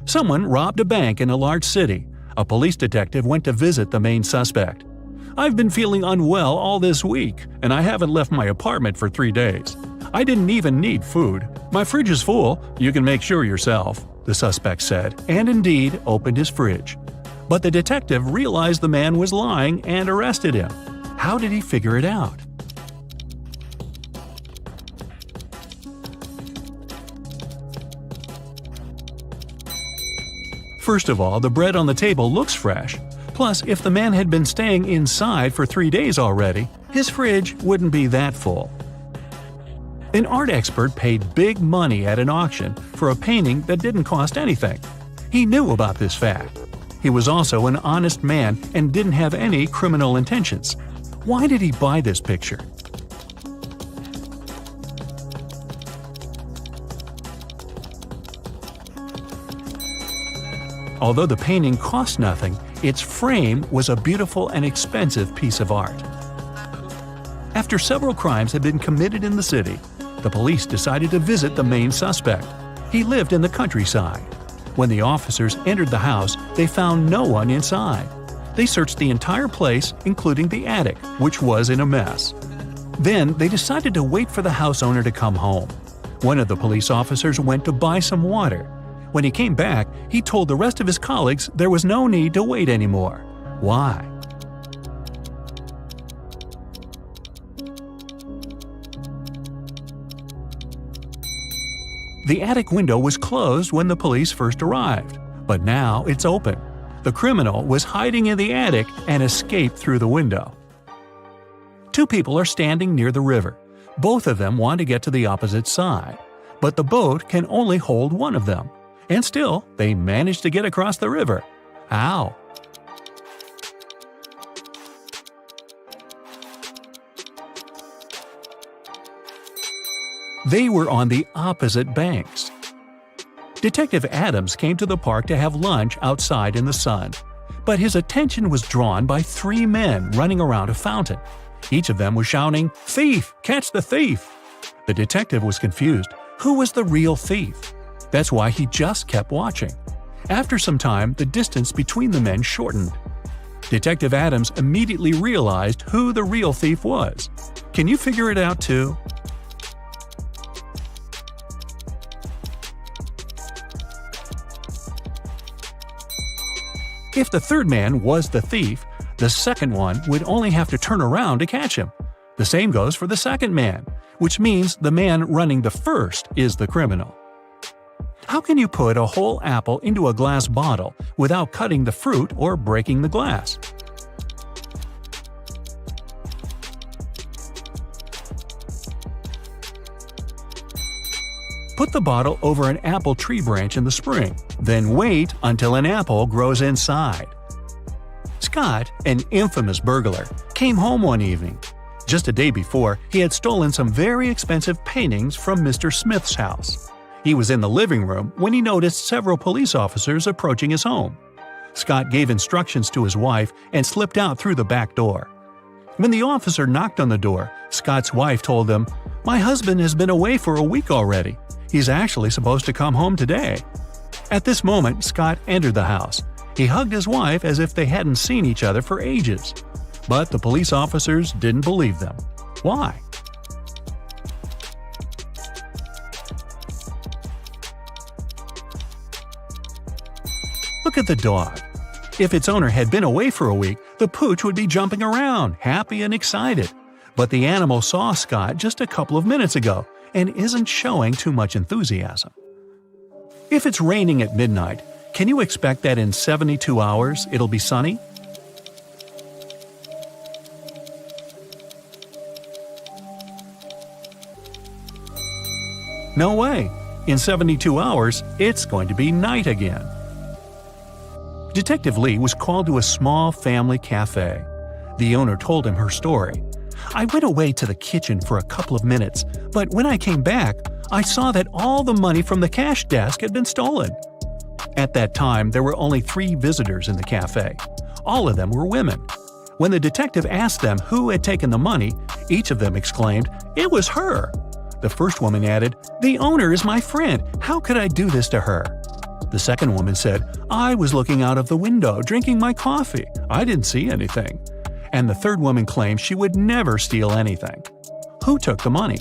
E: Someone robbed a bank in a large city. A police detective went to visit the main suspect. "I've been feeling unwell all this week, and I haven't left my apartment for 3 days. I didn't even need food. My fridge is full. You can make sure yourself," the suspect said, and indeed opened his fridge. But the detective realized the man was lying and arrested him. How did he figure it out? First of all, the bread on the table looks fresh. Plus, if the man had been staying inside for 3 days already, his fridge wouldn't be that full. An art expert paid big money at an auction for a painting that didn't cost anything. He knew about this fact. He was also an honest man and didn't have any criminal intentions. Why did he buy this picture? Although the painting cost nothing, its frame was a beautiful and expensive piece of art. After several crimes had been committed in the city, the police decided to visit the main suspect. He lived in the countryside. When the officers entered the house, they found no one inside. They searched the entire place, including the attic, which was in a mess. Then they decided to wait for the house owner to come home. One of the police officers went to buy some water. When he came back, he told the rest of his colleagues there was no need to wait anymore. Why? The attic window was closed when the police first arrived, but now it's open. The criminal was hiding in the attic and escaped through the window. Two people are standing near the river. Both of them want to get to the opposite side, but the boat can only hold one of them. And still, they manage to get across the river. How? They were on the opposite banks. Detective Adams came to the park to have lunch outside in the sun, but his attention was drawn by 3 men running around a fountain. Each of them was shouting, "Thief! Catch the thief!" The detective was confused. Who was the real thief? That's why he just kept watching. After some time, the distance between the men shortened. Detective Adams immediately realized who the real thief was. Can you figure it out too? If the third man was the thief, the second one would only have to turn around to catch him. The same goes for the second man, which means the man running the first is the criminal. How can you put a whole apple into a glass bottle without cutting the fruit or breaking the glass? Put the bottle over an apple tree branch in the spring, then wait until an apple grows inside. Scott, an infamous burglar, came home one evening. Just a day before, he had stolen some very expensive paintings from Mr. Smith's house. He was in the living room when he noticed several police officers approaching his home. Scott gave instructions to his wife and slipped out through the back door. When the officer knocked on the door, Scott's wife told him, "My husband has been away for a week already. He's actually supposed to come home today." At this moment, Scott entered the house. He hugged his wife as if they hadn't seen each other for ages. But the police officers didn't believe them. Why? Look at the dog. If its owner had been away for a week, the pooch would be jumping around, happy and excited. But the animal saw Scott just a couple of minutes ago and isn't showing too much enthusiasm. If it's raining at midnight, can you expect that in 72 hours it'll be sunny? No way. In 72 hours, it's going to be night again. Detective Lee was called to a small family cafe. The owner told him her story. "I went away to the kitchen for a couple of minutes, but when I came back, I saw that all the money from the cash desk had been stolen." At that time, there were only 3 visitors in the cafe. All of them were women. When the detective asked them who had taken the money, each of them exclaimed, "It was her." The first woman added, "The owner is my friend. How could I do this to her?" The second woman said, "I was looking out of the window, drinking my coffee. I didn't see anything." And the third woman claimed she would never steal anything. Who took the money?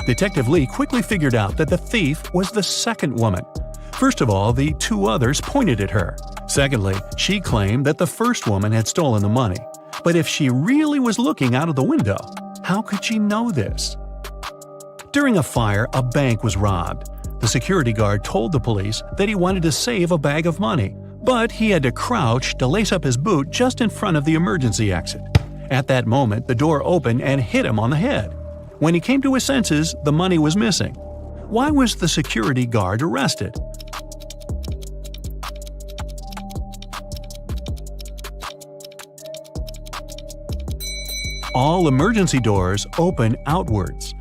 E: Detective Lee quickly figured out that the thief was the second woman. First of all, the 2 others pointed at her. Secondly, she claimed that the first woman had stolen the money. But if she really was looking out of the window, how could she know this? During a fire, a bank was robbed. The security guard told the police that he wanted to save a bag of money, but he had to crouch to lace up his boot just in front of the emergency exit. At that moment, the door opened and hit him on the head. When he came to his senses, the money was missing. Why was the security guard arrested? All emergency doors open outwards.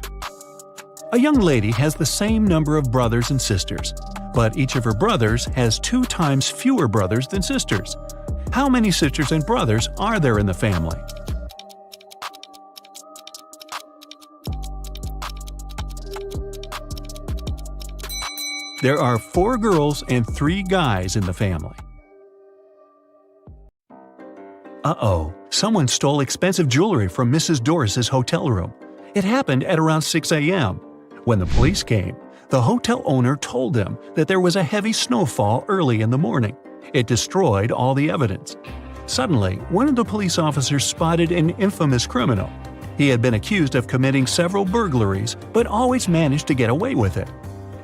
E: A young lady has the same number of brothers and sisters, but each of her brothers has 2 times fewer brothers than sisters. How many sisters and brothers are there in the family? There are 4 girls and 3 guys in the family. Uh-oh, someone stole expensive jewelry from Mrs. Doris's hotel room. It happened at around 6 a.m. When the police came, the hotel owner told them that there was a heavy snowfall early in the morning. It destroyed all the evidence. Suddenly, one of the police officers spotted an infamous criminal. He had been accused of committing several burglaries, but always managed to get away with it.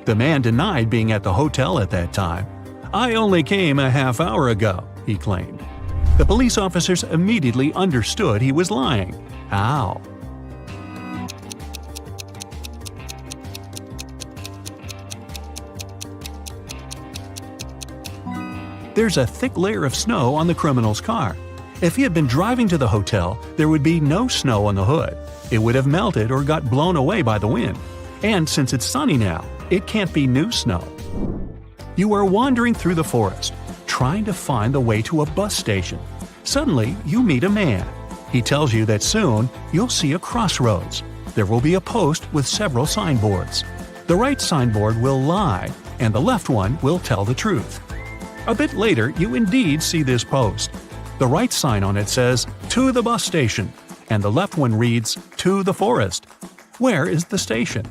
E: The man denied being at the hotel at that time. "I only came a half hour ago," he claimed. The police officers immediately understood he was lying. How? There's a thick layer of snow on the criminal's car. If he had been driving to the hotel, there would be no snow on the hood. It would have melted or got blown away by the wind. And since it's sunny now, it can't be new snow. You are wandering through the forest, trying to find the way to a bus station. Suddenly, you meet a man. He tells you that soon you'll see a crossroads. There will be a post with several signboards. The right signboard will lie, and the left one will tell the truth. A bit later, you indeed see this post. The right sign on it says, "To the bus station," and the left one reads, "To the forest." Where is the station?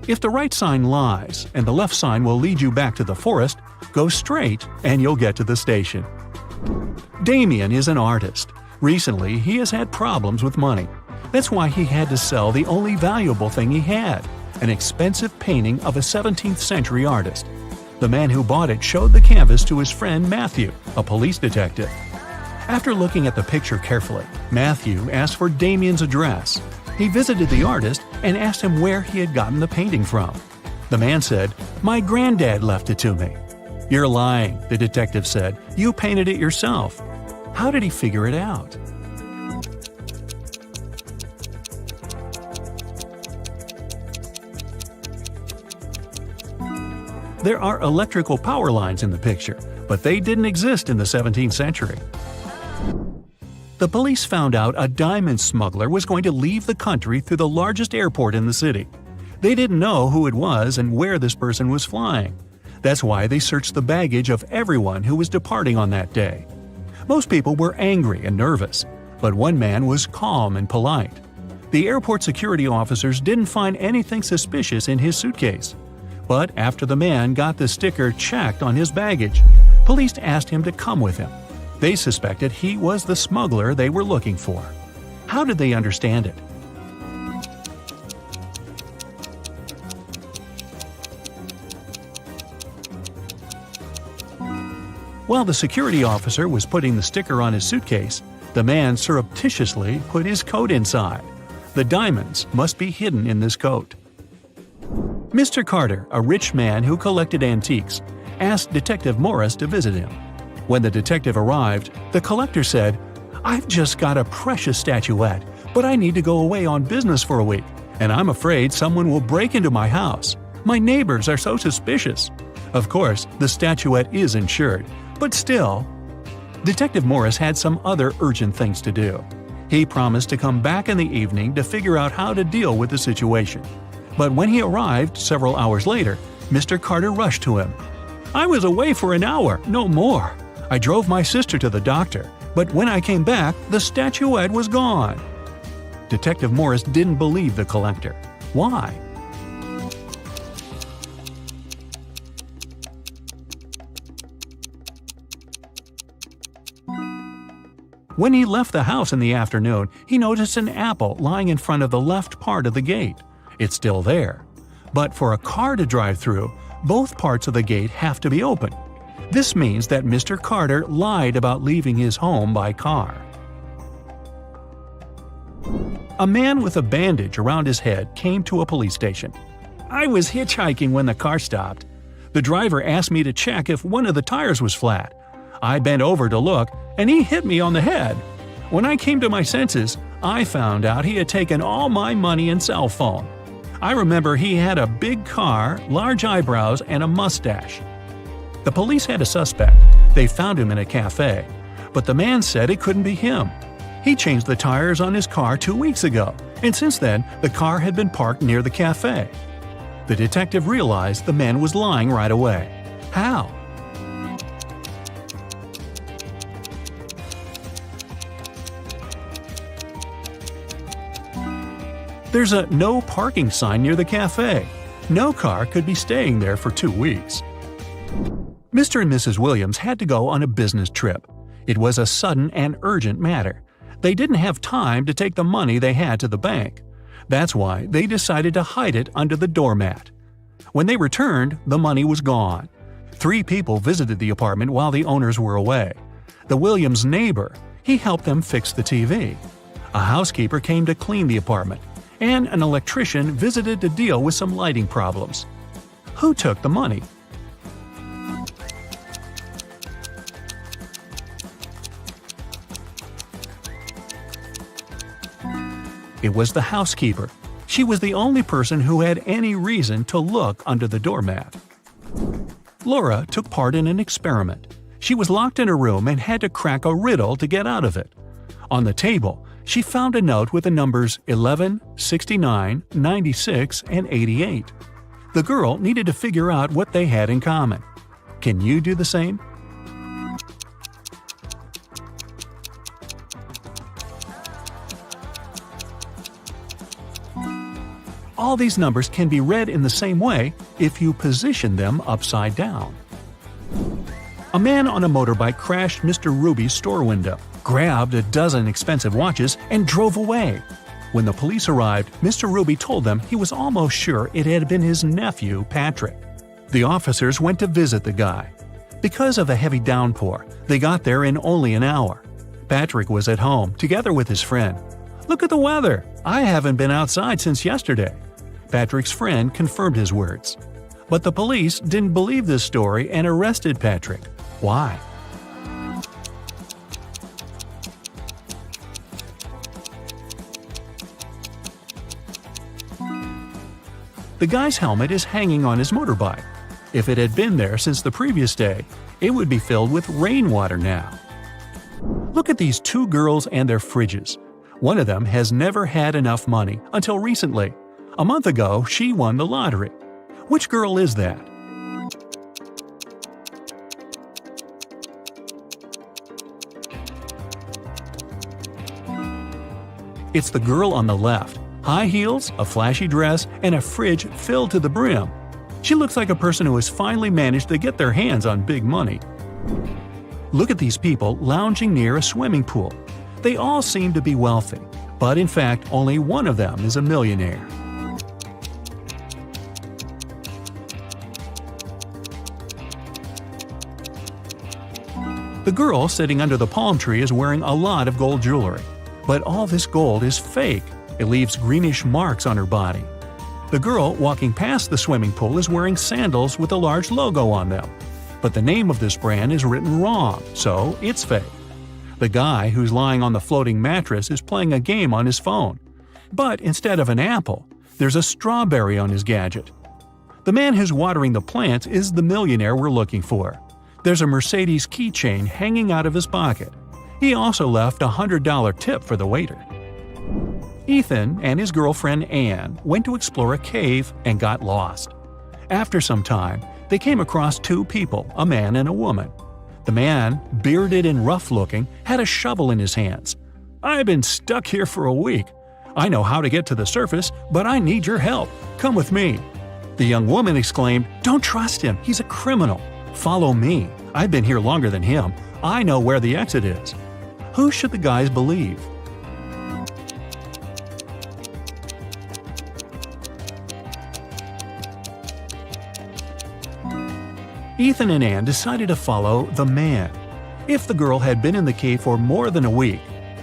E: If the right sign lies and the left sign will lead you back to the forest, go straight and you'll get to the station. Damien is an artist. Recently, he has had problems with money. That's why he had to sell the only valuable thing he had, an expensive painting of a 17th century artist. The man who bought it showed the canvas to his friend Matthew, a police detective. After looking at the picture carefully, Matthew asked for Damien's address. He visited the artist and asked him where he had gotten the painting from. The man said, "My granddad left it to me." "You're lying," the detective said. "You painted it yourself." How did he figure it out? There are electrical power lines in the picture, but they didn't exist in the 17th century. The police found out a diamond smuggler was going to leave the country through the largest airport in the city. They didn't know who it was and where this person was flying. That's why they searched the baggage of everyone who was departing on that day. Most people were angry and nervous, but one man was calm and polite. The airport security officers didn't find anything suspicious in his suitcase. But after the man got the sticker checked on his baggage, police asked him to come with him. They suspected he was the smuggler they were looking for. How did they understand it? While the security officer was putting the sticker on his suitcase, the man surreptitiously put his coat inside. The diamonds must be hidden in this coat. Mr. Carter, a rich man who collected antiques, asked Detective Morris to visit him. When the detective arrived, the collector said, "I've just got a precious statuette, but I need to go away on business for a week, and I'm afraid someone will break into my house. My neighbors are so suspicious." Of course, the statuette is insured, but still. Detective Morris had some other urgent things to do. He promised to come back in the evening to figure out how to deal with the situation. But when he arrived several hours later, Mr. Carter rushed to him. "I was away for an hour, no more. I drove my sister to the doctor, but when I came back, the statuette was gone." Detective Morris didn't believe the collector. Why? When he left the house in the afternoon, he noticed an apple lying in front of the left part of the gate. It's still there. But for a car to drive through, both parts of the gate have to be open. This means that Mr. Carter lied about leaving his home by car. A man with a bandage around his head came to a police station. "I was hitchhiking when the car stopped. The driver asked me to check if one of the tires was flat. I bent over to look, and he hit me on the head. When I came to my senses, I found out he had taken all my money and cell phone. I remember he had a big car, large eyebrows, and a mustache." The police had a suspect. They found him in a cafe. But the man said it couldn't be him. He changed the tires on his car 2 weeks ago, and since then, the car had been parked near the cafe. The detective realized the man was lying right away. How? There's a no parking sign near the cafe. No car could be staying there for 2 weeks. Mr. and Mrs. Williams had to go on a business trip. It was a sudden and urgent matter. They didn't have time to take the money they had to the bank. That's why they decided to hide it under the doormat. When they returned, the money was gone. 3 people visited the apartment while the owners were away. The Williams' neighbor, he helped them fix the TV. A housekeeper came to clean the apartment, and an electrician visited to deal with some lighting problems. Who took the money? It was the housekeeper. She was the only person who had any reason to look under the doormat. Laura took part in an experiment. She was locked in a room and had to crack a riddle to get out of it. On the table, She found a note with the numbers 11, 69, 96, and 88. The girl needed to figure out what they had in common. Can you do the same? All these numbers can be read in the same way if you position them upside down. A man on a motorbike crashed Mr. Ruby's store window, grabbed a dozen expensive watches, and drove away. When the police arrived, Mr. Ruby told them he was almost sure it had been his nephew, Patrick. The officers went to visit the guy. Because of a heavy downpour, they got there in only an hour. Patrick was at home, together with his friend. "Look at the weather! I haven't been outside since yesterday." Patrick's friend confirmed his words. But the police didn't believe this story and arrested Patrick. Why? The guy's helmet is hanging on his motorbike. If it had been there since the previous day, it would be filled with rainwater now. Look at these two girls and their fridges. One of them has never had enough money until recently. A month ago, she won the lottery. Which girl is that? It's the girl on the left. High heels, a flashy dress, and a fridge filled to the brim. She looks like a person who has finally managed to get their hands on big money. Look at these people lounging near a swimming pool. They all seem to be wealthy, but in fact, only one of them is a millionaire. The girl sitting under the palm tree is wearing a lot of gold jewelry. But all this gold is fake. It leaves greenish marks on her body. The girl walking past the swimming pool is wearing sandals with a large logo on them. But the name of this brand is written wrong, so it's fake. The guy who's lying on the floating mattress is playing a game on his phone. But instead of an apple, there's a strawberry on his gadget. The man who's watering the plants is the millionaire we're looking for. There's a Mercedes keychain hanging out of his pocket. He also left a $100 tip for the waiter. Ethan and his girlfriend Anne went to explore a cave and got lost. After some time, they came across two people, a man and a woman. The man, bearded and rough-looking, had a shovel in his hands. "I've been stuck here for a week. I know how to get to the surface, but I need your help. Come with me." The young woman exclaimed, "Don't trust him. He's a criminal. Follow me. I've been here longer than him. I know where the exit is." Who should the guys believe? Ethan and Anne decided to follow the man. If the girl had been in the cave for more than a week,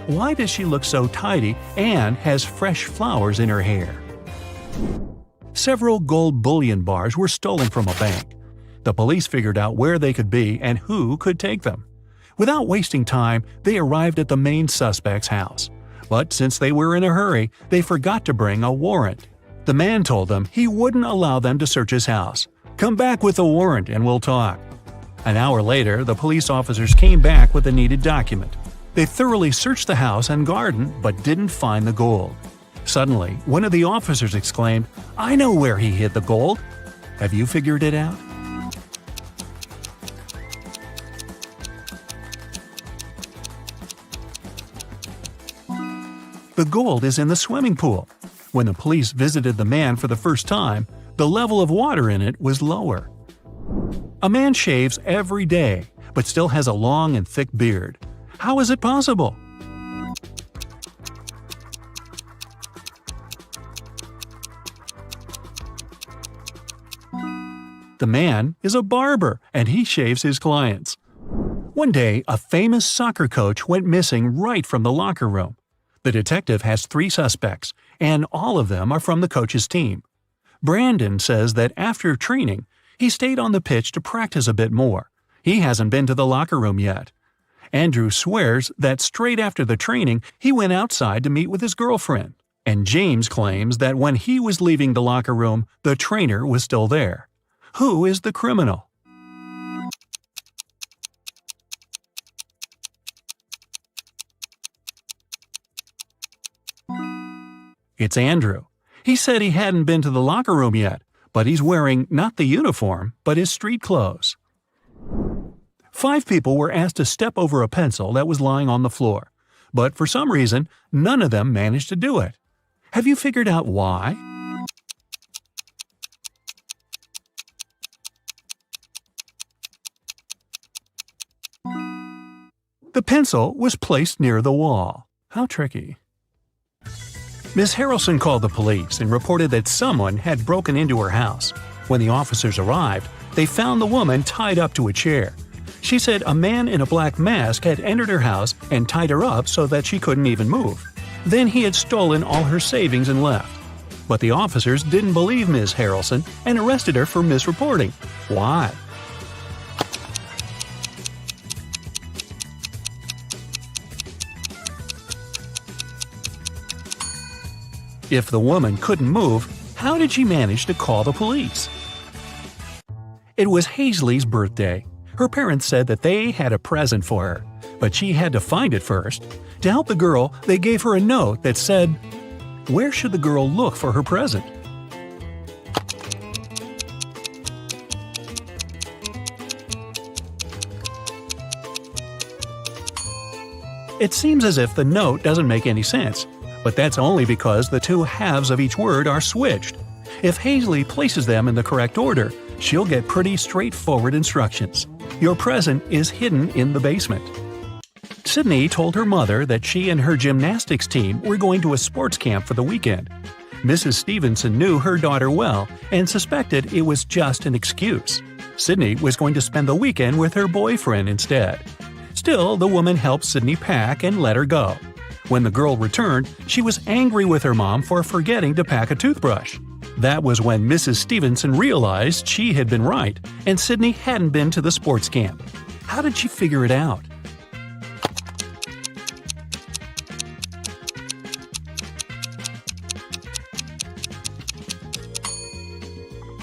E: why does she look so tidy and has fresh flowers in her hair? Several gold bullion bars were stolen from a bank. The police figured out where they could be and who could take them. Without wasting time, they arrived at the main suspect's house. But since they were in a hurry, they forgot to bring a warrant. The man told them he wouldn't allow them to search his house. "Come back with a warrant and we'll talk." An hour later, the police officers came back with the needed document. They thoroughly searched the house and garden but didn't find the gold. Suddenly, one of the officers exclaimed, "I know where he hid the gold." Have you figured it out? The gold is in the swimming pool. When the police visited the man for the first time, the level of water in it was lower. A man shaves every day, but still has a long and thick beard. How is it possible? The man is a barber, and he shaves his clients. One day, a famous soccer coach went missing right from the locker room. The detective has 3 suspects, and all of them are from the coach's team. Brandon says that after training, he stayed on the pitch to practice a bit more. He hasn't been to the locker room yet. Andrew swears that straight after the training, he went outside to meet with his girlfriend. And James claims that when he was leaving the locker room, the trainer was still there. Who is the criminal? It's Andrew. He said he hadn't been to the locker room yet, but he's wearing not the uniform, but his street clothes. 5 people were asked to step over a pencil that was lying on the floor, but for some reason, none of them managed to do it. Have you figured out why? The pencil was placed near the wall. How tricky. Miss Harrelson called the police and reported that someone had broken into her house. When the officers arrived, they found the woman tied up to a chair. She said a man in a black mask had entered her house and tied her up so that she couldn't even move. Then he had stolen all her savings and left. But the officers didn't believe Ms. Harrelson and arrested her for misreporting. Why? If the woman couldn't move, how did she manage to call the police? It was Hazley's birthday. Her parents said that they had a present for her, but she had to find it first. To help the girl, they gave her a note that said, "Where should the girl look for her present?" It seems as if the note doesn't make any sense, but that's only because the 2 halves of each word are switched. If Hazley places them in the correct order, she'll get pretty straightforward instructions. Your present is hidden in the basement. Sydney told her mother that she and her gymnastics team were going to a sports camp for the weekend. Mrs. Stevenson knew her daughter well and suspected it was just an excuse. Sydney was going to spend the weekend with her boyfriend instead. Still, the woman helped Sydney pack and let her go. When the girl returned, she was angry with her mom for forgetting to pack a toothbrush. That was when Mrs. Stevenson realized she had been right, and Sydney hadn't been to the sports camp. How did she figure it out?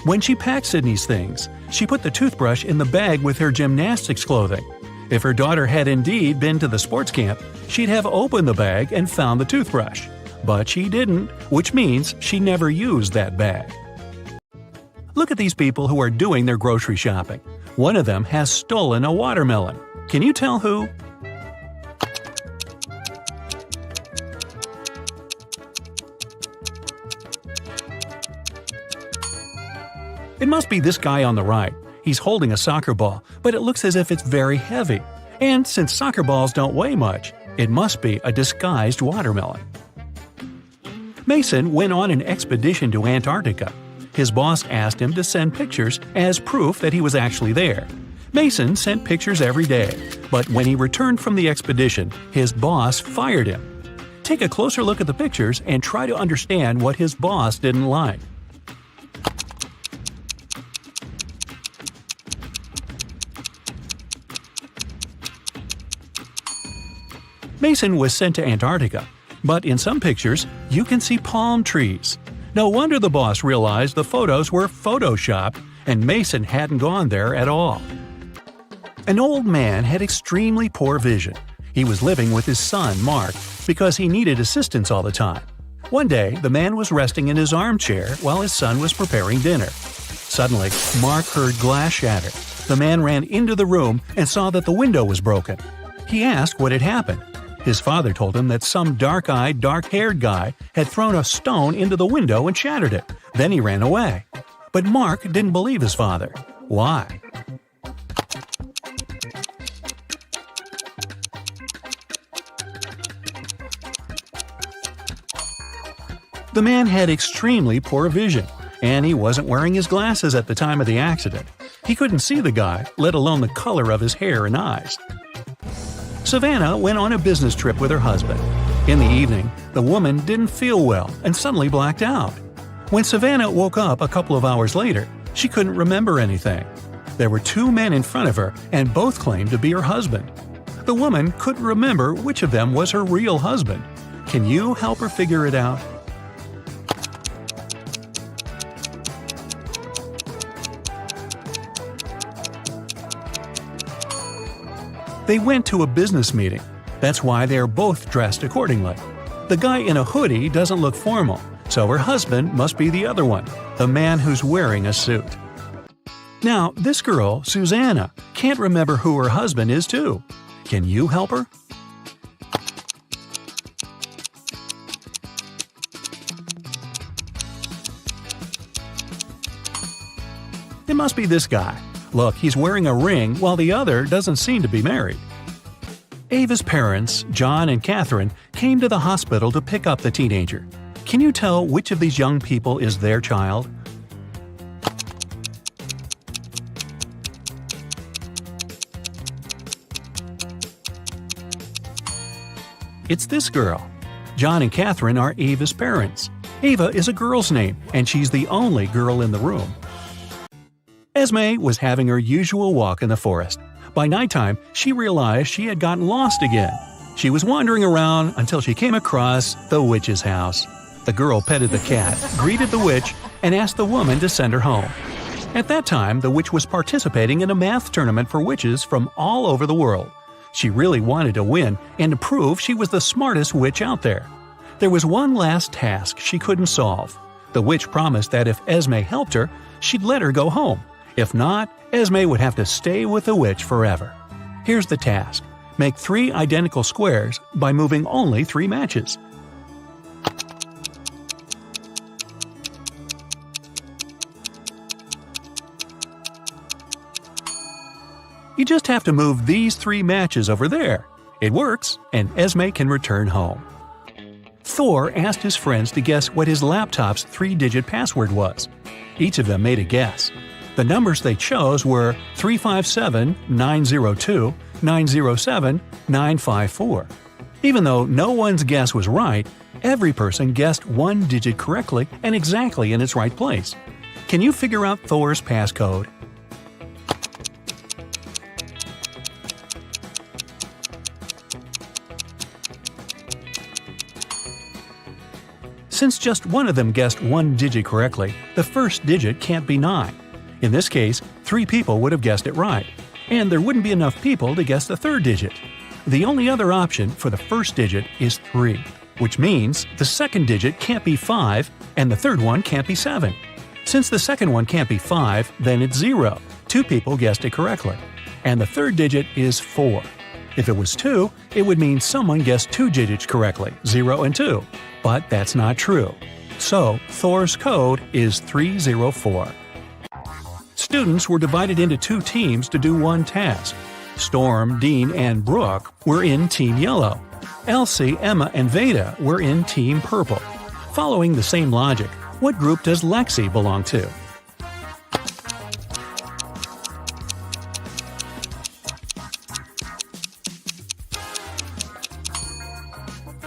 E: When she packed Sydney's things, she put the toothbrush in the bag with her gymnastics clothing. If her daughter had indeed been to the sports camp, she'd have opened the bag and found the toothbrush. But she didn't, which means she never used that bag. Look at these people who are doing their grocery shopping. One of them has stolen a watermelon. Can you tell who? It must be this guy on the right. He's holding a soccer ball, but it looks as if it's very heavy. And since soccer balls don't weigh much, it must be a disguised watermelon. Mason went on an expedition to Antarctica. His boss asked him to send pictures as proof that he was actually there. Mason sent pictures every day, but when he returned from the expedition, his boss fired him. Take a closer look at the pictures and try to understand what his boss didn't like. Mason was sent to Antarctica, but in some pictures, you can see palm trees. No wonder the boss realized the photos were photoshopped and Mason hadn't gone there at all. An old man had extremely poor vision. He was living with his son, Mark, because he needed assistance all the time. One day, the man was resting in his armchair while his son was preparing dinner. Suddenly, Mark heard glass shatter. The man ran into the room and saw that the window was broken. He asked what had happened. His father told him that some dark-eyed, dark-haired guy had thrown a stone into the window and shattered it. Then he ran away. But Mark didn't believe his father. Why? The man had extremely poor vision, and he wasn't wearing his glasses at the time of the accident. He couldn't see the guy, let alone the color of his hair and eyes. Savannah went on a business trip with her husband. In the evening, the woman didn't feel well and suddenly blacked out. When Savannah woke up a couple of hours later, she couldn't remember anything. There were 2 men in front of her, and both claimed to be her husband. The woman couldn't remember which of them was her real husband. Can you help her figure it out? They went to a business meeting. That's why they are both dressed accordingly. The guy in a hoodie doesn't look formal, so her husband must be the other one, the man who's wearing a suit. Now, this girl, Susanna, can't remember who her husband is too. Can you help her? It must be this guy. Look, he's wearing a ring while the other doesn't seem to be married. Ava's parents, John and Catherine, came to the hospital to pick up the teenager. Can you tell which of these young people is their child? It's this girl. John and Catherine are Ava's parents. Ava is a girl's name, and she's the only girl in the room. Esme was having her usual walk in the forest. By nighttime, she realized she had gotten lost again. She was wandering around until she came across the witch's house. The girl petted the cat, greeted the witch, and asked the woman to send her home. At that time, the witch was participating in a math tournament for witches from all over the world. She really wanted to win and to prove she was the smartest witch out there. There was one last task she couldn't solve. The witch promised that if Esme helped her, she'd let her go home. If not, Esme would have to stay with the witch forever. Here's the task. Make 3 identical squares by moving only 3 matches. You just have to move these 3 matches over there. It works, and Esme can return home. Thor asked his friends to guess what his laptop's 3-digit password was. Each of them made a guess. The numbers they chose were 357, 902, 907, 954. Even though no one's guess was right, every person guessed 1 digit correctly and exactly in its right place. Can you figure out Thor's passcode? Since just one of them guessed 1 digit correctly, the first digit can't be 9. In this case, 3 people would have guessed it right, and there wouldn't be enough people to guess the third digit. The only other option for the first digit is 3, which means the second digit can't be 5 and the third one can't be 7. Since the second one can't be 5, then it's 0. 2 people guessed it correctly. And the third digit is 4. If it was 2, it would mean someone guessed 2 digits correctly, 0 and 2. But that's not true. So, Thor's code is 304. Students were divided into 2 teams to do one task. Storm, Dean, and Brooke were in Team Yellow. Elsie, Emma, and Veda were in Team Purple. Following the same logic, what group does Lexi belong to?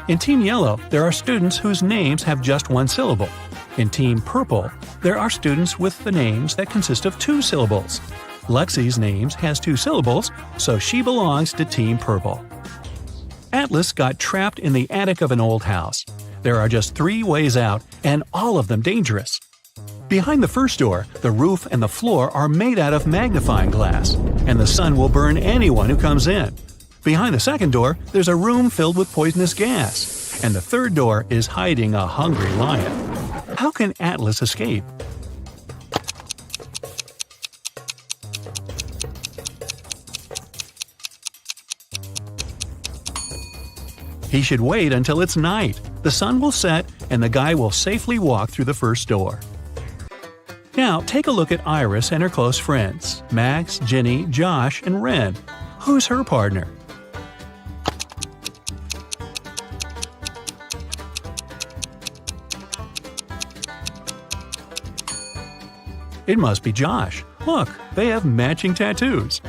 E: In Team Yellow, there are students whose names have just 1 syllable. In Team Purple, there are students with the names that consist of 2 syllables. Lexi's name has 2 syllables, so she belongs to Team Purple. Atlas got trapped in the attic of an old house. There are just 3 ways out, and all of them dangerous. Behind the first door, the roof and the floor are made out of magnifying glass, and the sun will burn anyone who comes in. Behind the second door, there's a room filled with poisonous gas, and the third door is hiding a hungry lion. How can Atlas escape? He should wait until it's night. The sun will set, and the guy will safely walk through the first door. Now, take a look at Iris and her close friends, Max, Ginny, Josh, and Ren. Who's her partner? It must be Josh. Look, they have matching tattoos.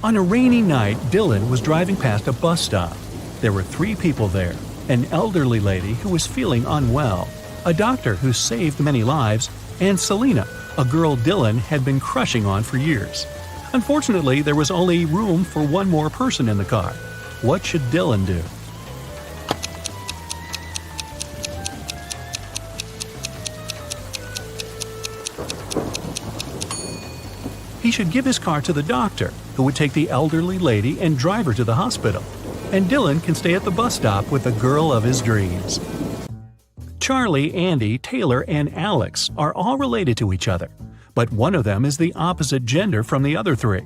E: On a rainy night, Dylan was driving past a bus stop. There were 3 people there: an elderly lady who was feeling unwell, a doctor who saved many lives, and Selena, a girl Dylan had been crushing on for years. Unfortunately, there was only room for 1 more person in the car. What should Dylan do? He should give his car to the doctor, who would take the elderly lady and drive her to the hospital. and Dylan can stay at the bus stop with the girl of his dreams. Charlie, Andy, Taylor, and Alex are all related to each other, but one of them is the opposite gender from the other three.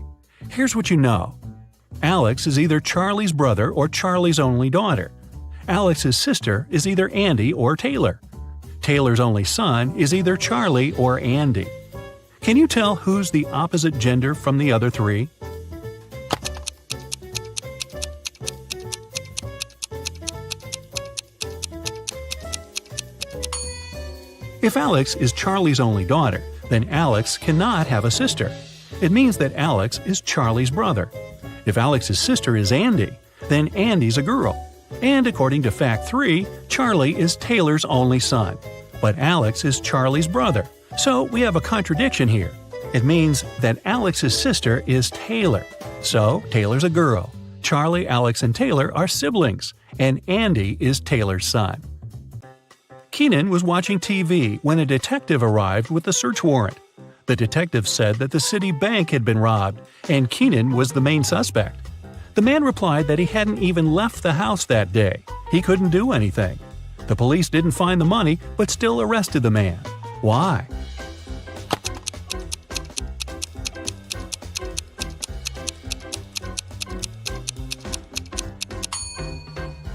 E: Here's what you know. Alex is either Charlie's brother or Charlie's only daughter. Alex's sister is either Andy or Taylor. Taylor's only son is either Charlie or Andy. Can you tell who's the opposite gender from the other three? If Alex is Charlie's only daughter, then Alex cannot have a sister. It means that Alex is Charlie's brother. If Alex's sister is Andy, then Andy's a girl. And according to fact 3, Charlie is Taylor's only son. But Alex is Charlie's brother. So we have a contradiction here. It means that Alex's sister is Taylor. So Taylor's a girl. Charlie, Alex, and Taylor are siblings. And Andy is Taylor's son. Keenan was watching TV when a detective arrived with a search warrant. The detective said that the city bank had been robbed, and Keenan was the main suspect. The man replied that he hadn't even left the house that day. He couldn't do anything. The police didn't find the money, but still arrested the man. Why?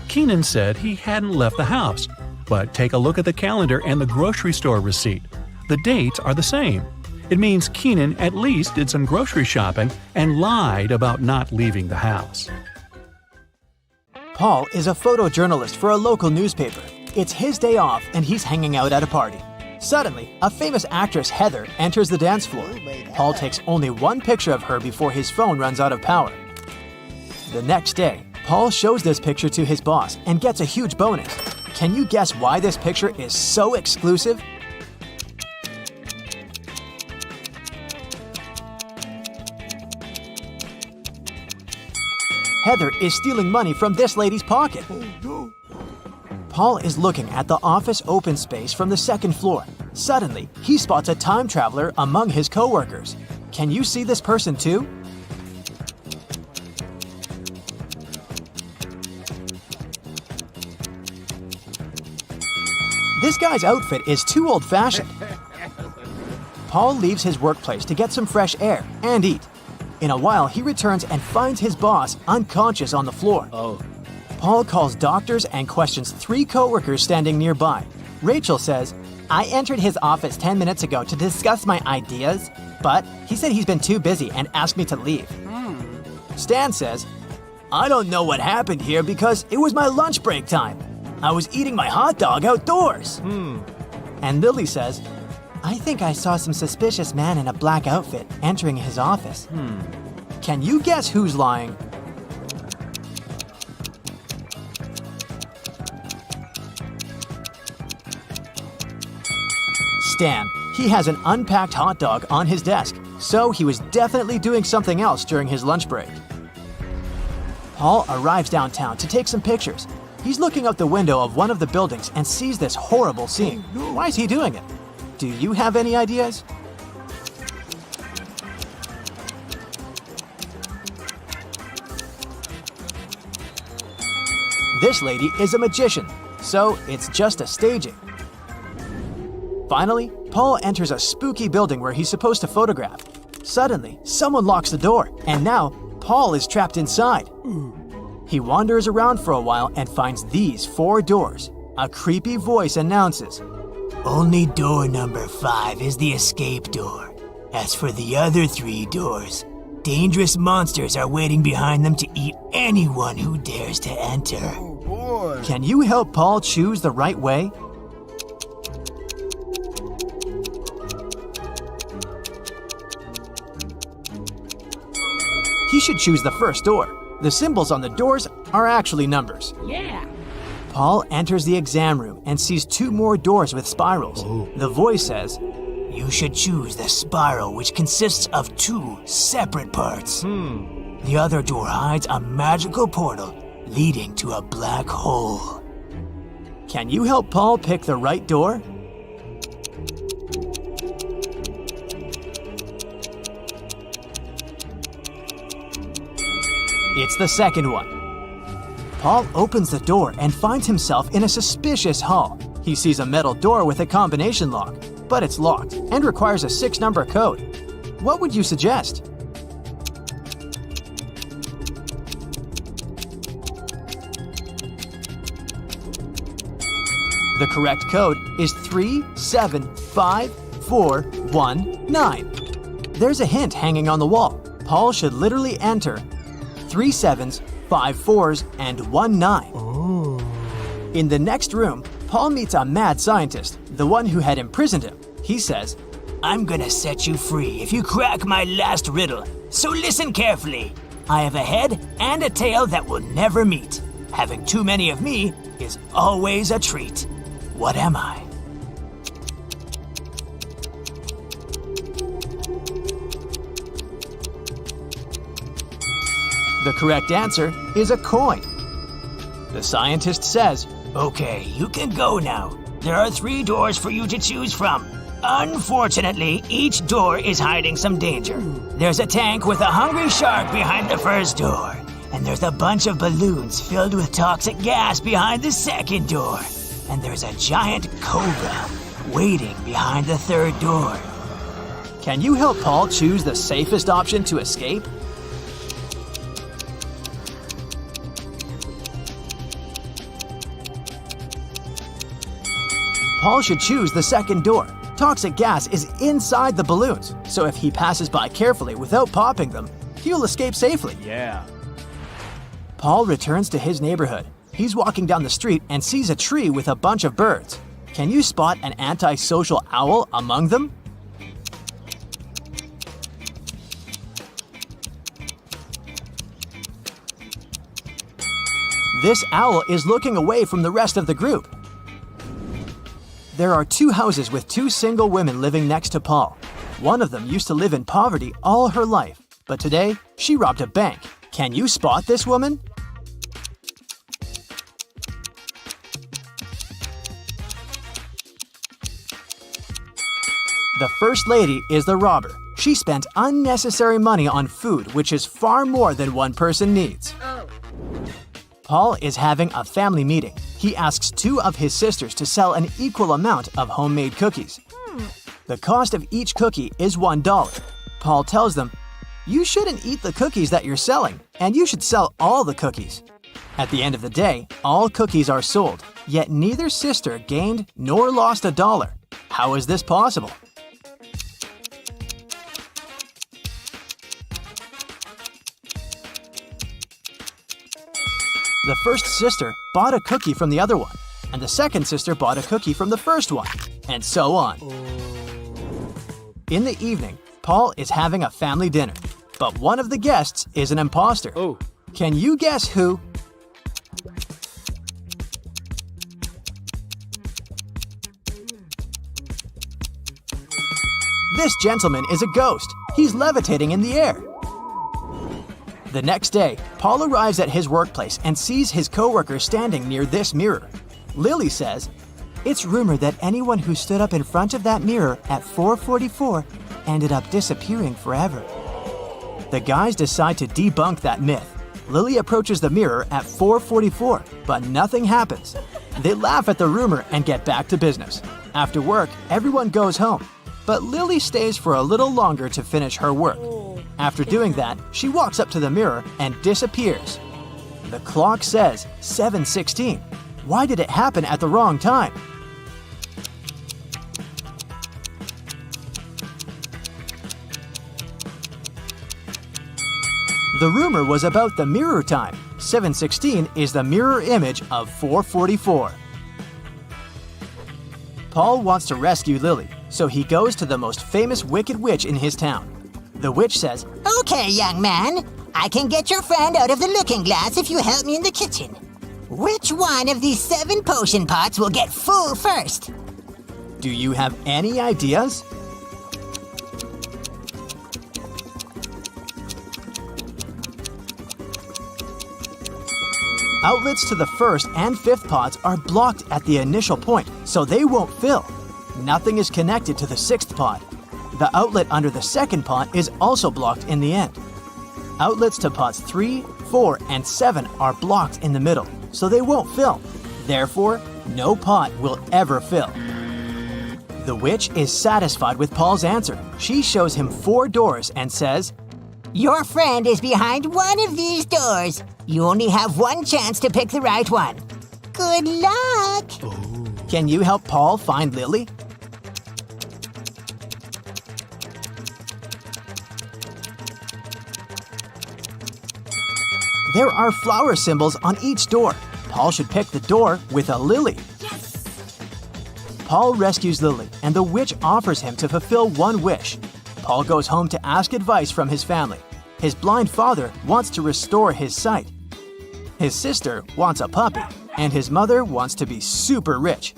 E: Keenan said he hadn't left the house, but take a look at the calendar and the grocery store receipt. The dates are the same. It means Keenan at least did some grocery shopping and lied about not leaving the house.
B: Paul is a photojournalist for a local newspaper. It's his day off and he's hanging out at a party. Suddenly, a famous actress, Heather, enters the dance floor. Paul takes only one picture of her before his phone runs out of power. The next day, Paul shows this picture to his boss and gets a huge bonus. Can you guess why this picture is so exclusive? Heather is stealing money from this lady's pocket. Paul is looking at the office open space from the second floor. Suddenly, he spots a time traveler among his coworkers. Can you see this person too? This guy's outfit is too old-fashioned. Paul leaves his workplace to get some fresh air and eat. In a while, he returns and finds his boss unconscious on the floor. Paul calls doctors and questions 3 coworkers standing nearby. Rachel says, "I entered his office 10 minutes ago to discuss my ideas, but he said he's been too busy and asked me to leave." Stan says, "I don't know what happened here because it was my lunch break time. I was eating my hot dog outdoors." And Lily says, "I think I saw some suspicious man in a black outfit entering his office." Can you guess who's lying? Stan. He has an unpacked hot dog on his desk, so he was definitely doing something else during his lunch break. Paul arrives downtown to take some pictures. He's looking out the window of one of the buildings and sees this horrible scene. Why is he doing it? Do you have any ideas? This lady is a magician, so it's just a staging. Finally, Paul enters a spooky building where he's supposed to photograph. Suddenly, someone locks the door, and now Paul is trapped inside. He wanders around for a while and finds these 4 doors. A creepy voice announces, "Only door number 5 is the escape door. As for the other 3 doors, dangerous monsters are waiting behind them to eat anyone who dares to enter." Can you help Paul choose the right way? He should choose the first door. The symbols on the doors are actually numbers. Paul enters the exam room and sees 2 more doors with spirals. The voice says, "You should choose the spiral, which consists of 2 separate parts. The other door hides a magical portal leading to a black hole." Can you help Paul pick the right door? It's the second one. Paul opens the door and finds himself in a suspicious hall. He sees a metal door with a combination lock, but it's locked and requires a 6-number code. What would you suggest? The correct code is 375419. There's a hint hanging on the wall. Paul should literally enter 3 7s, 5 4s, and 1 9. In the next room, Paul meets a mad scientist, the one who had imprisoned him. He says,
F: I'm gonna set you free if you crack my last riddle, so listen carefully. I have a head and a tail that will never meet. Having too many of me is always a treat. What am I?
B: the correct answer is a coin. The scientist says,
F: Okay, you can go now. There are 3 doors for you to choose from. Unfortunately, each door is hiding some danger. There's a tank with a hungry shark behind the first door, and there's a bunch of balloons filled with toxic gas behind the second door, and there's a giant cobra waiting behind the third door.
B: Can you help Paul choose the safest option to escape? Paul should choose the second door. Toxic gas is inside the balloons, so if he passes by carefully without popping them, he'll escape safely.
D: Yeah.
B: Paul returns to his neighborhood. He's walking down the street and sees a tree with a bunch of birds. Can you spot an antisocial owl among them? This owl is looking away from the rest of the group. There are 2 houses with 2 single women living next to Paul. One of them used to live in poverty all her life, but today she robbed a bank. Can you spot this woman? The first lady is the robber. She spent unnecessary money on food, which is far more than one person needs. Paul is having a family meeting. He asks 2 of his sisters to sell an equal amount of homemade cookies. The cost of each cookie is $1. Paul tells them, "You shouldn't eat the cookies that you're selling, and you should sell all the cookies." At the end of the day, all cookies are sold, yet neither sister gained nor lost $1. How is this possible? The first sister bought a cookie from the other one, and the second sister bought a cookie from the first one, and so on. In the evening, Paul is having a family dinner, but one of the guests is an imposter. Can you guess who? This gentleman is a ghost. He's levitating in the air. The next day, Paul arrives at his workplace and sees his coworker standing near this mirror. Lily says, "It's rumored that anyone who stood up in front of that mirror at 4:44 ended up disappearing forever." The guys decide to debunk that myth. Lily approaches the mirror at 4:44, but nothing happens. They laugh at the rumor and get back to business. After work, everyone goes home, but Lily stays for a little longer to finish her work. After doing that, she walks up to the mirror and disappears. The clock says 7:16. Why did it happen at the wrong time? The rumor was about the mirror time. 7:16 is the mirror image of 4:44. Paul wants to rescue Lily, so he goes to the most famous wicked witch in his town. The witch says,
G: Okay, young man, I can get your friend out of the looking glass if you help me in the kitchen. Which one of these 7 potion pots will get full first?
B: "Do you have any ideas?" Outlets to the first and fifth pots are blocked at the initial point, so they won't fill. Nothing is connected to the 6th pot. The outlet under the second pot is also blocked in the end. Outlets to pots 3, 4, and 7 are blocked in the middle, so they won't fill. Therefore, no pot will ever fill. The witch is satisfied with Paul's answer. She shows him 4 doors and says,
G: Your friend is behind one of these doors. You only have one chance to pick the right one. Good luck!
B: Can you help Paul find Lily? There are flower symbols on each door. Paul should pick the door with a lily. Paul rescues Lily, and the witch offers him to fulfill one wish. Paul goes home to ask advice from his family. His blind father wants to restore his sight. His sister wants a puppy, and his mother wants to be super rich.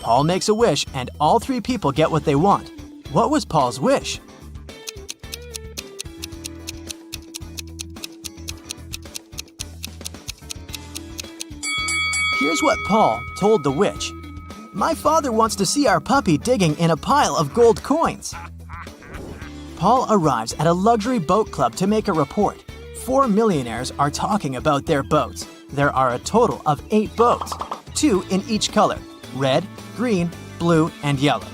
B: Paul makes a wish, and all 3 people get what they want. What was Paul's wish? Here's what Paul told the witch. My father wants to see our puppy digging in a pile of gold coins. Paul arrives at a luxury boat club to make a report. 4 millionaires are talking about their boats. There are a total of 8 boats, 2 in each color, red, green, blue, and yellow.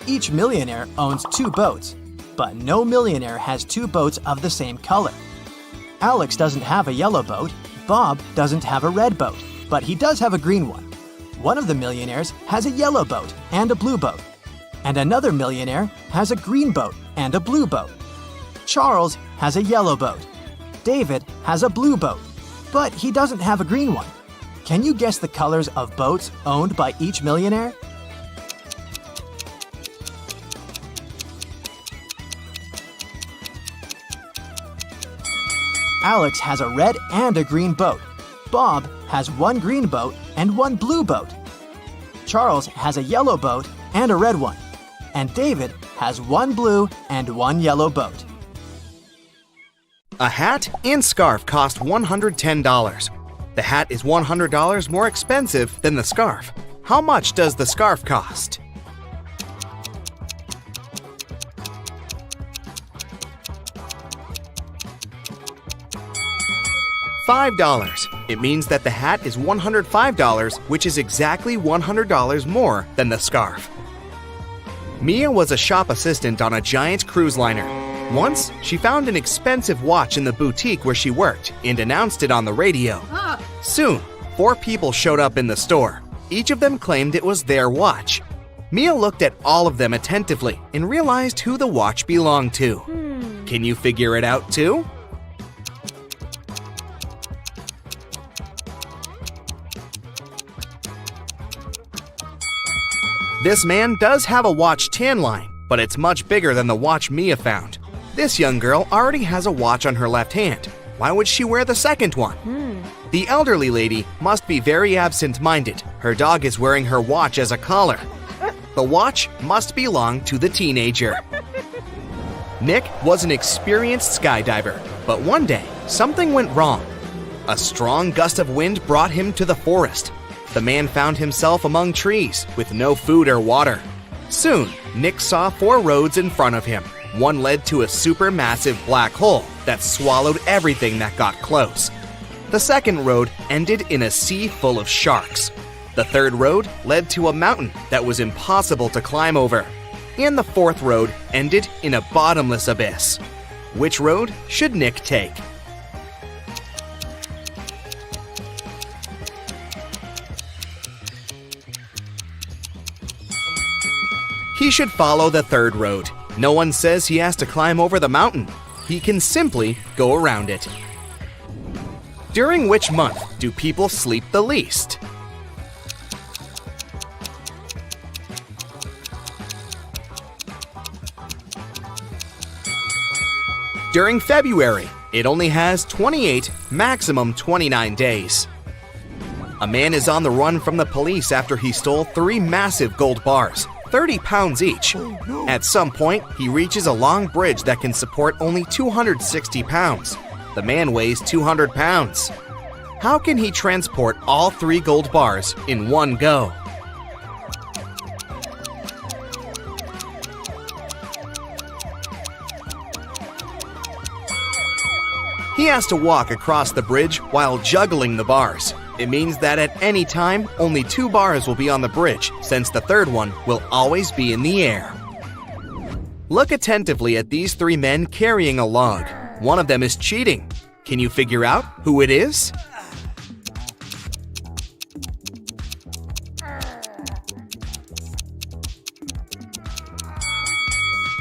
B: Each millionaire owns 2 boats, but no millionaire has 2 boats of the same color. Alex doesn't have a yellow boat, Bob doesn't have a red boat, but he does have a green one. One of the millionaires has a yellow boat and a blue boat, and another millionaire has a green boat and a blue boat. Charles has a yellow boat. David has a blue boat, but he doesn't have a green one. Can you guess the colors of boats owned by each millionaire? Alex has a red and a green boat. Bob has 1 green boat and 1 blue boat. Charles has a yellow boat and a red one. And David has 1 blue and 1 yellow boat.
H: A hat and scarf cost $110. The hat is $100 more expensive than the scarf. How much does the scarf cost? $5. It means that the hat is $105, which is exactly $100 more than the scarf. Mia was a shop assistant on a giant cruise liner. Once, she found an expensive watch in the boutique where she worked and announced it on the radio. Soon, 4 people showed up in the store. Each of them claimed it was their watch. Mia looked at all of them attentively and realized who the watch belonged to. Can you figure it out too? This man does have a watch tan line, but it's much bigger than the watch Mia found. This young girl already has a watch on her left hand. Why would she wear the second one? The elderly lady must be very absent-minded. Her dog is wearing her watch as a collar. The watch must belong to the teenager. Nick was an experienced skydiver, but one day, something went wrong. A strong gust of wind brought him to the forest. The man found himself among trees with no food or water. Soon, Nick saw 4 roads in front of him. One led to a supermassive black hole that swallowed everything that got close. The second road ended in a sea full of sharks. The third road led to a mountain that was impossible to climb over. And the fourth road ended in a bottomless abyss. Which road should Nick take? He should follow the third road. No one says he has to climb over the mountain. He can simply go around it. During which month do people sleep the least? During February. It only has 28, maximum 29 days. A man is on the run from the police after he stole 3 massive gold bars, 30 pounds each. At some point, he reaches a long bridge that can support only 260 pounds. The man weighs 200 pounds. How can he transport all 3 gold bars in one go? He has to walk across the bridge while juggling the bars. It means that at any time, only 2 bars will be on the bridge, since the third one will always be in the air. Look attentively at these 3 men carrying a log. One of them is cheating. Can you figure out who it is?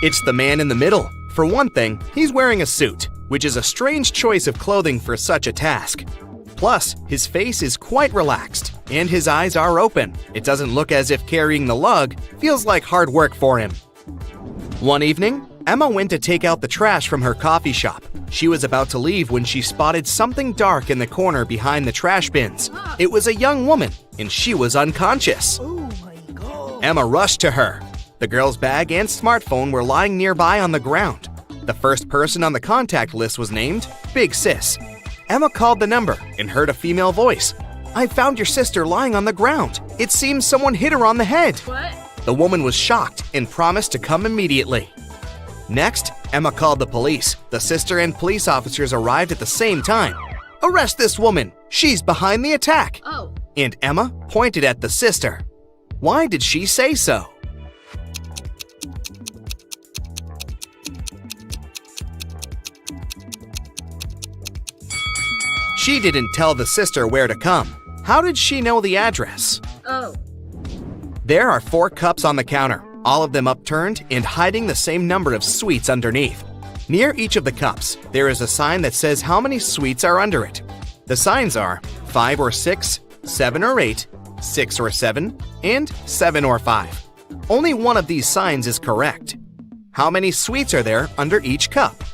H: It's the man in the middle. For one thing, he's wearing a suit, which is a strange choice of clothing for such a task. Plus, his face is quite relaxed, and his eyes are open. It doesn't look as if carrying the lug feels like hard work for him. One evening, Emma went to take out the trash from her coffee shop. She was about to leave when she spotted something dark in the corner behind the trash bins. It was a young woman, and she was unconscious. Emma rushed to her. The girl's bag and smartphone were lying nearby on the ground. The first person on the contact list was named Big Sis. Emma called the number and heard a female voice. "I found your sister lying on the ground. It seems someone hit her on the head."
I: What?
H: The woman was shocked and promised to come immediately. Next, Emma called the police. The sister and police officers arrived at the same time. "Arrest this woman! She's behind the attack!"
I: Oh.
H: And Emma pointed at the sister. Why did she say so? She didn't tell the sister where to come. How did she know the address?
I: Oh.
H: There are 4 cups on the counter, all of them upturned and hiding the same number of sweets underneath. Near each of the cups, there is a sign that says how many sweets are under it. The signs are 5 or 6, 7 or 8, 6 or 7, and 7 or 5. Only one of these signs is correct. How many sweets are there under each cup?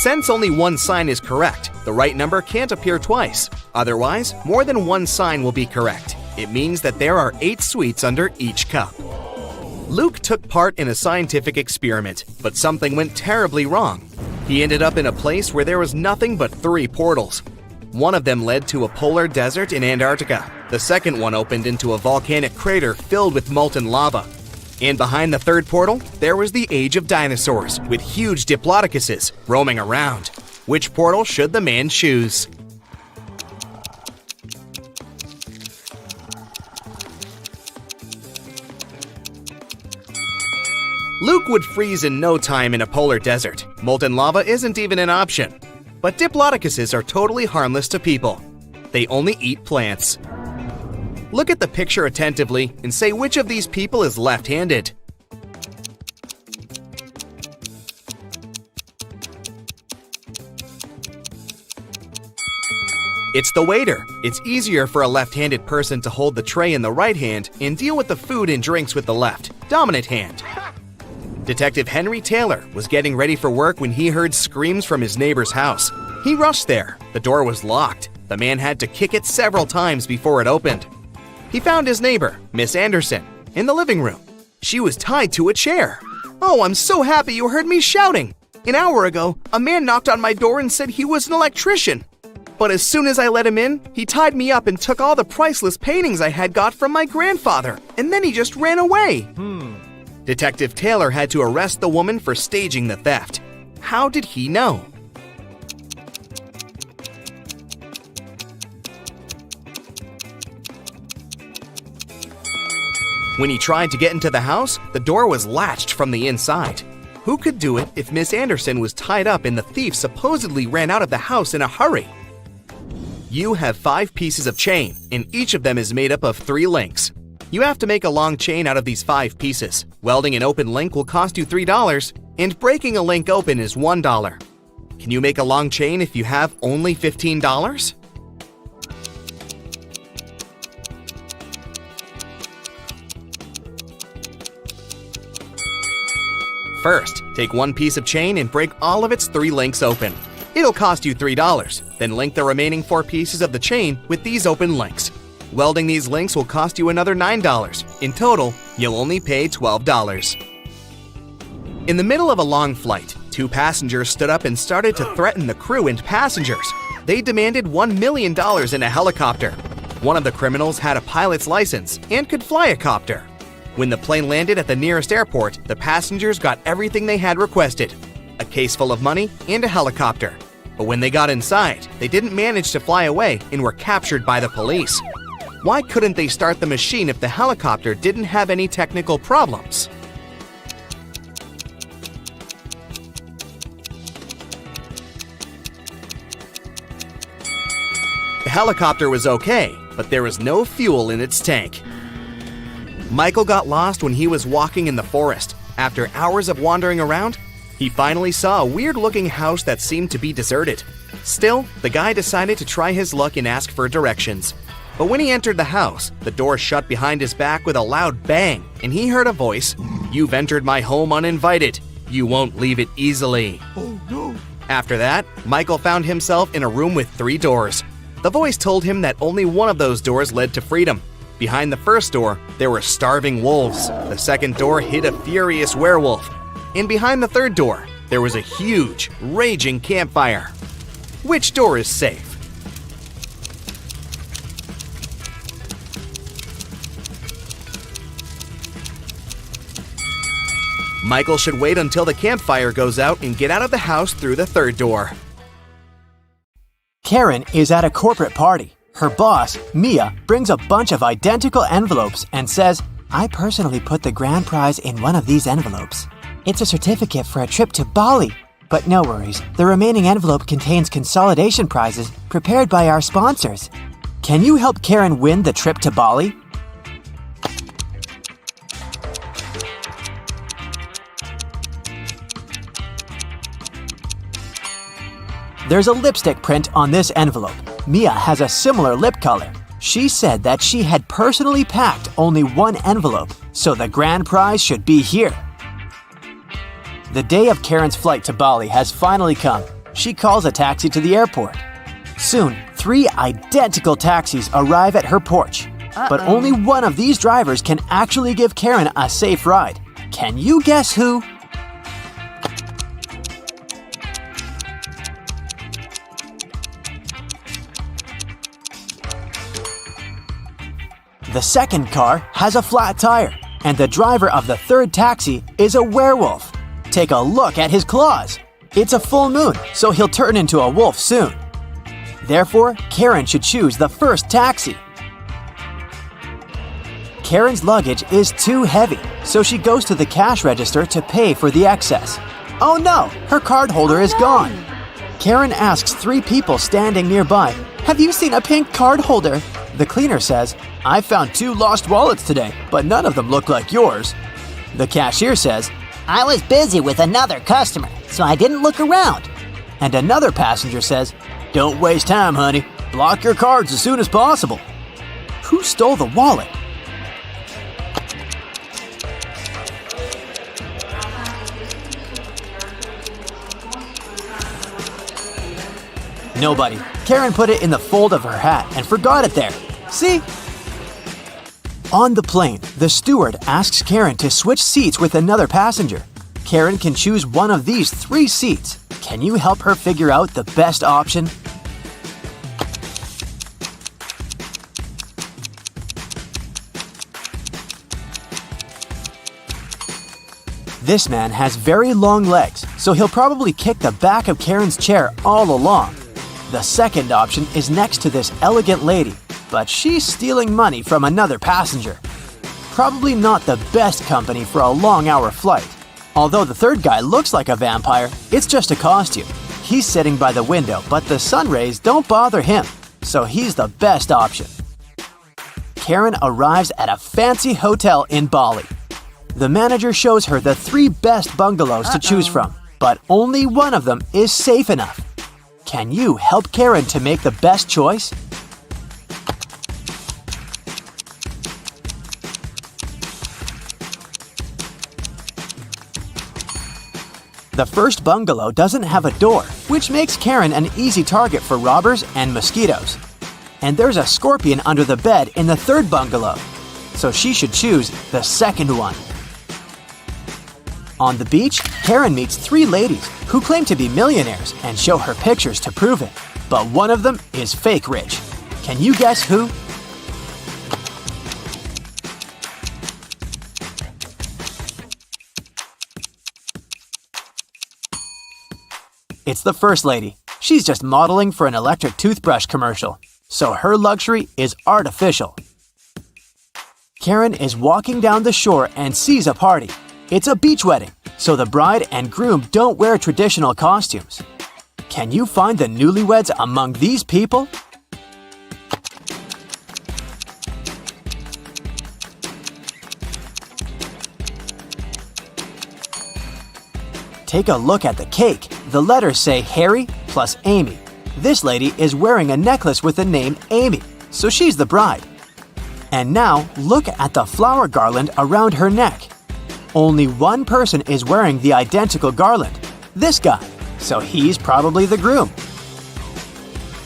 H: Since only one sign is correct, the right number can't appear twice. Otherwise, more than one sign will be correct. It means that there are 8 sweets under each cup. Luke took part in a scientific experiment, but something went terribly wrong. He ended up in a place where there was nothing but 3 portals. One of them led to a polar desert in Antarctica. The second one opened into a volcanic crater filled with molten lava. And behind the third portal, there was the age of dinosaurs, with huge diplodocuses roaming around. Which portal should the man choose? Luke would freeze in no time in a polar desert. Molten lava isn't even an option. But diplodocuses are totally harmless to people. They only eat plants. Look at the picture attentively and say which of these people is left-handed. It's the waiter. It's easier for a left-handed person to hold the tray in the right hand and deal with the food and drinks with the left, dominant hand. Detective Henry Taylor was getting ready for work when he heard screams from his neighbor's house. He rushed there. The door was locked. The man had to kick it several times before it opened. He found his neighbor, Miss Anderson, in the living room. She was tied to a chair. "Oh, I'm so happy you heard me shouting. An hour ago, a man knocked on my door and said he was an electrician. But as soon as I let him in, he tied me up and took all the priceless paintings I had got from my grandfather, and then he just ran away." Detective Taylor had to arrest the woman for staging the theft. How did he know? When he tried to get into the house, the door was latched from the inside. Who could do it if Miss Anderson was tied up and the thief supposedly ran out of the house in a hurry? You have 5 pieces of chain, and each of them is made up of 3 links. You have to make a long chain out of these 5 pieces. Welding an open link will cost you $3, and breaking a link open is $1. Can you make a long chain if you have only $15? First, take one piece of chain and break all of its 3 links open. It'll cost you $3. Then link the remaining 4 pieces of the chain with these open links. Welding these links will cost you another $9. In total, you'll only pay $12. In the middle of a long flight, 2 passengers stood up and started to threaten the crew and passengers. They demanded $1 million in a helicopter. One of the criminals had a pilot's license and could fly a copter. When the plane landed at the nearest airport, the passengers got everything they had requested: a case full of money and a helicopter. But when they got inside, they didn't manage to fly away and were captured by the police. Why couldn't they start the machine if the helicopter didn't have any technical problems? The helicopter was okay, but there was no fuel in its tank. Michael got lost when he was walking in the forest. After hours of wandering around, he finally saw a weird-looking house that seemed to be deserted. Still, the guy decided to try his luck and ask for directions. But when he entered the house, the door shut behind his back with a loud bang, and he heard a voice, "You've entered my home uninvited. You won't leave it easily." Oh no. After that, Michael found himself in a room with 3 doors. The voice told him that only one of those doors led to freedom. Behind the first door, there were starving wolves. The second door hid a furious werewolf. And behind the third door, there was a huge, raging campfire. Which door is safe? Michael should wait until the campfire goes out and get out of the house through the third door.
B: Karen is at a corporate party. Her boss, Mia, brings a bunch of identical envelopes and says, "I personally put the grand prize in one of these envelopes. It's a certificate for a trip to Bali. But no worries, the remaining envelope contains consolidation prizes prepared by our sponsors. Can you help Karen win the trip to Bali?" There's a lipstick print on this envelope. Mia has a similar lip color. She said that she had personally packed only one envelope, so the grand prize should be here. The day of Karen's flight to Bali has finally come. She calls a taxi to the airport. Soon, 3 identical taxis arrive at her porch. But only one of these drivers can actually give Karen a safe ride. Can you guess who? The second car has a flat tire, and the driver of the third taxi is a werewolf. Take a look at his claws. It's a full moon, so he'll turn into a wolf soon. Therefore, Karen should choose the first taxi. Karen's luggage is too heavy, so she goes to the cash register to pay for the excess. Oh no, her card holder is gone. Karen asks 3 people standing nearby, "Have you seen a pink card holder?" The cleaner says, "I found 2 lost wallets today, but none of them look like yours." The cashier says,
G: I was busy with another customer, so I didn't look around.
B: and another passenger says, "Don't waste time, honey. Block your cards as soon as possible." Who stole the wallet? Nobody. Karen put it in the fold of her hat and forgot it there. See? On the plane, the steward asks Karen to switch seats with another passenger. Karen can choose one of these 3 seats. Can you help her figure out the best option? This man has very long legs, so he'll probably kick the back of Karen's chair all along. The second option is next to this elegant lady, but she's stealing money from another passenger. Probably not the best company for a long-hour flight. Although the third guy looks like a vampire, it's just a costume. He's sitting by the window, but the sun rays don't bother him, so he's the best option. Karen arrives at a fancy hotel in Bali. The manager shows her the 3 best bungalows to choose from, but only one of them is safe enough. Can you help Karen to make the best choice? The first bungalow doesn't have a door, which makes Karen an easy target for robbers and mosquitoes. And there's a scorpion under the bed in the third bungalow, so she should choose the second one. On the beach, Karen meets 3 ladies who claim to be millionaires and show her pictures to prove it. But one of them is fake rich. Can you guess who? It's the first lady. She's just modeling for an electric toothbrush commercial, so her luxury is artificial. Karen is walking down the shore and sees a party. It's a beach wedding, so the bride and groom don't wear traditional costumes. Can you find the newlyweds among these people? Take a look at the cake. The letters say Harry plus Amy. This lady is wearing a necklace with the name Amy, so she's the bride. And now, look at the flower garland around her neck. Only one person is wearing the identical garland, this guy, so he's probably the groom.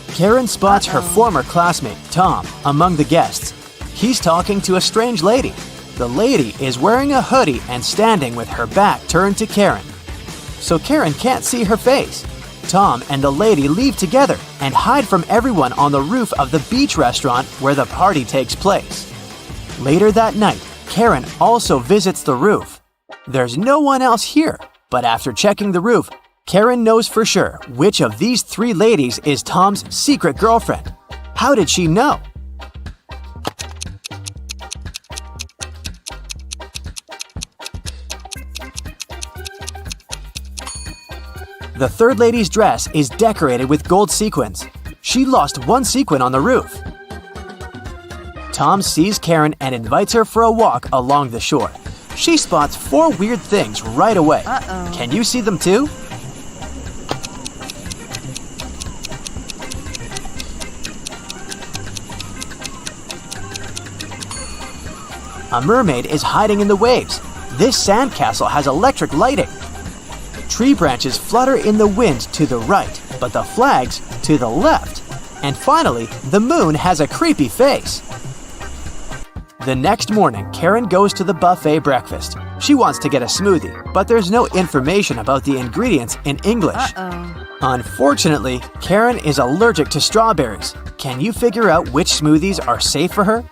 B: Karen spots her former classmate, Tom, among the guests. He's talking to a strange lady. The lady is wearing a hoodie and standing with her back turned to Karen, so Karen can't see her face. Tom and the lady leave together and hide from everyone on the roof of the beach restaurant where the party takes place. Later that night, Karen also visits the roof. There's no one else here, but after checking the roof, Karen knows for sure which of these three ladies is Tom's secret girlfriend. How did she know? The third lady's dress is decorated with gold sequins. She lost one sequin on the roof. Tom sees Karen and invites her for a walk along the shore. She spots 4 weird things right away. Can you see them too? A mermaid is hiding in the waves. This sandcastle has electric lighting. Tree branches flutter in the wind to the right, but the flags to the left. And finally, the moon has a creepy face. The next morning, Karen goes to the buffet breakfast. She wants to get a smoothie, but there's no information about the ingredients in English. Unfortunately, Karen is allergic to strawberries. Can you figure out which smoothies are safe for her?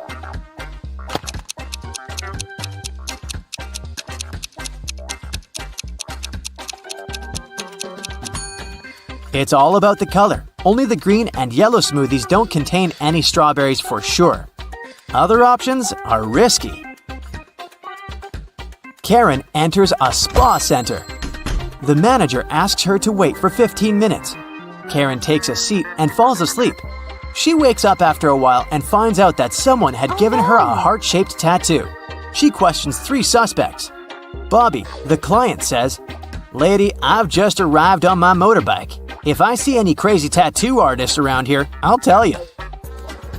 B: It's all about the color. Only the green and yellow smoothies don't contain any strawberries for sure. Other options are risky. Karen enters a spa center. The manager asks her to wait for 15 minutes. Karen takes a seat and falls asleep. She wakes up after a while and finds out that someone had given her a heart-shaped tattoo. She questions 3 suspects. Bobby, the client, says, "Lady, I've just arrived on my motorbike. If I see any crazy tattoo artists around here, I'll tell you."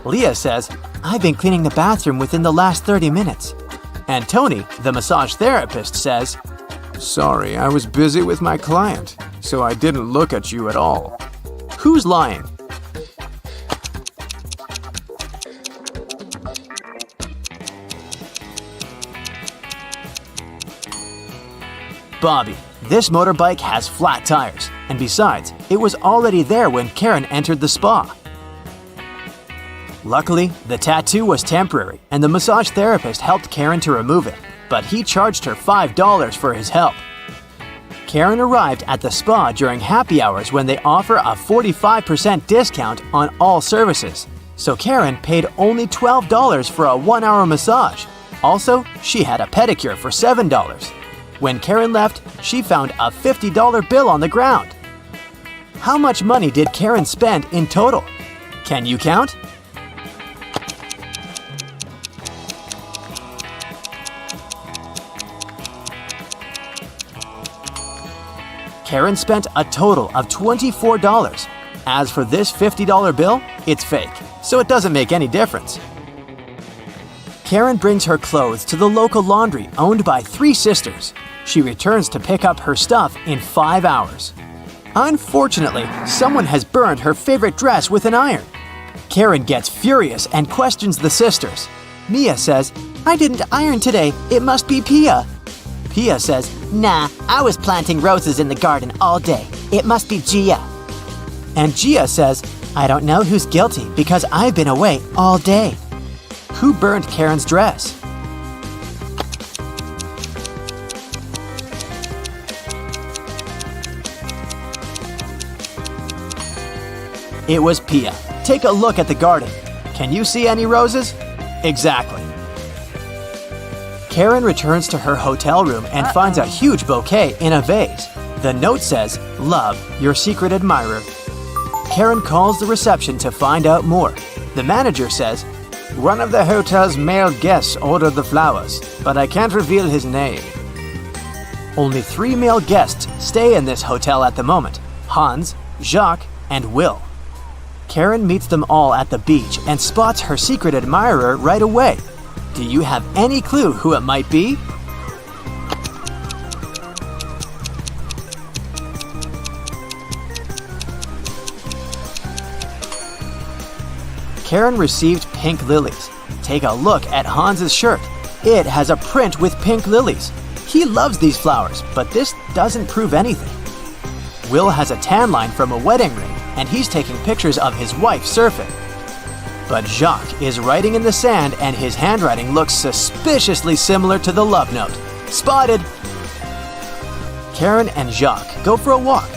B: Leah says, "I've been cleaning the bathroom within the last 30 minutes. And Tony, the massage therapist, says, "Sorry, I was busy with my client, so I didn't look at you at all." Who's lying? Bobby. This motorbike has flat tires, and besides, it was already there when Karen entered the spa. Luckily, the tattoo was temporary, and the massage therapist helped Karen to remove it, but he charged her $5 for his help. Karen arrived at the spa during happy hours when they offer a 45% discount on all services, so Karen paid only $12 for a 1-hour massage. Also, she had a pedicure for $7. When Karen left, she found a $50 bill on the ground. How much money did Karen spend in total? Can you count? Karen spent a total of $24. As for this $50 bill, it's fake, so it doesn't make any difference. Karen brings her clothes to the local laundry owned by 3 sisters. She returns to pick up her stuff in 5 hours. Unfortunately, someone has burned her favorite dress with an iron. Karen gets furious and questions the sisters. Mia says, "I didn't iron today. It must be Pia." Pia says,
G: Nah, I was planting roses in the garden all day. It must be Gia.
B: and Gia says, "I don't know who's guilty because I've been away all day." Who burned Karen's dress? It was Pia. Take a look at the garden. Can you see any roses? Exactly. Karen returns to her hotel room and finds a huge bouquet in a vase. The note says, "Love, your secret admirer." Karen calls the reception to find out more. The manager says, "One of the hotel's male guests ordered the flowers, but I can't reveal his name." Only 3 male guests stay in this hotel at the moment: Hans, Jacques, and Will. Karen meets them all at the beach and spots her secret admirer right away. Do you have any clue who it might be? Karen received pink lilies. Take a look at Hans's shirt. It has a print with pink lilies. He loves these flowers, but this doesn't prove anything. Will has a tan line from a wedding ring, and he's taking pictures of his wife surfing. But Jacques is writing in the sand, and his handwriting looks suspiciously similar to the love note. Spotted! Karen and Jacques go for a walk.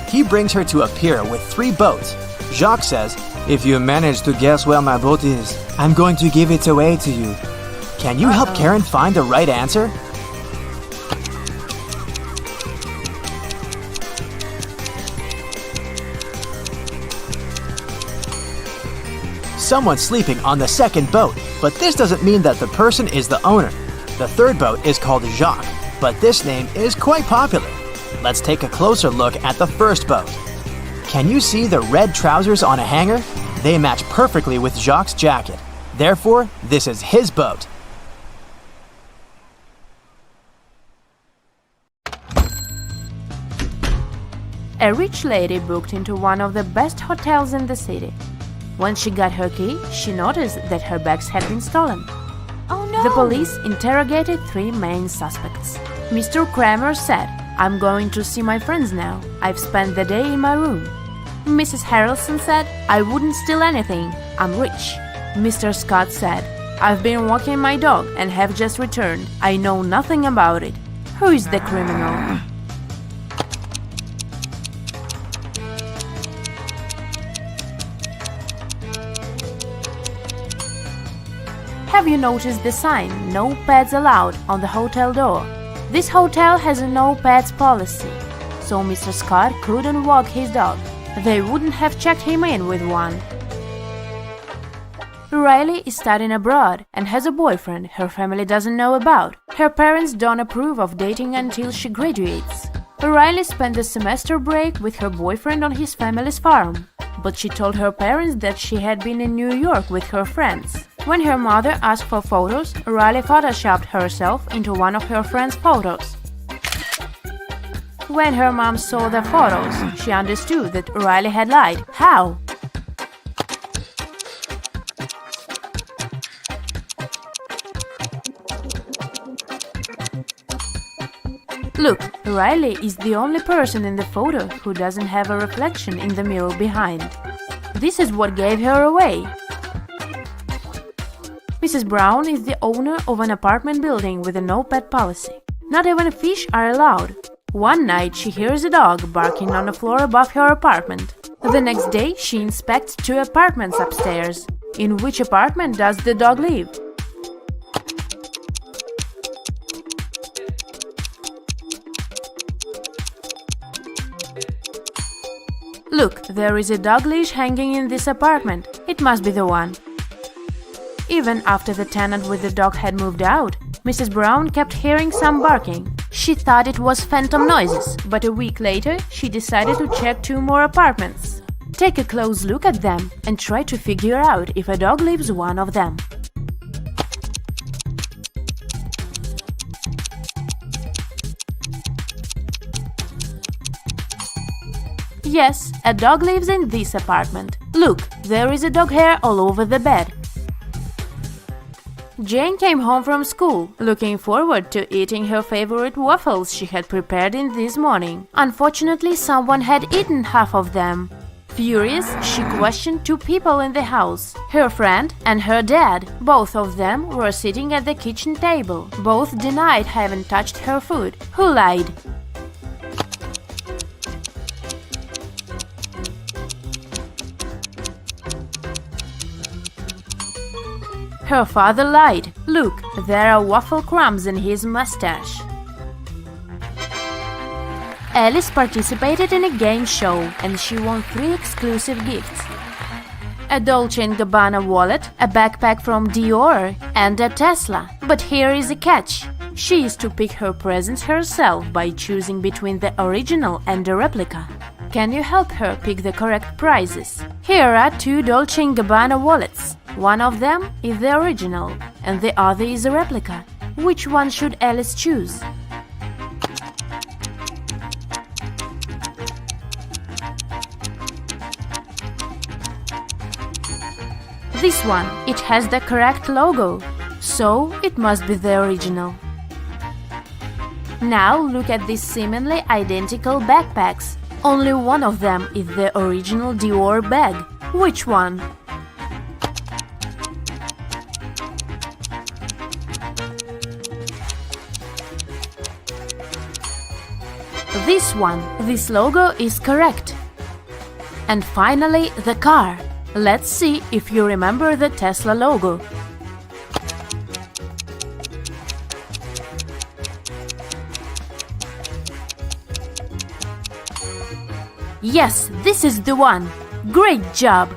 B: He brings her to a pier with 3 boats. Jacques says, "If you manage to guess where my boat is, I'm going to give it away to you." Can you help Karen find the right answer? Someone's sleeping on the second boat, but this doesn't mean that the person is the owner. The third boat is called Jacques, but this name is quite popular. Let's take a closer look at the first boat. Can you see the red trousers on a hanger? They match perfectly with Jacques' jacket. Therefore, this is his boat.
I: A rich lady booked into one of the best hotels in the city. When she got her key, she noticed that her bags had been stolen.
J: Oh no!
I: The police interrogated 3 main suspects. Mr. Kramer said, "I'm going to see my friends now. I've spent the day in my room." Mrs. Harrelson said, "I wouldn't steal anything. I'm rich." Mr. Scott said, "I've been walking my dog and have just returned. I know nothing about it." Who is the criminal? Have you noticed the sign, "No pets allowed," on the hotel door? This hotel has a no pets policy, so Mr. Scott couldn't walk his dog. They wouldn't have checked him in with one. Riley is studying abroad and has a boyfriend her family doesn't know about. Her parents don't approve of dating until she graduates. Riley spent the semester break with her boyfriend on his family's farm, but she told her parents that she had been in New York with her friends. When her mother asked for photos, Riley photoshopped herself into one of her friends' photos. When her mom saw the photos, she understood that Riley had lied. How? Look, Riley is the only person in the photo who doesn't have a reflection in the mirror behind. This is what gave her away. Mrs. Brown is the owner of an apartment building with a no-pet policy. Not even fish are allowed. One night she hears a dog barking on the floor above her apartment. The next day she inspects 2 apartments upstairs. In which apartment does the dog live? Look, there is a dog leash hanging in this apartment. It must be the one. Even after the tenant with the dog had moved out, Mrs. Brown kept hearing some barking. She thought it was phantom noises, but a week later she decided to check 2 more apartments. Take a close look at them and try to figure out if a dog lives one of them. Yes, a dog lives in this apartment. Look, there is a dog hair all over the bed. Jane came home from school, looking forward to eating her favorite waffles she had prepared in this morning. Unfortunately, someone had eaten half of them. Furious, she questioned 2 people in the house, her friend and her dad. Both of them were sitting at the kitchen table. Both denied having touched her food. Who lied? Her father lied. Look, there are waffle crumbs in his mustache. Alice participated in a game show and she won 3 exclusive gifts: a Dolce & Gabbana wallet, a backpack from Dior, and a Tesla. But here is a catch. She is to pick her presents herself by choosing between the original and a replica. Can you help her pick the correct prizes? Here are 2 Dolce & Gabbana wallets. One of them is the original and the other is a replica. Which one should Alice choose? This one, it has the correct logo, so it must be the original. Now look at these seemingly identical backpacks. Only one of them is the original Dior bag. Which one? This one. This logo is correct. And finally, the car. Let's see if you remember the Tesla logo. Yes, this is the one. Great job!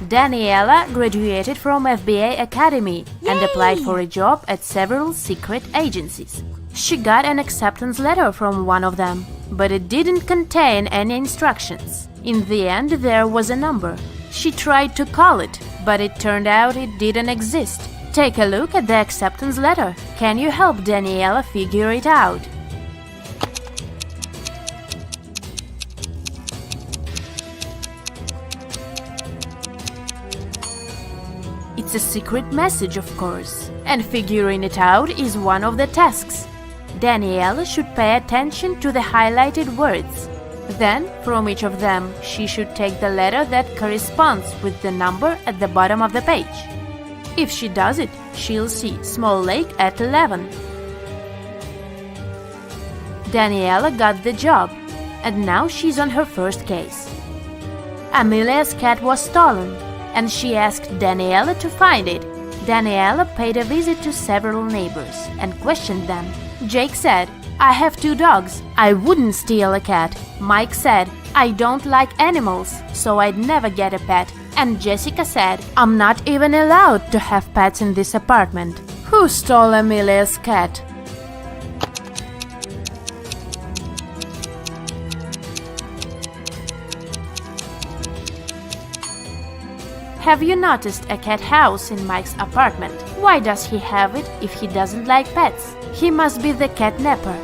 I: Daniela graduated from FBA Academy and applied for a job at several secret agencies. She got an acceptance letter from one of them, but it didn't contain any instructions. In the end, there was a number. She tried to call it, but it turned out it didn't exist. Take a look at the acceptance letter. Can you help Daniela figure it out? It's a secret message, of course, and figuring it out is one of the tasks. Daniela should pay attention to the highlighted words. Then, from each of them, she should take the letter that corresponds with the number at the bottom of the page. If she does it, she'll see small lake at 11. Daniela got the job, and now she's on her first case. Amelia's cat was stolen, and she asked Daniela to find it. Daniela paid a visit to several neighbors and questioned them. Jake said, "I have 2 dogs. I wouldn't steal a cat." Mike said, "I don't like animals, so I'd never get a pet." And Jessica said, "I'm not even allowed to have pets in this apartment." Who stole Amelia's cat? Have you noticed a cat house in Mike's apartment? Why does he have it if he doesn't like pets? He must be the catnapper.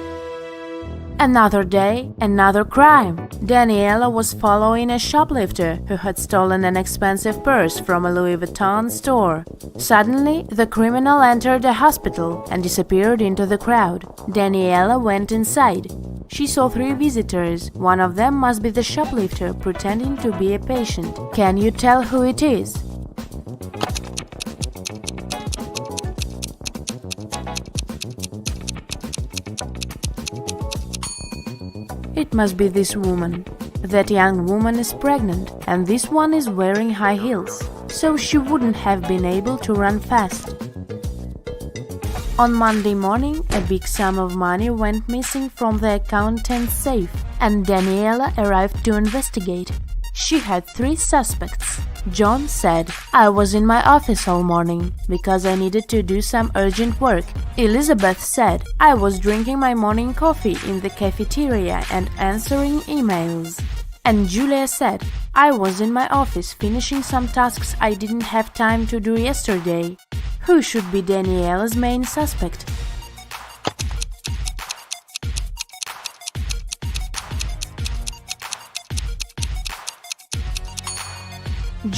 I: Another day, another crime. Daniela was following a shoplifter who had stolen an expensive purse from a Louis Vuitton store. Suddenly, the criminal entered a hospital and disappeared into the crowd. Daniela went inside. She saw 3 visitors. One of them must be the shoplifter pretending to be a patient. Can you tell who it is? It must be this woman. That young woman is pregnant, and this one is wearing high heels, so she wouldn't have been able to run fast. On Monday morning, a big sum of money went missing from the accountant's safe, and Daniela arrived to investigate. She had 3 suspects. John said, "I was in my office all morning because I needed to do some urgent work." Elizabeth said, "I was drinking my morning coffee in the cafeteria and answering emails." And Julia said, "I was in my office finishing some tasks I didn't have time to do yesterday." Who should be Daniela's main suspect?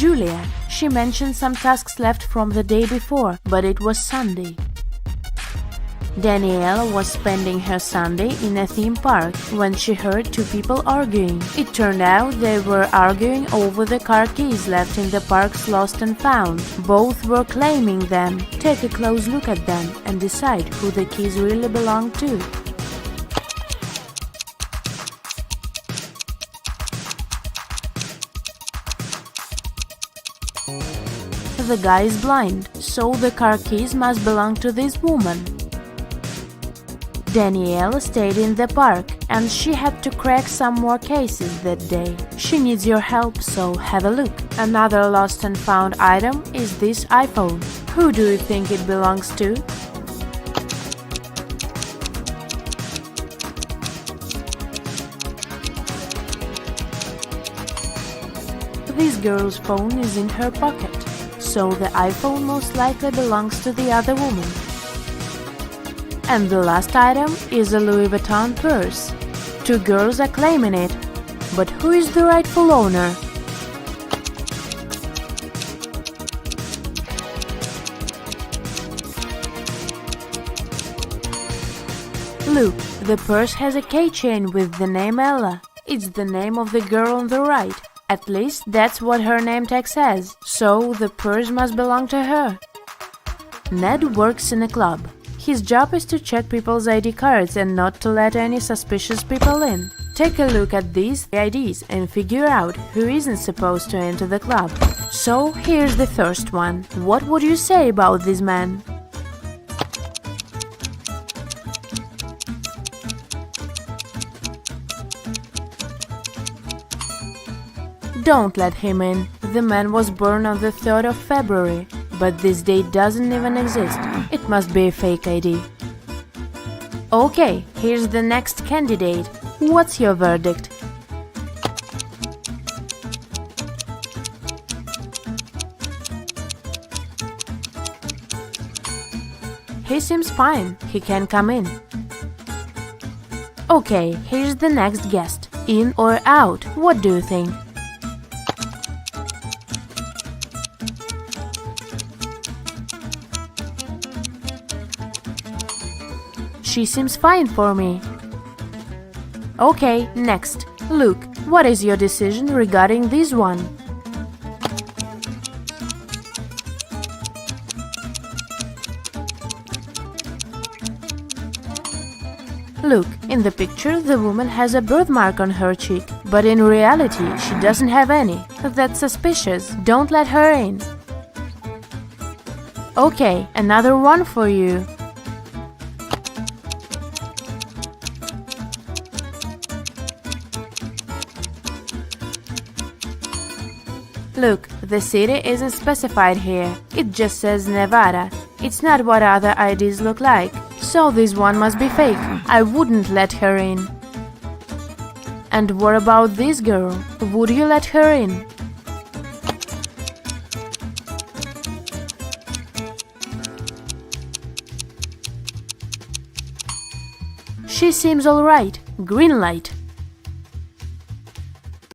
I: Julia. She mentioned some tasks left from the day before, but it was Sunday. Daniela was spending her Sunday in a theme park when she heard 2 people arguing. It turned out they were arguing over the car keys left in the park's lost and found. Both were claiming them. Take a close look at them and decide who the keys really belong to. the guy is blind, so the car keys must belong to this woman. Danielle stayed in the park and she had to crack some more cases that day. She needs your help, so have a look. Another lost and found item is this iPhone. Who do you think it belongs to? This girl's phone is in her pocket, so the iPhone most likely belongs to the other woman. And the last item is a Louis Vuitton purse. Two girls are claiming it, but who is the rightful owner? Look, the purse has a keychain with the name Ella. It's the name of the girl on the right. At least that's what her name tag says, so the purse must belong to her. Ned works in a club. His job is to check people's ID cards and not to let any suspicious people in. Take a look at these IDs and figure out who isn't supposed to enter the club. So here's the first one. What would you say about this man? Don't let him in. The man was born on the 3rd of February, but this date doesn't even exist. It must be a fake ID. Okay, here's the next candidate. What's your verdict? He seems fine. He can come in. Okay, here's the next guest. In or out? What do you think? She seems fine for me. Okay, next. Luke, what is your decision regarding this one? Look, in the picture the woman has a birthmark on her cheek, but in reality she doesn't have any. That's suspicious. Don't let her in. Okay, another one for you. Look, the city isn't specified here. It just says Nevada. It's not what other IDs look like. So this one must be fake. I wouldn't let her in. And what about this girl? Would you let her in? She seems alright. Green light.